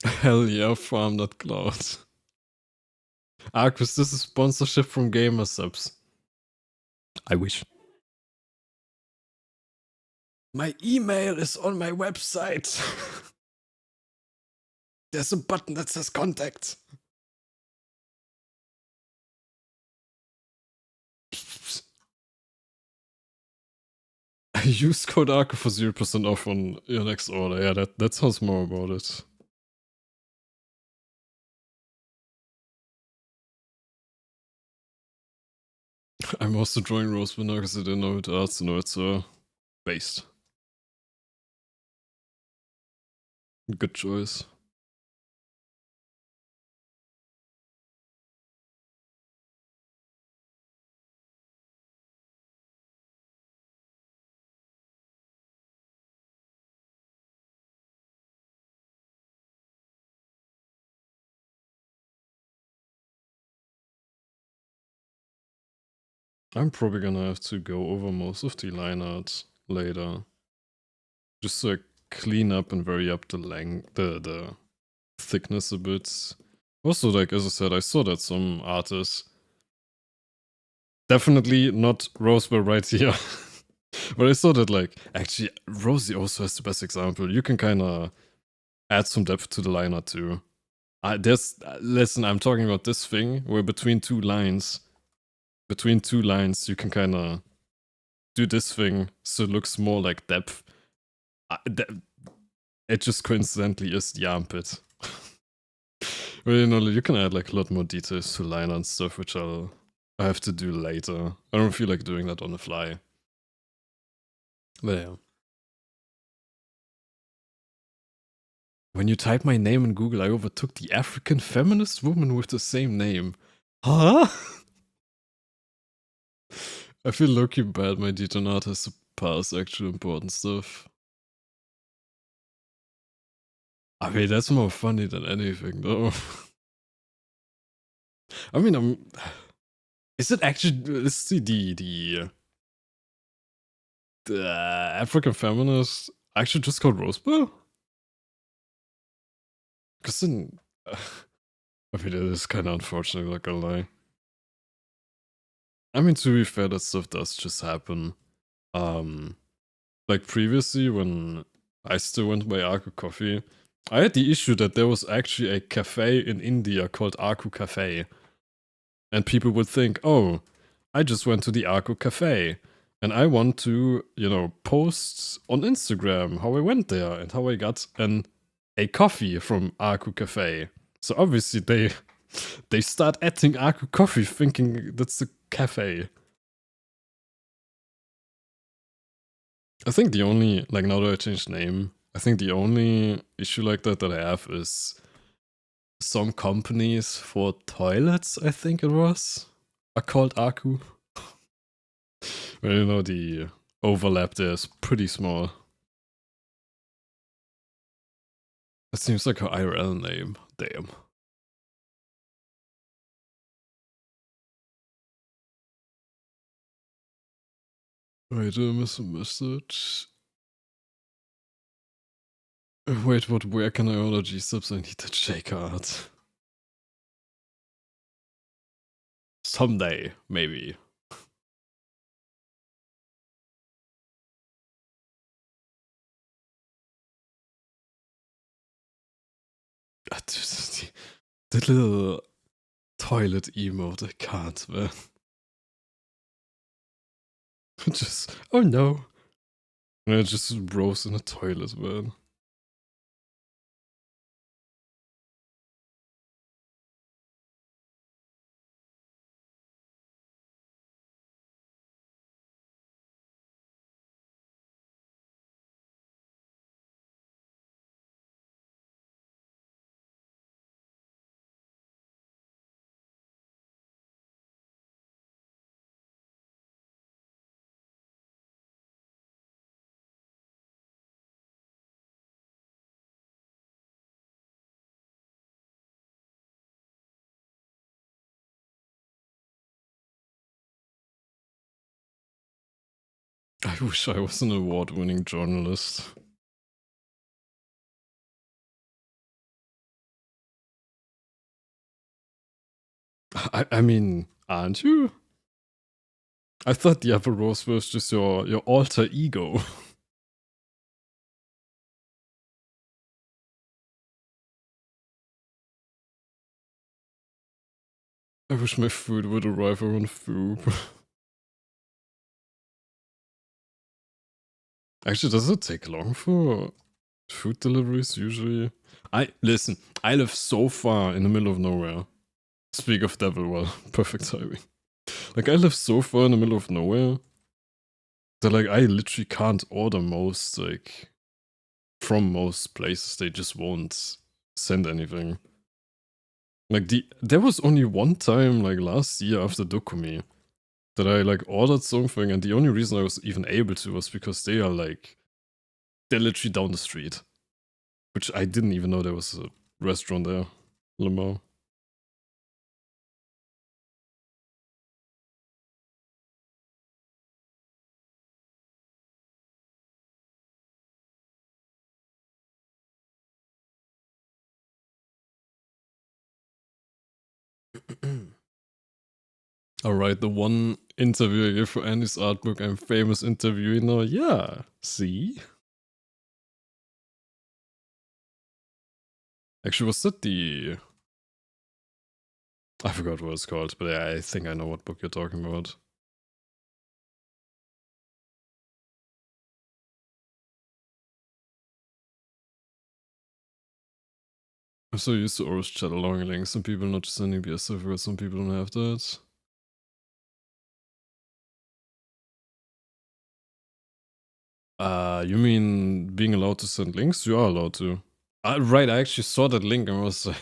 Hell yeah, farm.cloud. Arcus, this is sponsorship from Gamersubs. I wish. My email is on my website. There's a button that says contact. Use code ARCO for 0% off on your next order. Yeah, that sounds more about it. I'm also drawing Rose Winner because I didn't know it arts, so no, it's based. Good choice. I'm probably gonna have to go over most of the line art later. Just to clean up and vary up the length, the thickness a bit. Also, like, as I said, I saw that some artists... Definitely not Rosebell right here. But I saw that, like, actually, Rosie also has the best example. You can kind of add some depth to the line art too. Listen, I'm talking about this thing where between two lines, you can kind of do this thing so it looks more like depth. It just coincidentally is the armpit. Well, you know, you can add like a lot more details to line and stuff, which I have to do later. I don't feel like doing that on the fly. But yeah. When you type my name in Google, I overtook the African feminist woman with the same name. Huh? I feel low-key bad my Detonat has to pass actual important stuff. I mean, that's more funny than anything, though. I mean, is it actually... Let's see, the African feminist actually just called Rosebell? Because then... I mean, it is kind of unfortunate, not gonna lie. I mean, to be fair, that stuff does just happen. Like previously, when I still went by Aku Coffee, I had the issue that there was actually a cafe in India called Aku Cafe. And people would think, oh, I just went to the Aku Cafe. And I want to, you know, post on Instagram how I went there and how I got a coffee from Aku Cafe. So obviously they start adding Aku Coffee thinking that's the cafe. I think the only, like now that I changed name, I think the only issue like that I have is some companies for toilets, I think it was, are called Aku. Well, you know, the overlap there is pretty small. It seems like her IRL name. Damn. Wait, I missed a message. Wait, what? Where can I order G-subs? I need that shake art. Someday, maybe. The little toilet emote, I can't, man. Just, oh no. And it just rose in the toilet, man. I wish I was an award-winning journalist. I mean, aren't you? I thought the upper rose was just your alter ego. I wish my food would arrive around Foob. Actually, does it take long for food deliveries usually? Listen, I live so far in the middle of nowhere. Speak of devil, well, perfect timing. Like, I live so far in the middle of nowhere that, like, I literally can't order most, like, from most places. They just won't send anything. Like, there was only one time, like, last year after Dokumi that I, like, ordered something, and the only reason I was even able to was because they are, like, they're literally down the street. Which I didn't even know there was a restaurant there, Lamar. Alright, the one interview I gave for Andy's artbook, I'm famous interviewing now. Yeah, see? Actually, was that the... I forgot what it's called, but yeah, I think I know what book you're talking about. I'm so used to Orange chat along links and people not just sending BS, I forgot some people don't have that. You mean being allowed to send links? You are allowed to. Right, I actually saw that link and was like...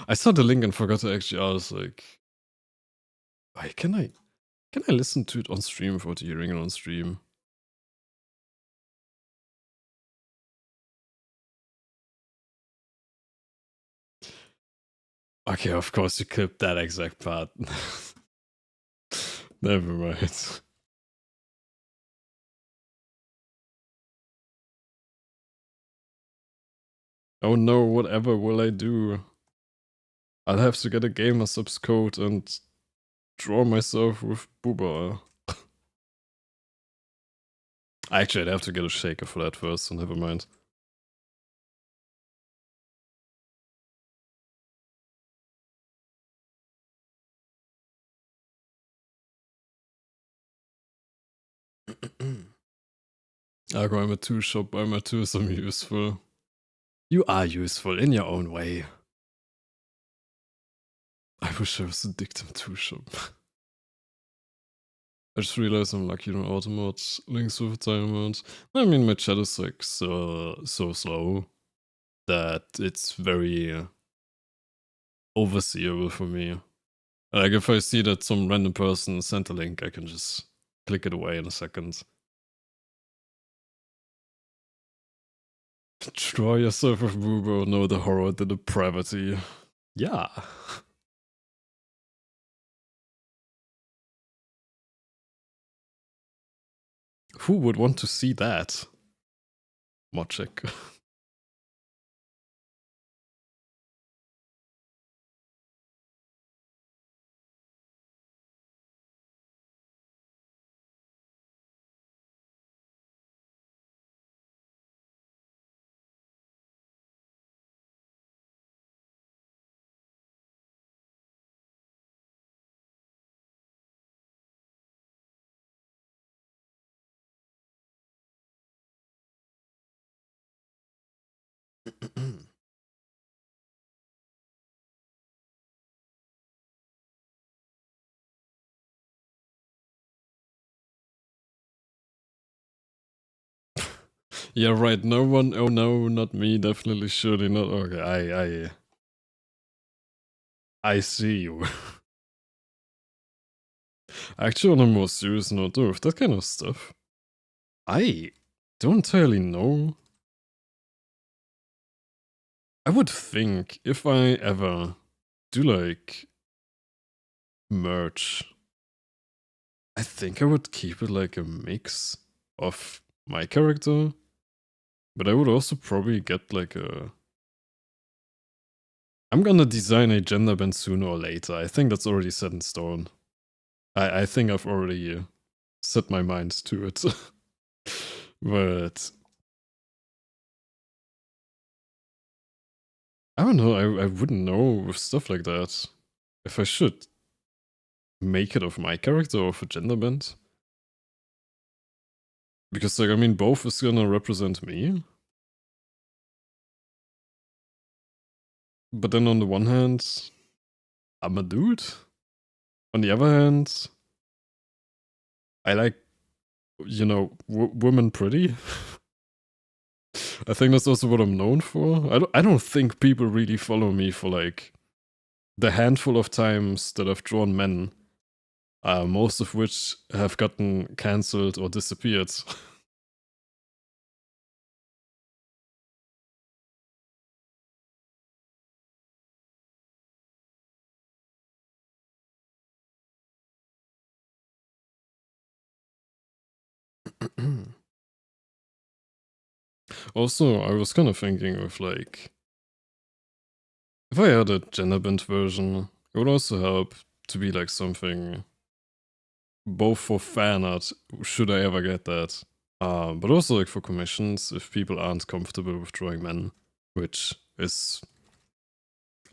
I saw the link and forgot to actually ask, like... Wait, can I listen to it on stream without hearing it on stream? Okay, of course you clipped that exact part. Never mind. Oh no, whatever will I do? I'll have to get a gamer subs code and draw myself with Booba. Actually, I'd have to get a shaker for that first, so never mind. I'll go I'm a 2 shop, I'm a 2 some useful. You are useful in your own way. I wish I was a Dictum 2 shop. I just realized I'm lucky on automate links with a time amount. I mean, my chat is like so slow that it's very overseeable for me. Like if I see that some random person sent a link, I can just click it away in a second. Draw yourself with Boobo, know the horror, the depravity. Yeah. Who would want to see that? Mod check. Yeah, right. No one. Oh no, not me. Definitely, surely not. Okay, I see you. Actually, on a more serious note, though, with that kind of stuff, I don't entirely know. I would think if I ever do like merch, I think I would keep it like a mix of my character, but I would also probably get like a. I'm gonna design a gender bend sooner or later. I think that's already set in stone. I think I've already set my mind to it. But I don't know, I wouldn't know with stuff like that if I should make it of my character or of a gender bend. Because, like, I mean, both is gonna represent me. But then on the one hand, I'm a dude. On the other hand, I like, you know, women pretty. I think that's also what I'm known for. I don't think people really follow me for, like, the handful of times that I've drawn men, most of which have gotten cancelled or disappeared. Also, I was kind of thinking of like, if I had a gender bent version, it would also help to be like something both for fan art, should I ever get that, but also like for commissions if people aren't comfortable with drawing men, which is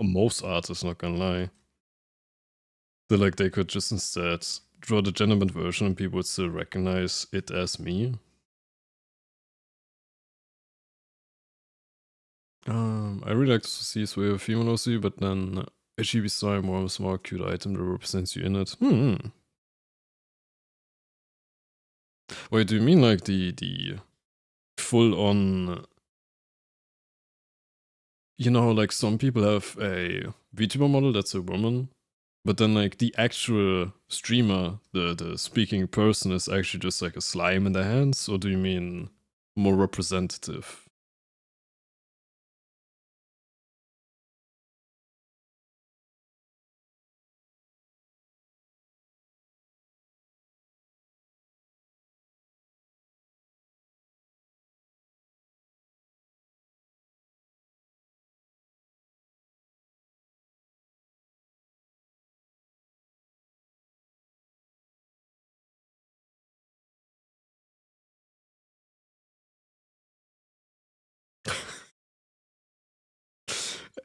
most artists, not gonna lie. Like they could just instead draw the gender bent version and people would still recognize it as me. I really like to see Sway a female OC, but then a chibi style more of a small cute item that represents you in it. Wait, do you mean like the full on, you know, like some people have a VTuber model that's a woman, but then like the actual streamer, the speaking person is actually just like a slime in their hands? Or do you mean more representative?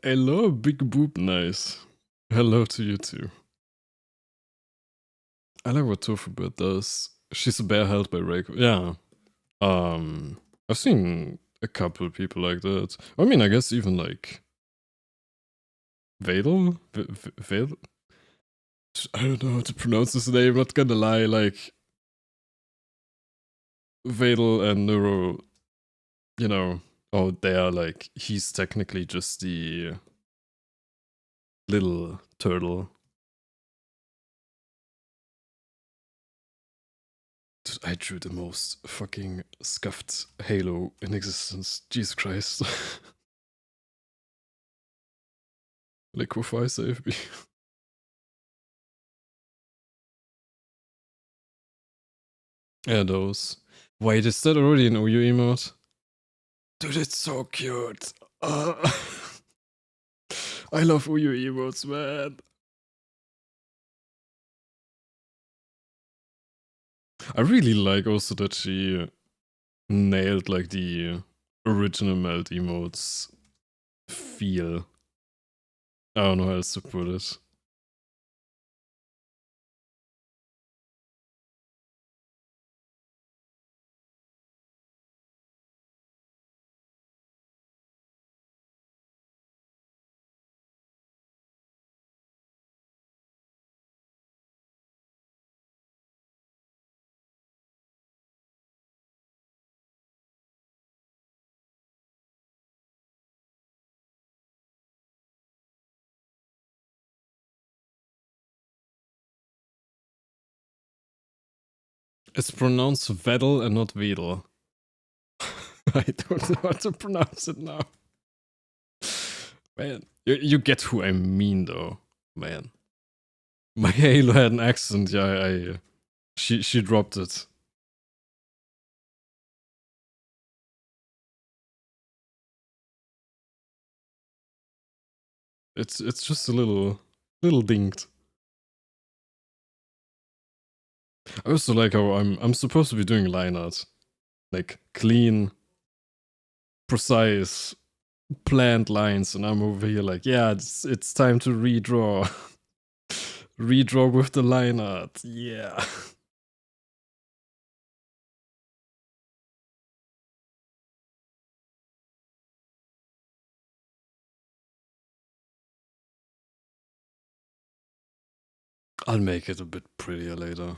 Hello, big boob, nice. Hello to you too. I like what Tofu Bird does. She's a bear held by Reiko. Yeah. I've seen a couple people like that. I mean, I guess even like Vadel? Vadel? I don't know how to pronounce his name, not gonna lie, like Vadel and Neuro, you know, oh, they are like, he's technically just the little turtle. Dude, I drew the most fucking scuffed Halo in existence. Jesus Christ. Liquify, save me. Yeah, those. Wait, is that already an Uyu emote? Dude, it's so cute. I love Uyu emotes, man. I really like also that she nailed like the original melt emotes feel. I don't know how else to put it. It's pronounced Vedel and not Vedel. I don't know how to pronounce it now. Man, you get who I mean, though. Man. My Halo had an accent, yeah, she dropped it. It's just a little dinged. I also like how I'm supposed to be doing line art. Like clean, precise, planned lines, and I'm over here like, yeah, it's time to redraw. Redraw with the line art. Yeah. I'll make it a bit prettier later.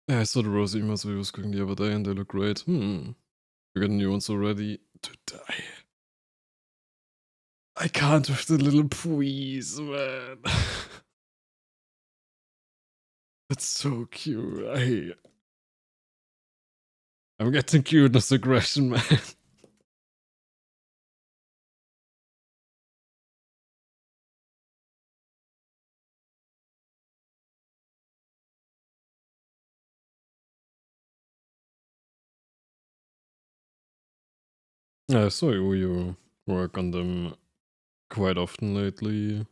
Yeah, I saw the Rose emails we was cooking the other day and they look great. We got new ones already. To die. I can't with the little please, man. That's so cute. I'm getting cuteness aggression, man. Yeah, I saw you work on them quite often lately.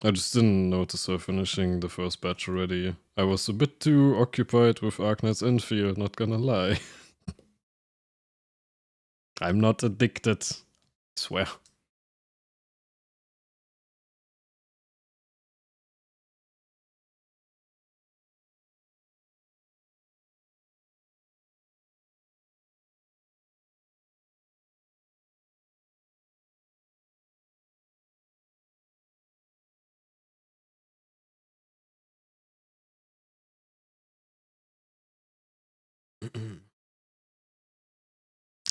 I just didn't notice her finishing the first batch already. I was a bit too occupied with Arknight's Infield, not gonna lie. I'm not addicted. Swear.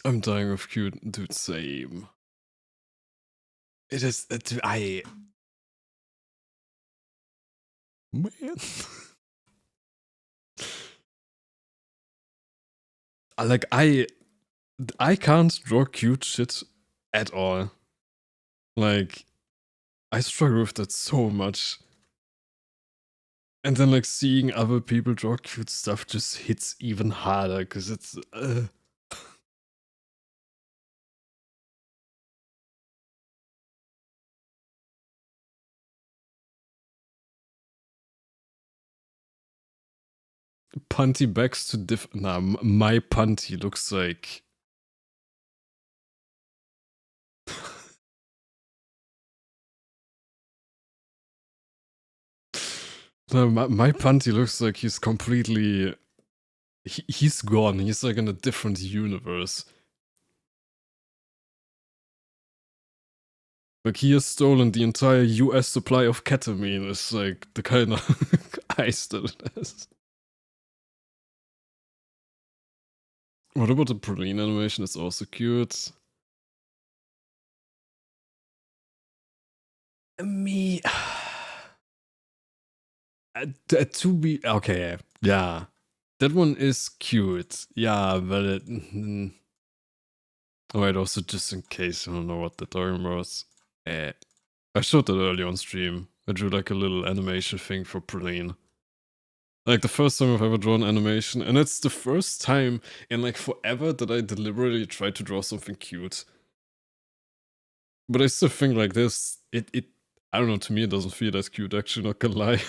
I'm dying of cute, dude. Same. It is. Man. Like I can't draw cute shit at all. Like I struggle with that so much. And then like seeing other people draw cute stuff just hits even harder because it's Punty backs to nah, my Punty looks like no, my Punty looks like he's completely he's gone. He's like in a different universe. Like he has stolen the entire US supply of ketamine is like the kind of ice that it has. What about the Praline animation? It's also cute. Me to be okay, yeah. That one is cute. Yeah, but it wait, also just in case you don't know what the talking was. I showed that earlier on stream. I drew like a little animation thing for Praline. Like the first time I've ever drawn animation, and it's the first time in like forever that I deliberately tried to draw something cute. But I still think like this, it I don't know, to me it doesn't feel as cute, actually, not gonna lie.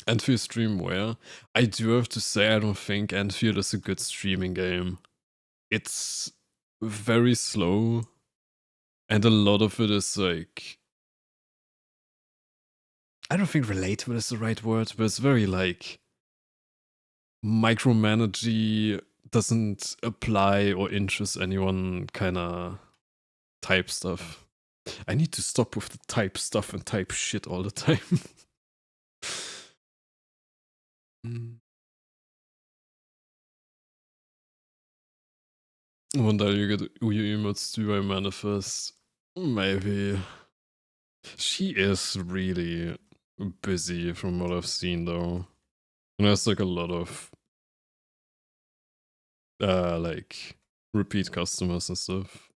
Enfield Streamware. I do have to say I don't think Enfield is a good streaming game. It's very slow, and a lot of it is like I don't think relatable is the right word, but it's very like micromanagey, doesn't apply or interest anyone kind of type stuff. I need to stop with the type stuff and type shit all the time. One day you get Uyu emotes too, I manifest. Maybe. She is really busy from what I've seen though. And there's like a lot of like repeat customers and stuff.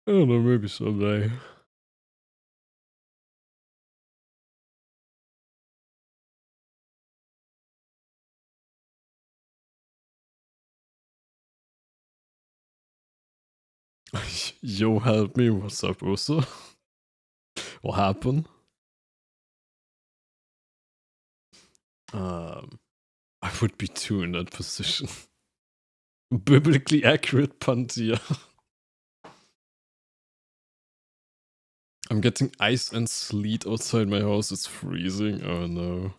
I don't know, maybe someday. Yo, help me, what's up, Ursa? What happened? I would be too in that position. Biblically accurate Pantia. I'm getting ice and sleet outside my house. It's freezing. Oh no.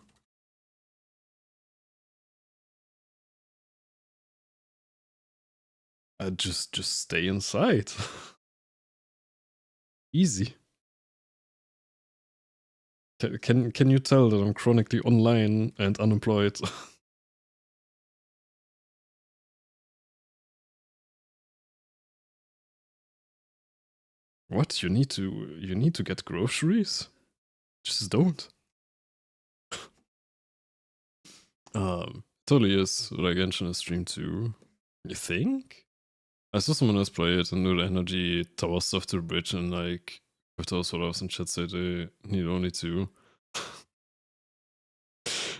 I just stay inside. Easy. Can you tell that I'm chronically online and unemployed? What? You need to get groceries? Just don't. Totally is like Genshin stream too. You think? I saw someone else play it and do the energy tower stuff to the bridge and like with those photos and chat say they need only two.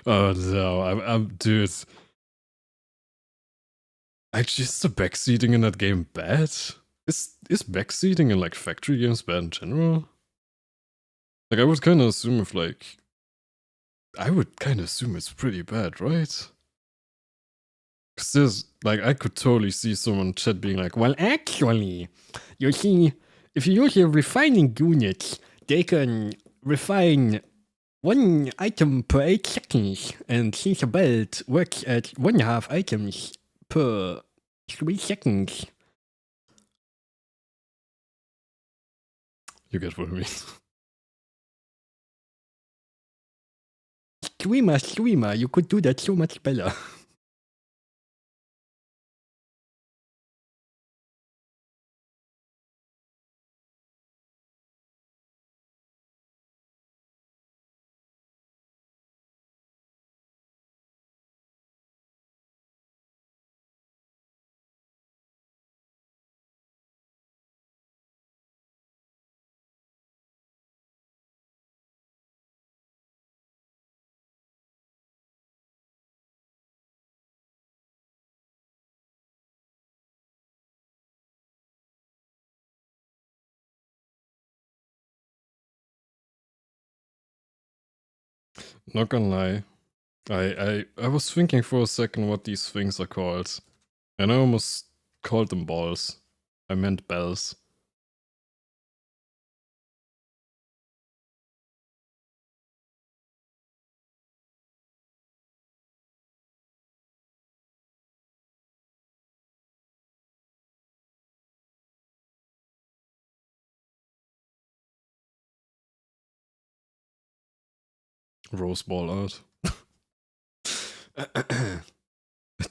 Oh no, I'm dude. Actually, is the backseating in that game bad? Is backseating in like factory games bad in general? Like I would kinda assume if like I would kinda assume it's pretty bad, right? Cause there's like I could totally see someone chat being like, well actually, you see, if you use a refining unit, they can refine one item per 8 seconds, and since a belt works at 1.5 items per 3 seconds. You get what I mean. Streamer, you could do that so much better. Not gonna lie. I was thinking for a second what these things are called. And I almost called them balls. I meant bells. Rose ball art.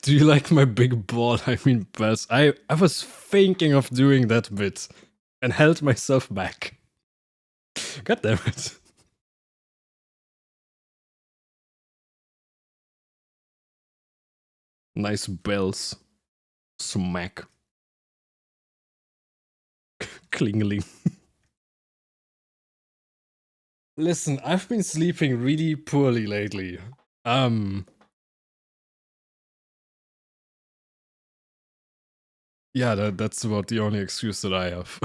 Do you like my big ball? I mean, bells. I was thinking of doing that bit and held myself back. God damn it. Nice bells. Smack. Klingling. Listen, I've been sleeping really poorly lately. Yeah, that's about the only excuse that I have.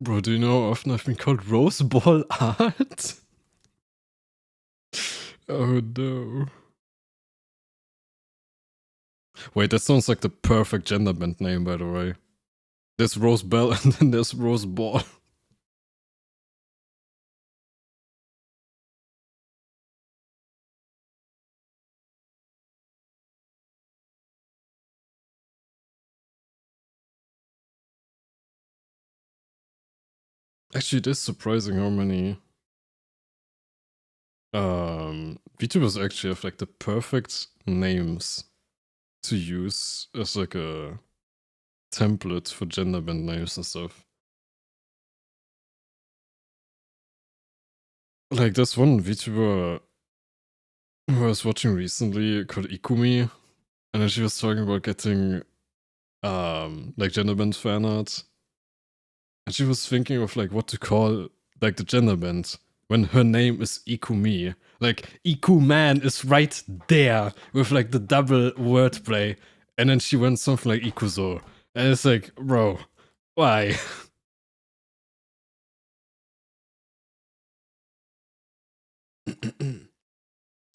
Bro, do you know how often I've been called Rose Ball Art? Oh no. Wait, that sounds like the perfect gender band name, by the way. There's Rose Bell and then there's Rose Ball. Actually, it is surprising how many VTubers actually have like the perfect names to use as like a template for gender bend names and stuff. Like there's one VTuber who I was watching recently called Ikumi, and then she was talking about getting like gender bend fan art. And she was thinking of like what to call like the gender bend when her name is Ikumi. Like Iku man is right there with like the double wordplay. And then she went something like Ikuzo. And it's like, bro, why?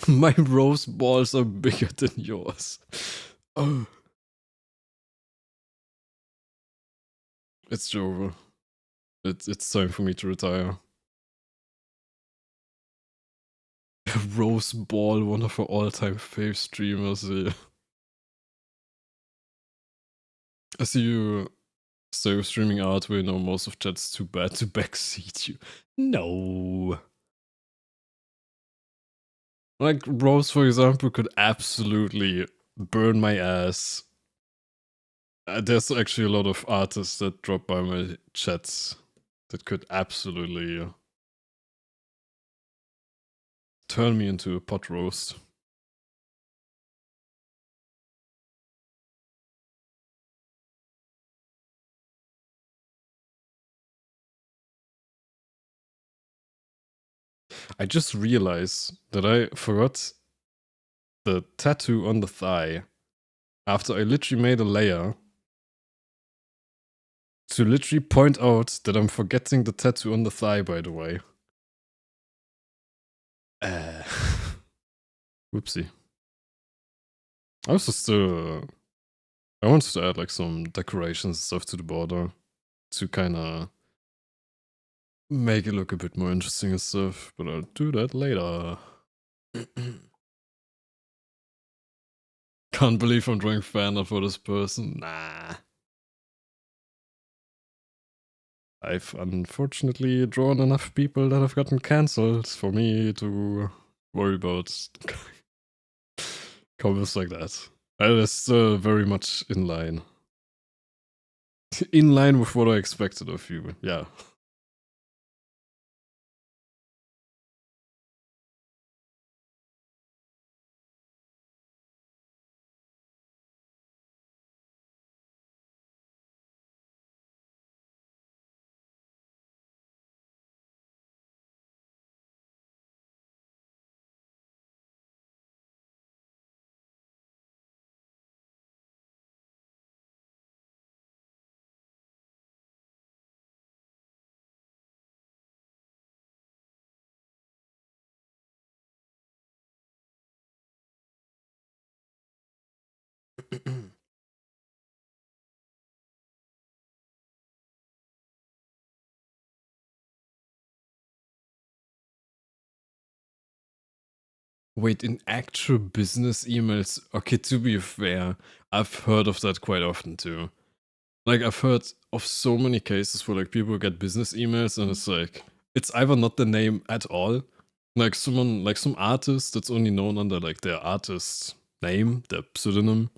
My rose balls are bigger than yours. Oh, it's over. It's time for me to retire. Rose Ball, one of our all-time fave streamers. Yeah. I see you stay with streaming art where you know most of chat's too bad to backseat you. No. Like Rose, for example, could absolutely burn my ass. There's actually a lot of artists that drop by my chats that could absolutely turn me into a pot roast. I just realized that I forgot the tattoo on the thigh after I literally made a layer to literally point out that I'm forgetting the tattoo on the thigh, by the way. Uh, whoopsie. I was just I wanted to add like some decorations and stuff to the border to kind of make it look a bit more interesting and stuff, but I'll do that later. Can't believe I'm drawing fan art for this person. Nah. I've unfortunately drawn enough people that have gotten cancelled for me to worry about comments like that. That is very much in line. In line with what I expected of you, yeah. Wait, in actual business emails? Okay, to be fair, I've heard of that quite often too. Like, I've heard of so many cases where like people get business emails and it's like, it's either not the name at all, like someone, like some artist that's only known under like their artist name, their pseudonym,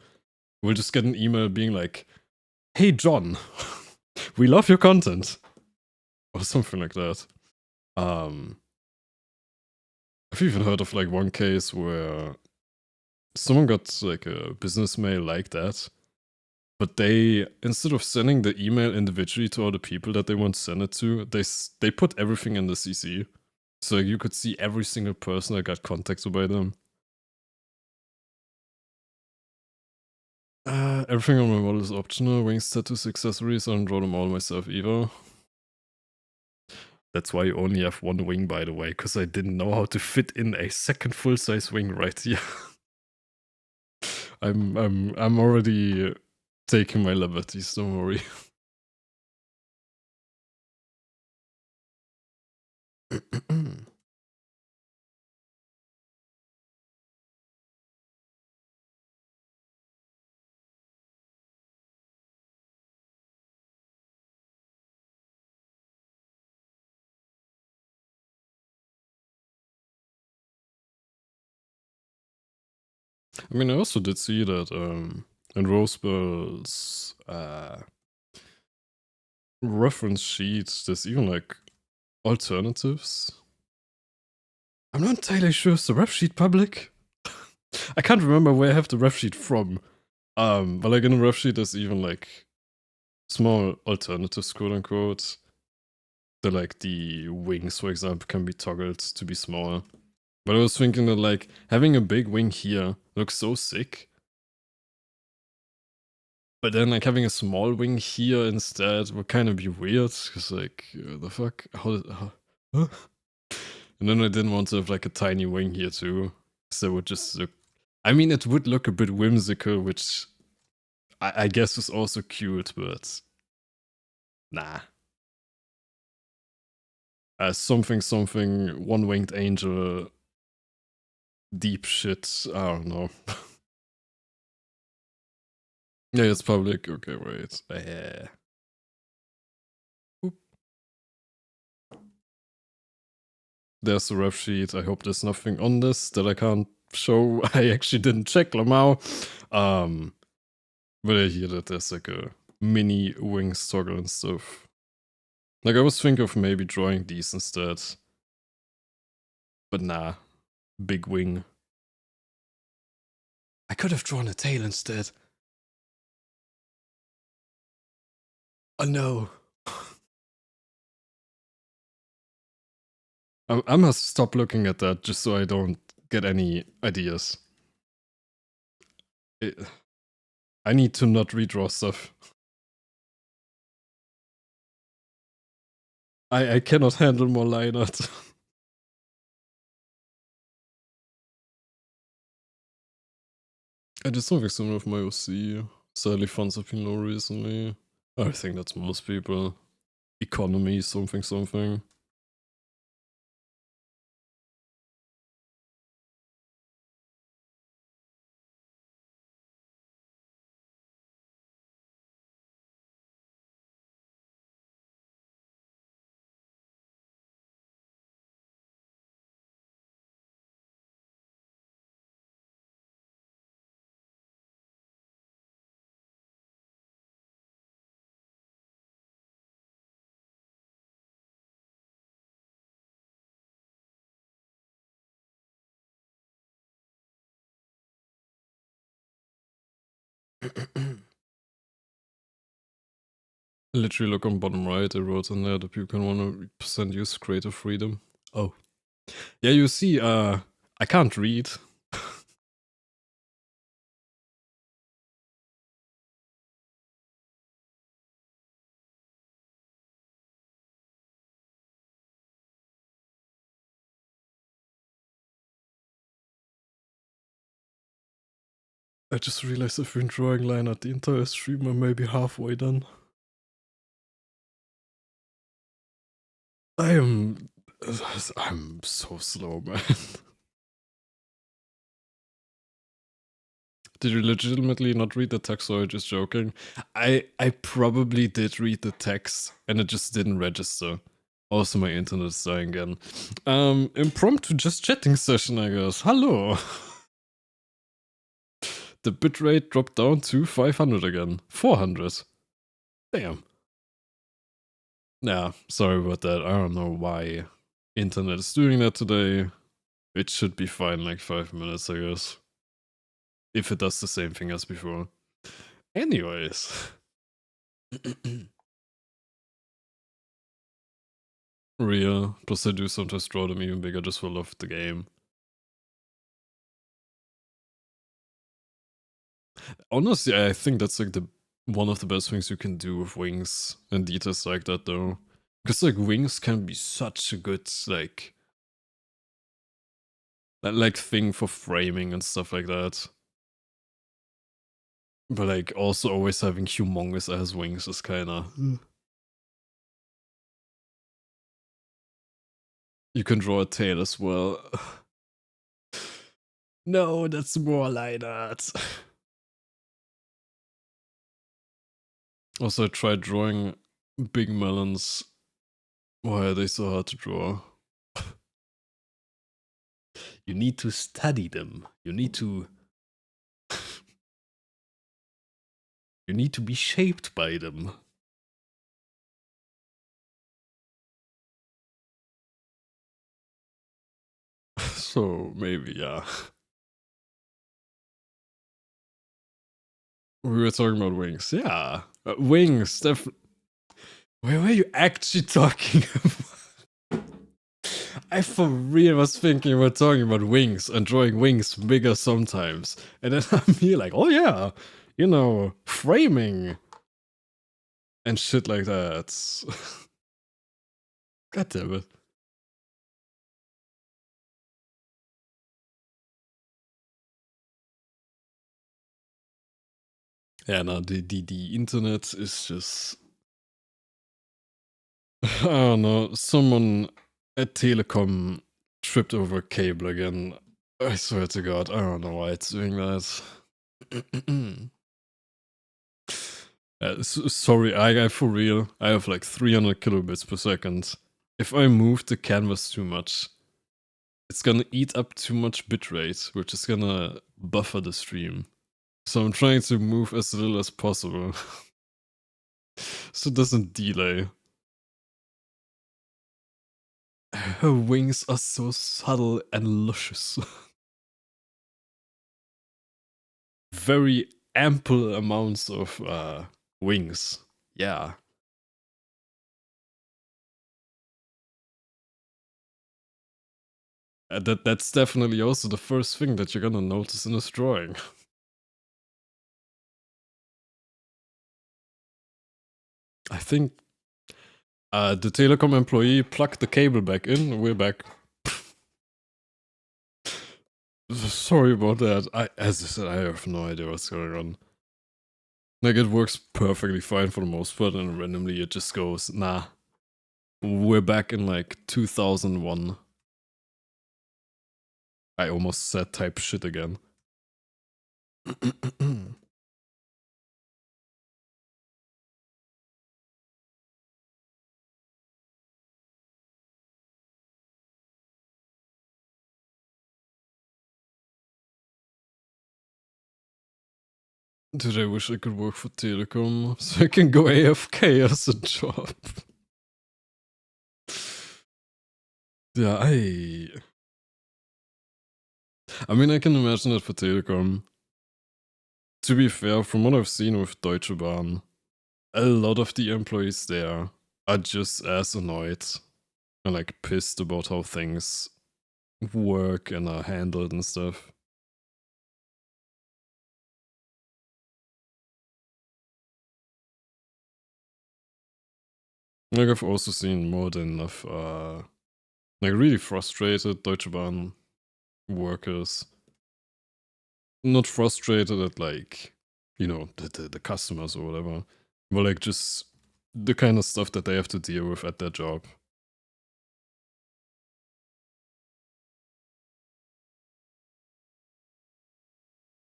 will just get an email being like, hey John, we love your content. Or something like that. I've even heard of like one case where someone got like a business mail like that, but they, instead of sending the email individually to all the people that they want to send it to, they put everything in the CC, so you could see every single person that got contacted by them. Everything on my model is optional. Wings, tattoos, accessories. I don't draw them all myself either. That's why you only have one wing, by the way, because I didn't know how to fit in a second full-size wing right here. I'm already taking my liberties. Don't worry. I mean, I also did see that in Rosebell's reference sheets, there's even like alternatives. I'm not entirely sure is the ref sheet public. I can't remember where I have the ref sheet from. But like in the ref sheet, there's even like small alternatives, quote unquote. Like the wings, for example, can be toggled to be smaller. But I was thinking that like having a big wing here looks so sick. But then like having a small wing here instead would kind of be weird. Cause like, the fuck? Huh? And then I didn't want to have like a tiny wing here too. So it would just look, I mean, it would look a bit whimsical, which I guess is also cute, but nah. Something, one-winged angel, deep shit, I don't know. Yeah, it's public. Okay, wait. Oop. There's the ref sheet. I hope there's nothing on this that I can't show. I actually didn't check Lamau. But I hear that there's like a mini wings toggle and stuff. Like I was thinking of maybe drawing these instead. But nah. Big wing. I could have drawn a tail instead. Oh no. I must stop looking at that just so I don't get any ideas. I need to not redraw stuff. I cannot handle more line art. I did something similar with my OC. Sadly, funds have been low recently. I think that's most people. Economy, something. Literally look on bottom right, I wrote in there that you can 100% use creative freedom. Oh. Yeah, you see, I can't read. I just realized I've been drawing line art the entire stream. I'm maybe halfway done. I'm so slow, man. Did you legitimately not read the text or are you just joking? I probably did read the text and it just didn't register. Also, my internet is dying again. Impromptu just chatting session, I guess. Hello. The bitrate dropped down to 500 again. 400. Damn. Yeah, sorry about that. I don't know why internet is doing that today. It should be fine like 5 minutes, I guess. If it does the same thing as before. Anyways. Real. Plus I do sometimes draw them even bigger just for love of the game. Honestly, I think that's like the one of the best things you can do with wings and details like that though. Because like wings can be such a good like thing for framing and stuff like that. But like also always having humongous ass wings is kinda You can draw a tail as well. No, that's more like that. Also, I tried drawing big melons. Why are they so hard to draw? You need to study them. You need to You need to be shaped by them. So maybe, yeah. We were talking about wings. Yeah. Wings, Where were you actually talking about? I for real was thinking about talking about wings and drawing wings bigger sometimes. And then I'm here like, oh yeah, you know, framing and shit like that. God damn it. Yeah, no, the internet is just I don't know, someone at Telecom tripped over a cable again. I swear to God, I don't know why it's doing that. Sorry, I for real, I have like 300 kilobits per second. If I move the canvas too much, it's gonna eat up too much bitrate, which is gonna buffer the stream. So I'm trying to move as little as possible. So it doesn't delay. Her wings are so subtle and luscious. Very ample amounts of wings. Yeah. That's definitely also the first thing that you're gonna notice in this drawing. I think the telecom employee plugged the cable back in. We're back. Sorry about that. As I said, I have no idea what's going on. Like, it works perfectly fine for the most part, and randomly it just goes, nah. We're back in like 2001. I almost said type shit again. Dude, I wish I could work for Telecom so I can go AFK as a job. Yeah, I mean, I can imagine it for Telecom. To be fair, from what I've seen with Deutsche Bahn, a lot of the employees there are just as annoyed and like pissed about how things work and are handled and stuff. Like, I've also seen more than enough like really frustrated Deutsche Bahn workers. Not frustrated at like, you know, the customers or whatever, but like just the kind of stuff that they have to deal with at their job.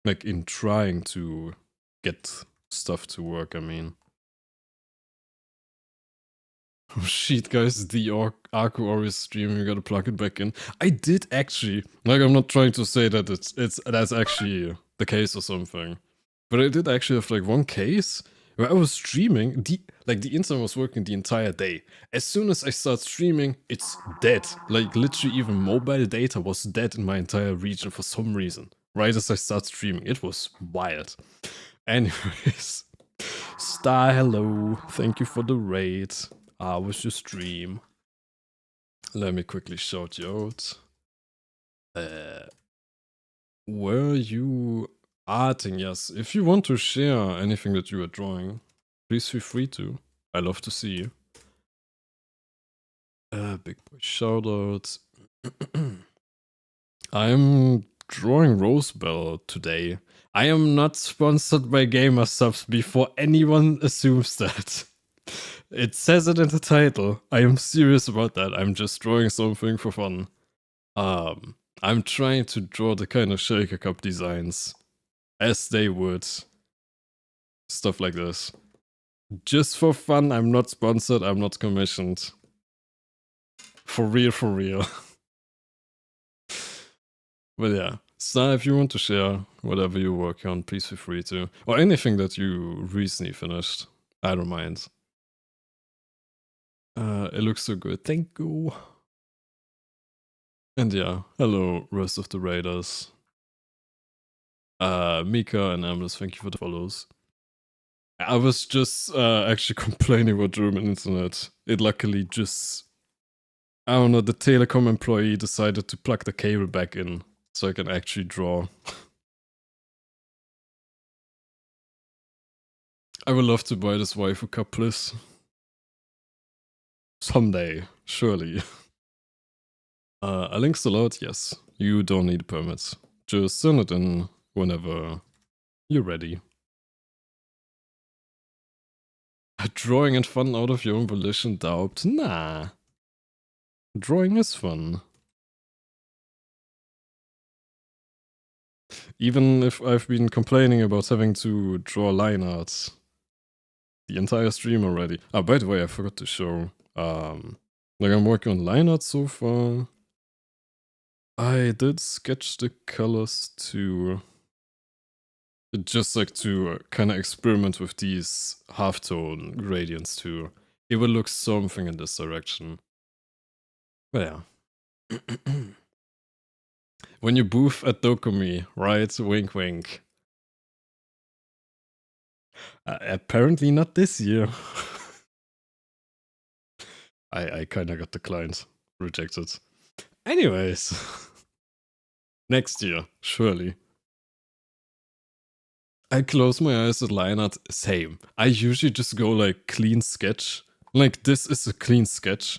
Like in trying to get stuff to work, I mean. Oh shit, guys, the Arco Ori stream, you gotta plug it back in. I did actually, like, I'm not trying to say that that's actually the case or something, but I did actually have like one case where I was streaming, the internet was working the entire day. As soon as I start streaming, it's dead. Like literally even mobile data was dead in my entire region for some reason. Right as I start streaming, it was wild. Anyways, Star, hello, thank you for the raid. How was your stream? Let me quickly shout you out. Were you arting? Yes. If you want to share anything that you are drawing, please feel free to. I love to see you. Big boy shoutouts. I'm drawing Rosebell today. I am not sponsored by Gamer Subs before anyone assumes that. It says it in the title. I am serious about that. I'm just drawing something for fun. I'm trying to draw the kind of Shaker Cup designs as they would. Stuff like this. Just for fun, I'm not sponsored, I'm not commissioned. For real, for real. But yeah, So if you want to share whatever you're working on, please feel free to. Or anything that you recently finished. I don't mind. It looks so good. Thank you. And yeah, hello, rest of the raiders. Mika and Ambles, thank you for the follows. I was just actually complaining about German internet. It luckily just, I don't know, the telecom employee decided to plug the cable back in so I can actually draw. I would love to buy this waifu cup, please. Someday, surely. A link's allowed? Yes. You don't need permits. Just send it in whenever you're ready. Drawing and fun out of your own volition, doubt? Nah. Drawing is fun. Even if I've been complaining about having to draw line arts the entire stream already. Ah, by the way, I forgot to show. Like I'm working on line art so far. I did sketch the colors to just like to kind of experiment with these halftone gradients too. It will look something in this direction. But yeah. When you booth at Dokumi, right? Wink wink. Apparently not this year. I kinda got declined. Rejected. Anyways. Next year, surely. I close my eyes at line art, same. I usually just go like clean sketch. Like this is a clean sketch.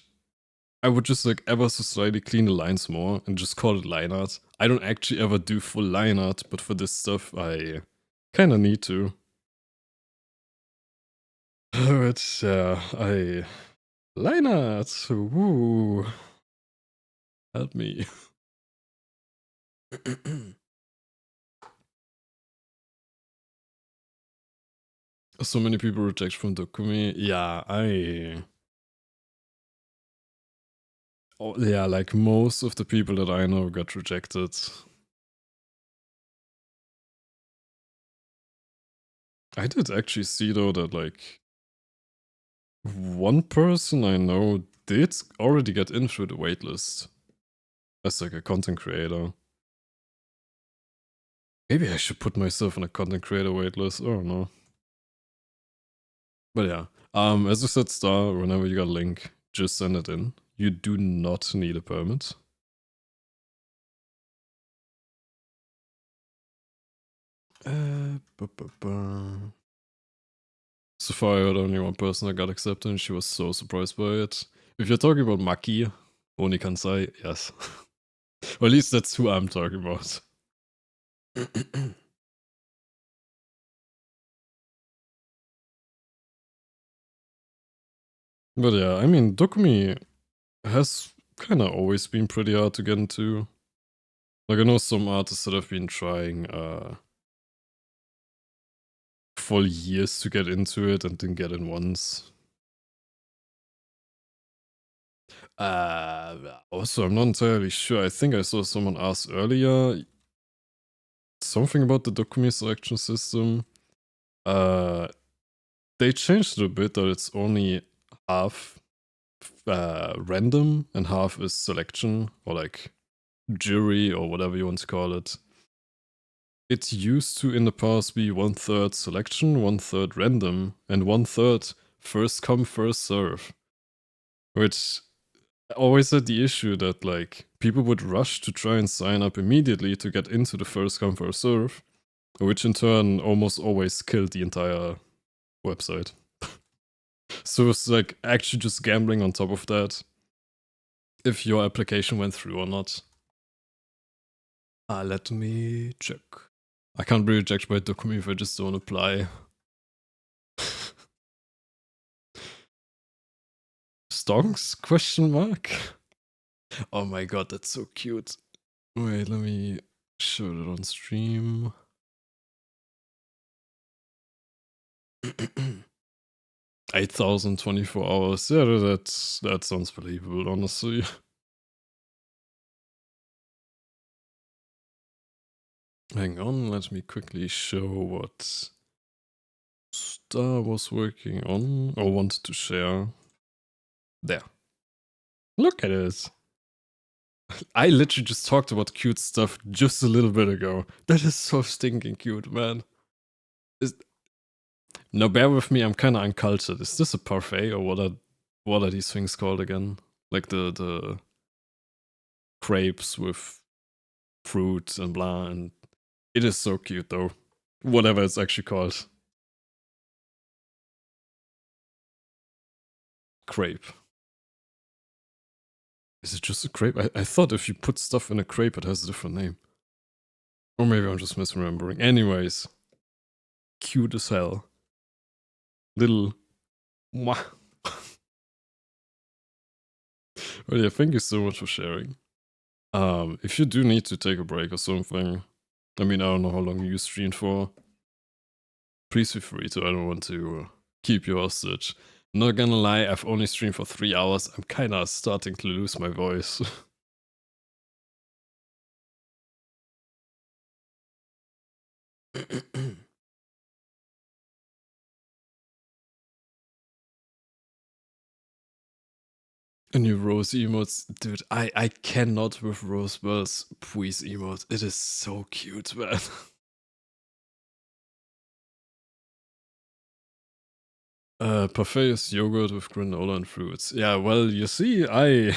I would just like ever so slightly clean the lines more and just call it line art. I don't actually ever do full line art, but for this stuff I kinda need to. But yeah, line art, woo. Help me. So many people reject from Dokumi. Yeah, oh, yeah, like most of the people that I know got rejected. I did actually see though that like one person I know did already get in through the waitlist as like a content creator. Maybe I should put myself on a content creator waitlist. I don't know. But yeah, as I said, Star, whenever you got a link, just send it in. You do not need a permit. So far, I heard only one person that got accepted, and she was so surprised by it. If you're talking about Maki, Oni Kansai, yes. Or at least that's who I'm talking about. But yeah, I mean, Dokumi has kind of always been pretty hard to get into. Like, I know some artists that have been trying for years to get into it and didn't get in once. Also, I'm not entirely sure. I think I saw someone ask earlier something about the Dokumi selection system. They changed it a bit that it's only half random and half is selection or like jury or whatever you want to call it. It used to in the past be 1/3 selection, 1/3 random, and 1/3 first come, first serve. Which always had the issue that like people would rush to try and sign up immediately to get into the first come, first serve, which in turn almost always killed the entire website. So it's like actually just gambling on top of that if your application went through or not. Let me check. I can't be rejected by Dokumi if I just don't apply. Stonks? Question mark? Oh my god, that's so cute. Wait, let me show it on stream. 8,024 hours. Yeah, that sounds believable, honestly. Hang on, let me quickly show what Star was working on or wanted to share. There. Look at it. I literally just talked about cute stuff just a little bit ago. That is so stinking cute, man. Is... Now bear with me, I'm kinda uncultured. Is this a parfait or what are these things called again? Like the crepes with fruit and blah, and it is so cute though. Whatever it's actually called. Crepe. Is it just a crepe? I thought if you put stuff in a crepe it has a different name. Or maybe I'm just misremembering. Anyways. Cute as hell. Little... Mwah. Well, yeah, thank you so much for sharing. If you do need to take a break or something, I mean, I don't know how long you streamed for. Please feel free to. I don't want to keep you hostage. Not gonna lie, I've only streamed for 3 hours. I'm kinda starting to lose my voice. And new rose emotes, dude, I cannot with Rosebell's Puis emote. It is so cute, man. Parfait is yogurt with granola and fruits. Yeah, well, you see, I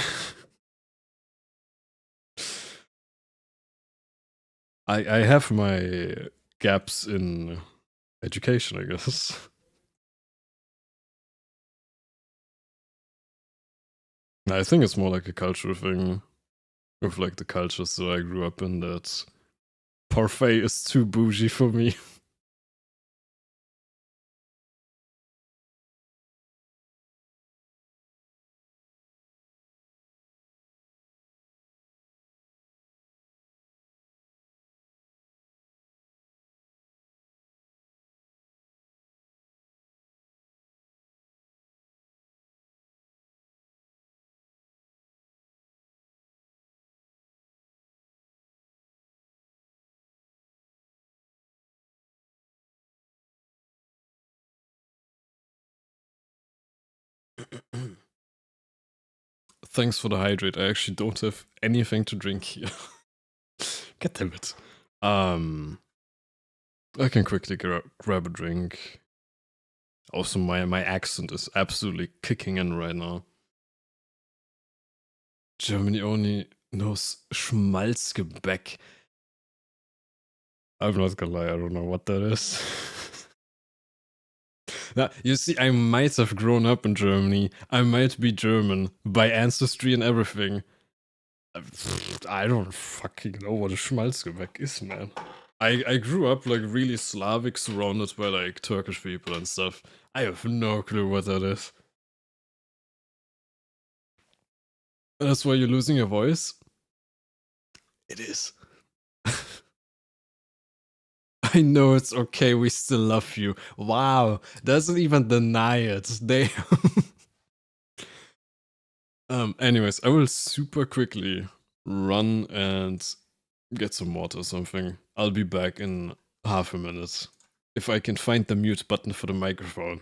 have my gaps in education, I guess. I think it's more like a cultural thing with like the cultures that I grew up in, that parfait is too bougie for me. Thanks for the hydrate. I actually don't have anything to drink here. God damn it. I can quickly grab a drink. Also, my accent is absolutely kicking in right now. Germany only knows Schmalzgebäck. I'm not gonna lie, I don't know what that is. Now, you see, I might have grown up in Germany. I might be German by ancestry and everything. I don't fucking know what a Schmalzgebäck is, man. I grew up like really Slavic, surrounded by like Turkish people and stuff. I have no clue what that is. That's why you're losing your voice? It is. I know it's okay, we still love you. Wow, doesn't even deny it. They anyways, I will super quickly run and get some water or something. I'll be back in half a minute. If I can find the mute button for the microphone.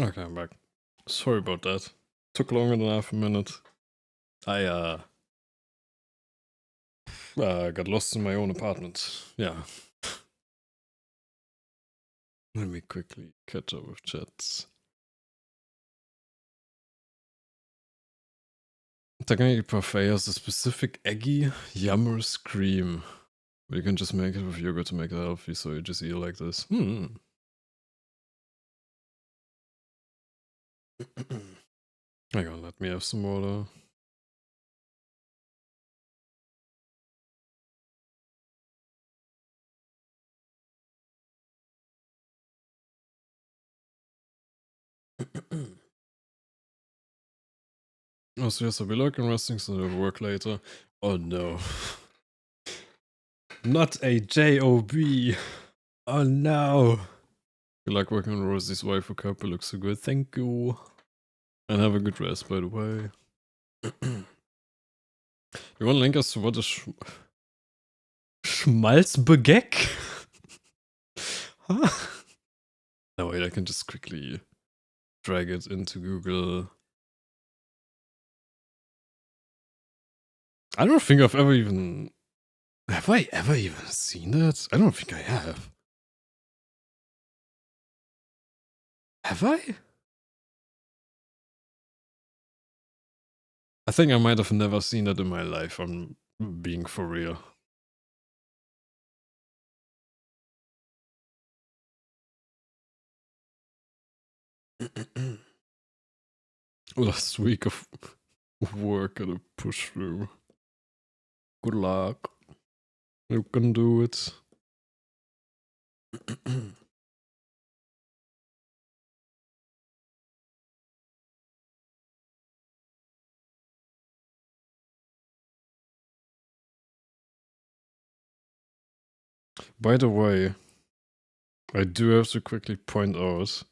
Okay, I'm back. Sorry about that. Took longer than half a minute. I got lost in my own apartment. Yeah. Let me quickly catch up with chats. Technically, parfait has a specific eggy, yummerous cream. But you can just make it with yogurt to make it healthy, so you just eat it like this. Hang on, let me have some water. Oh, so yes, I'll be looking resting, so I'll work later. Oh no. Not a job. Oh no. Good luck working on Rosie's waifu cup. It looks so good. Thank you. And have a good rest, by the way. You want to link us to what is Schmalzbegeck? Huh? No, wait, I can just quickly drag it into Google. I don't think I've ever even... Have I ever even seen it? I don't think I have. Have I? I think I might have never seen it in my life, I'm being for real. Last week of work at a push through. Good luck. You can do it. By the way, I do have to quickly point out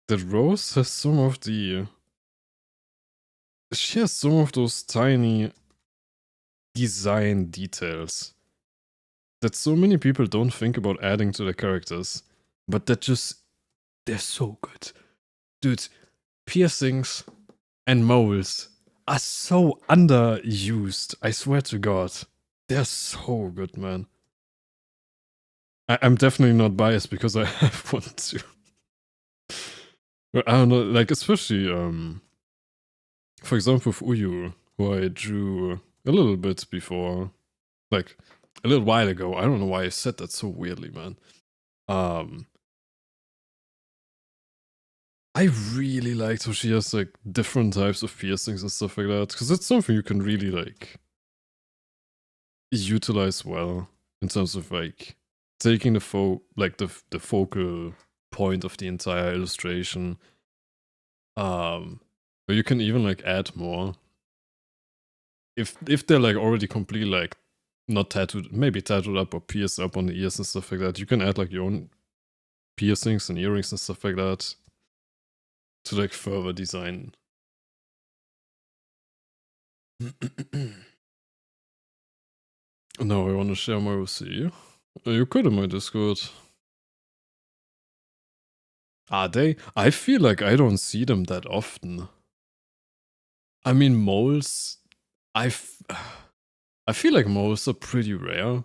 that Rose has some of the... She has some of those tiny design details that so many people don't think about adding to their characters, but that just... They're so good. Dude, piercings and moles are so underused, I swear to God. They're so good, man. I'm definitely not biased because I have one too. But I don't know, like especially for example with Uyu, who I drew a little bit before, like a little while ago. I don't know why I said that so weirdly, man. I really liked how she has like different types of piercings and stuff like that, because it's something you can really like utilize well in terms of like taking the the focal point of the entire illustration. But you can even like add more if they're like already completely like not tattooed, maybe tattooed up or pierced up on the ears and stuff like that. You can add like your own piercings and earrings and stuff like that to like further design. No, I want to share my OC. You could in my Discord. Are they? I feel like I don't see them that often. I mean, moles. I feel like moles are pretty rare.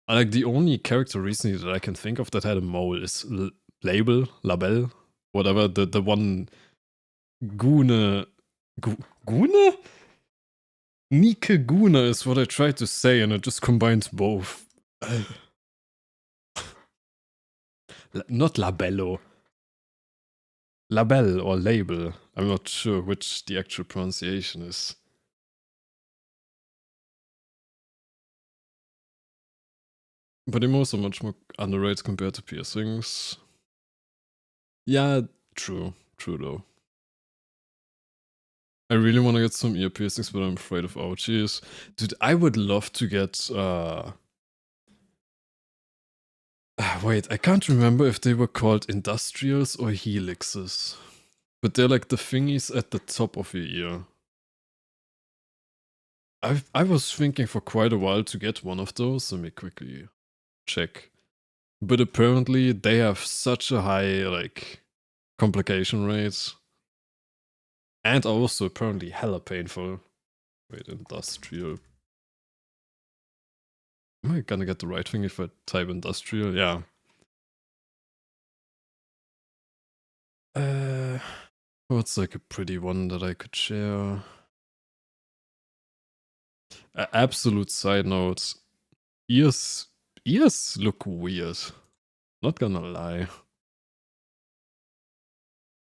Like the only character recently that I can think of that had a mole is Label, whatever. The one Gune. Gune? Nike Gune is what I tried to say, and it just combines both. Not Labello. Label or label. I'm not sure which the actual pronunciation is. But emos are much more underrated compared to piercings. Yeah, true. True though. I really want to get some ear piercings, but I'm afraid of ouchies. Dude, I would love to get wait, I can't remember if they were called industrials or helixes. But they're like the thingies at the top of your ear. I was thinking for quite a while to get one of those. Let me quickly check. but apparently they have such a high like complication rate, and also apparently hella painful. Wait, industrial. Am I gonna get the right thing if I type industrial? Yeah. What's like a pretty one that I could share? Absolute side note. Ears look weird. Not gonna lie.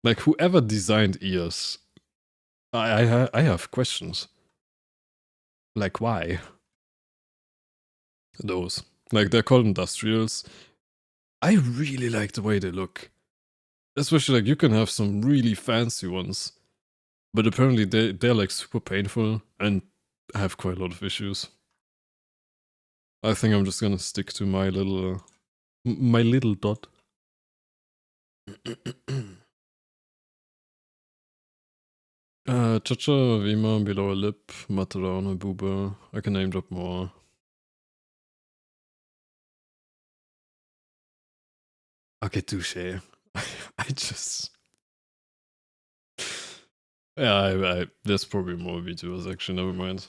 Like whoever designed ears, I have questions. Like why? Those. Like they're called industrials. I really like the way they look. Especially like you can have some really fancy ones. But apparently they're like super painful and have quite a lot of issues. I think I'm just gonna stick to my little dot. Chacha, Vima, below a lip, Matarana, Booba. I can name drop more. Okay, touche. I just. Yeah, there's probably more VTubers actually, never mind.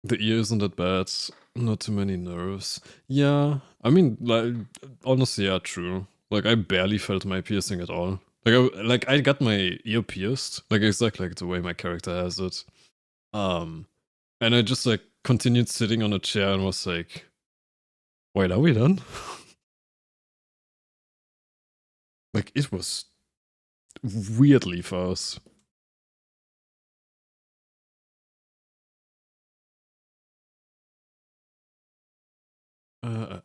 The ear isn't that bad, not too many nerves. Yeah, I mean, like, honestly, yeah, true. Like, I barely felt my piercing at all. Like I got my ear pierced, like exactly like the way my character has it. Um, and I just like continued sitting on a chair and was like, wait, are we done? Like, it was weirdly fast. I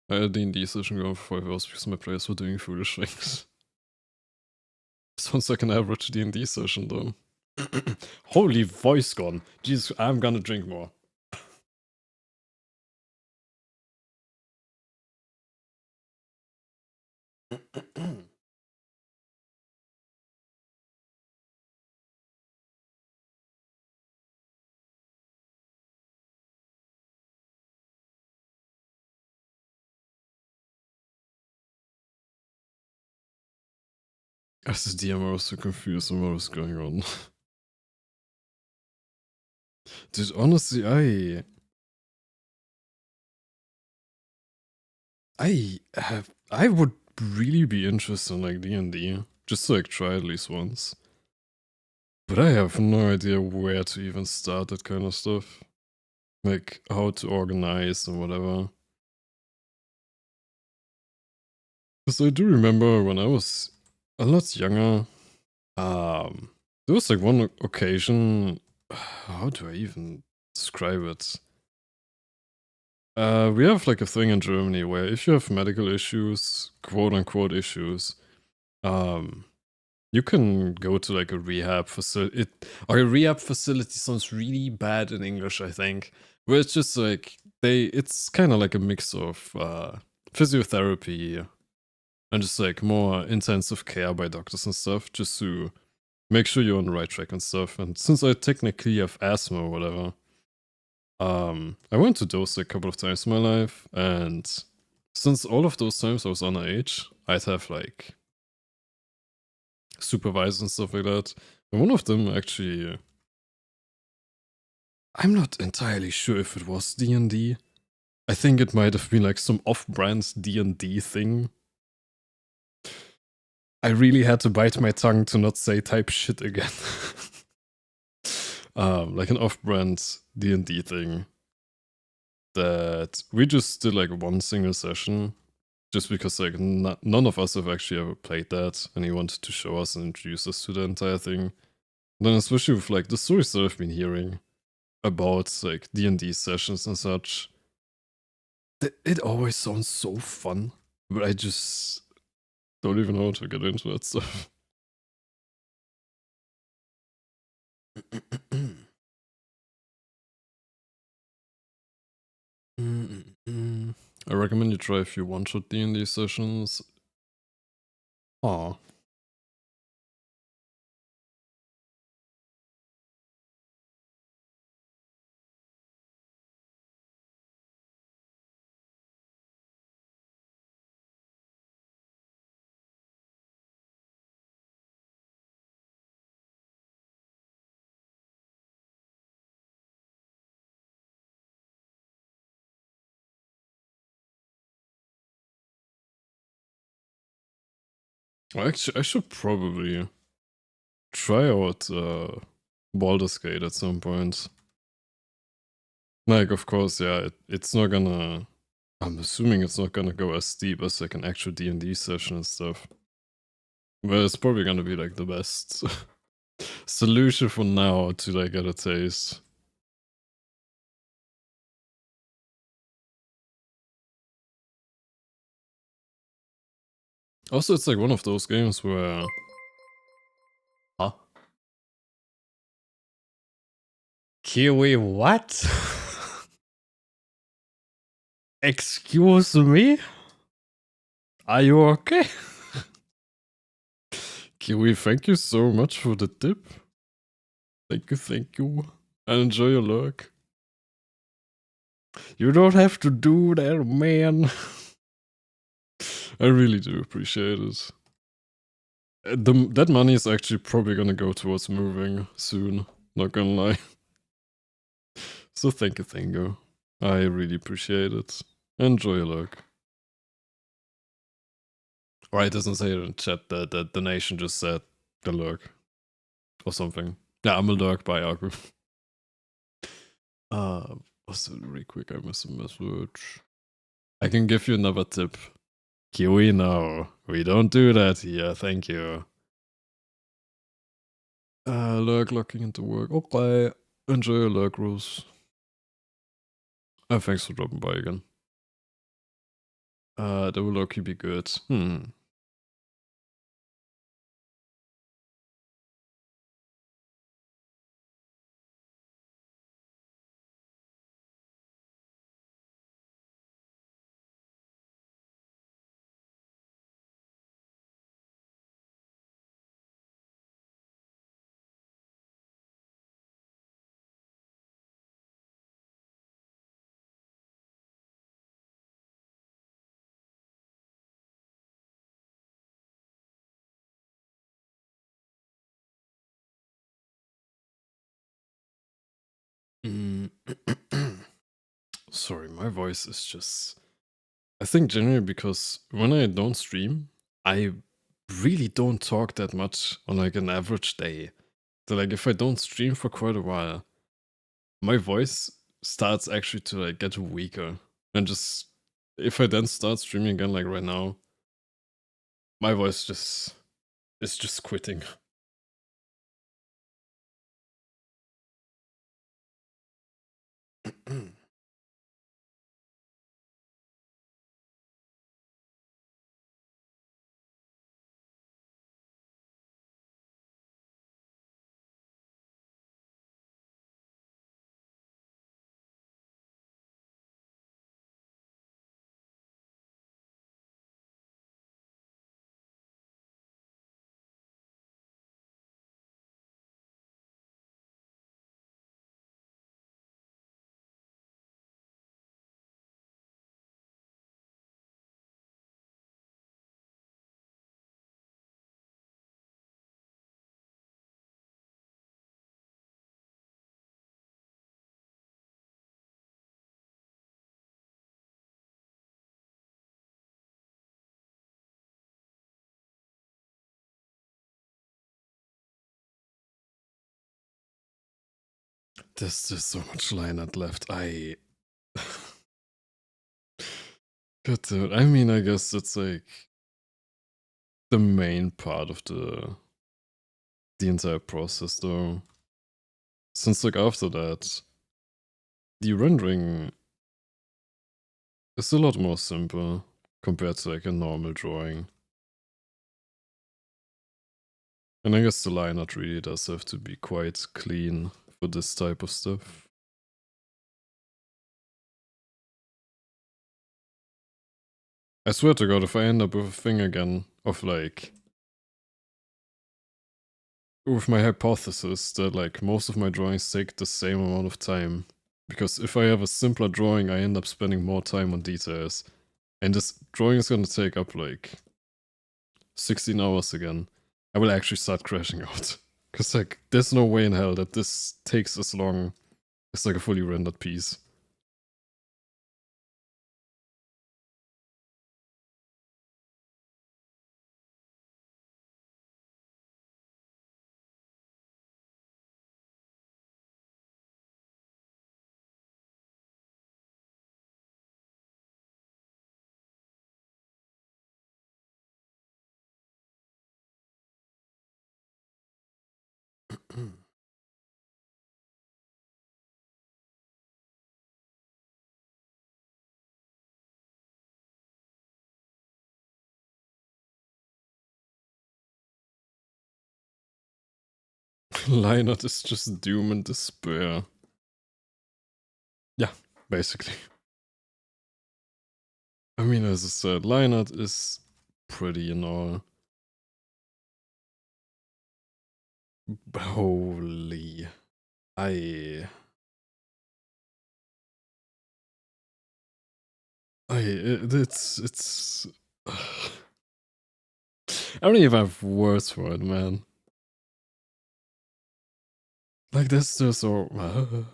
had D&D session going for 5 hours because my players were doing foolish things. Sounds like an average D&D session though. Holy voice gone. Jesus, I'm gonna drink more. As the DM, I was so confused on what was going on. Dude, honestly, I would really be interested in like D&D. Just to like try at least once. But I have no idea where to even start that kind of stuff. Like how to organize and whatever. Because I do remember when I was a lot younger, there was like one occasion. How do I even describe it? We have like a thing in Germany where if you have medical issues, quote unquote issues, um, you can go to like a rehab facility. Or a rehab facility sounds really bad in English, I think. Where it's just like it's kind of like a mix of physiotherapy and just like more intensive care by doctors and stuff, just to make sure you're on the right track and stuff. And since I technically have asthma or whatever, I went to those a couple of times in my life, and since all of those times I was underage, I'd have like supervisors and stuff like that. And one of them actually, I'm not entirely sure if it was D&D. I think it might have been like some off-brand D&D thing. I really had to bite my tongue to not say type shit again. Like an off-brand D&D thing that we just did like one single session, just because like none of us have actually ever played that, and he wanted to show us and introduce us to the entire thing. And then especially with like the stories that I've been hearing about like D&D sessions and such, it always sounds so fun, but I just don't even know how to get into that stuff. I recommend you try a few one-shot D&D sessions. Aw. Actually, I should probably try out Baldur's Gate at some point. Like, of course, yeah, it's not gonna. I'm assuming it's not gonna go as deep as like an actual D&D session and stuff. But it's probably gonna be like the best solution for now to like get a taste. Also, it's like one of those games where. Huh? Kiwi, what? Excuse me? Are you okay? Kiwi, thank you so much for the tip. Thank you. And enjoy your luck. You don't have to do that, man. I really do appreciate it. That money is actually probably gonna go towards moving soon. Not gonna lie. So thank you. I really appreciate it. Enjoy your luck. Or it doesn't say it in chat that the donation just said the lurk. Or something. Yeah, I'm a lurk by Argo. Also really quick, I missed a message. I can give you another tip. Kiwi, no. We don't do that here, thank you. Lurk locking into work. Okay. Enjoy your lurk, Rose. Thanks for dropping by again. That will low-key be good. Sorry, my voice is just. I think generally because when I don't stream, I really don't talk that much on like an average day. So like if I don't stream for quite a while, my voice starts actually to like get weaker. And just if I then start streaming again like right now, my voice just is just quitting. There's just so much lineup left. God damn it. I mean, I guess it's like the main part of the entire process though. Since like after that, the rendering is a lot more simple compared to like a normal drawing. And I guess the line art really does have to be quite clean for this type of stuff. I swear to god, if I end up with a thing again of like with my hypothesis that like most of my drawings take the same amount of time. Because if I have a simpler drawing, I end up spending more time on details. And this drawing is gonna take up like 16 hours again. I will actually start crashing out. Cause like there's no way in hell that this takes as long as like a fully rendered piece. Lionheart is just doom and despair. Yeah, basically. I mean, as I said, Lionheart is pretty, you know. Holy. It's. I don't even have words for it, man. Like, that's just so.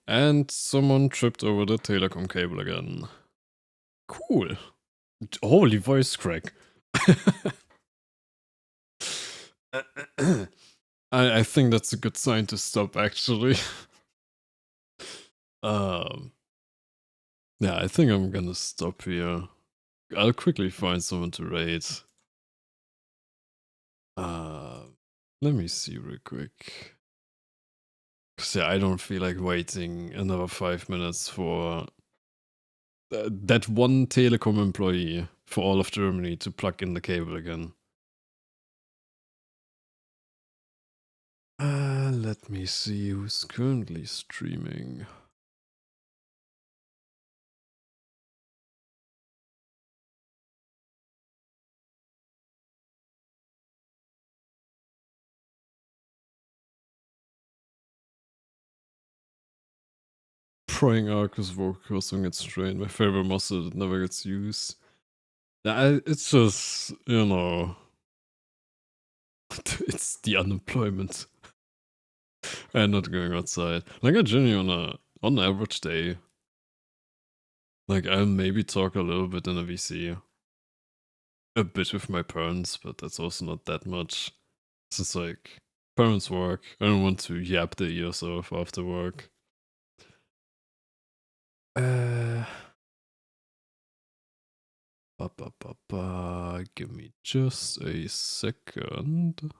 And someone tripped over the telecom cable again. Cool. Holy voice crack. I think that's a good sign to stop, actually. um, yeah, I think I'm gonna stop here. I'll quickly find someone to raid. Uh, Let me see real quick. Cause yeah, I don't feel like waiting another 5 minutes for that one telecom employee for all of Germany to plug in the cable again. Let me see who's currently streaming. Prying Arcus Vocus on gets trained. My favorite muscle that never gets used. It's just, you know, it's the unemployment and not going outside. Like, I genuinely on an average day, like, I'll maybe talk a little bit in a VC. A bit with my parents, but that's also not that much. It's just like, parents work. I don't want to yap their ears off after work. Give me just a second.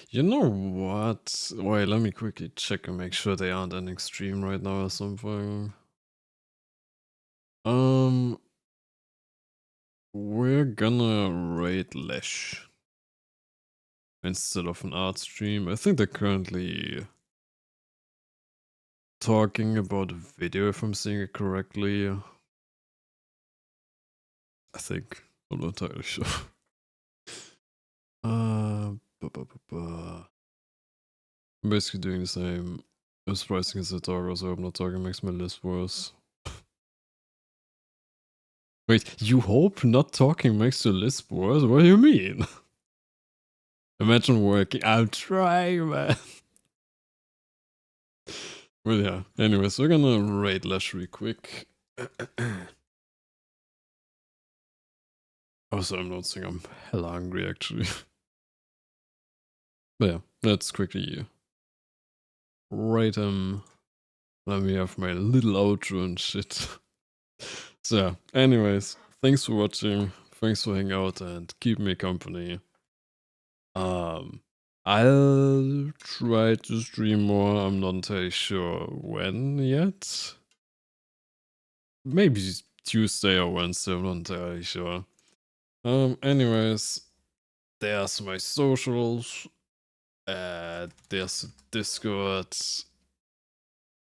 You know what? Wait, let me quickly check and make sure they aren't ending stream right now or something. We're gonna raid Lesh instead of an art stream. I think they're currently talking about a video, if I'm seeing it correctly. I think. I'm not entirely sure. I'm basically doing the same. I'm surprising as a talker, so I'm not talking makes my list worse. Wait, you hope not talking makes your list worse? What do you mean? Imagine working. I'm trying, man. Well, yeah. Anyways, we're gonna raid Lash real quick. Also, I'm noticing I'm hella hungry, actually. But yeah, let's quickly raid him. Let me have my little outro and shit. So, yeah, anyways, thanks for watching. Thanks for hanging out and keeping me company. I'll try to stream more. I'm not entirely sure when yet. Maybe Tuesday or Wednesday, I'm not entirely sure. Anyways, there's my socials. There's Discord.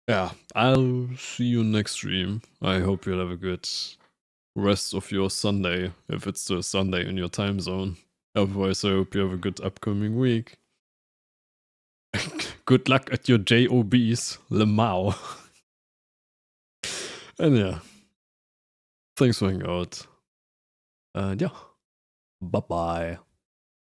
Yeah, I'll see you next stream. I hope you'll have a good rest of your Sunday, if it's still Sunday in your time zone. Otherwise, I hope you have a good upcoming week. Good luck at your JOBs, Lemao. And yeah, thanks for hanging out. And yeah, bye bye.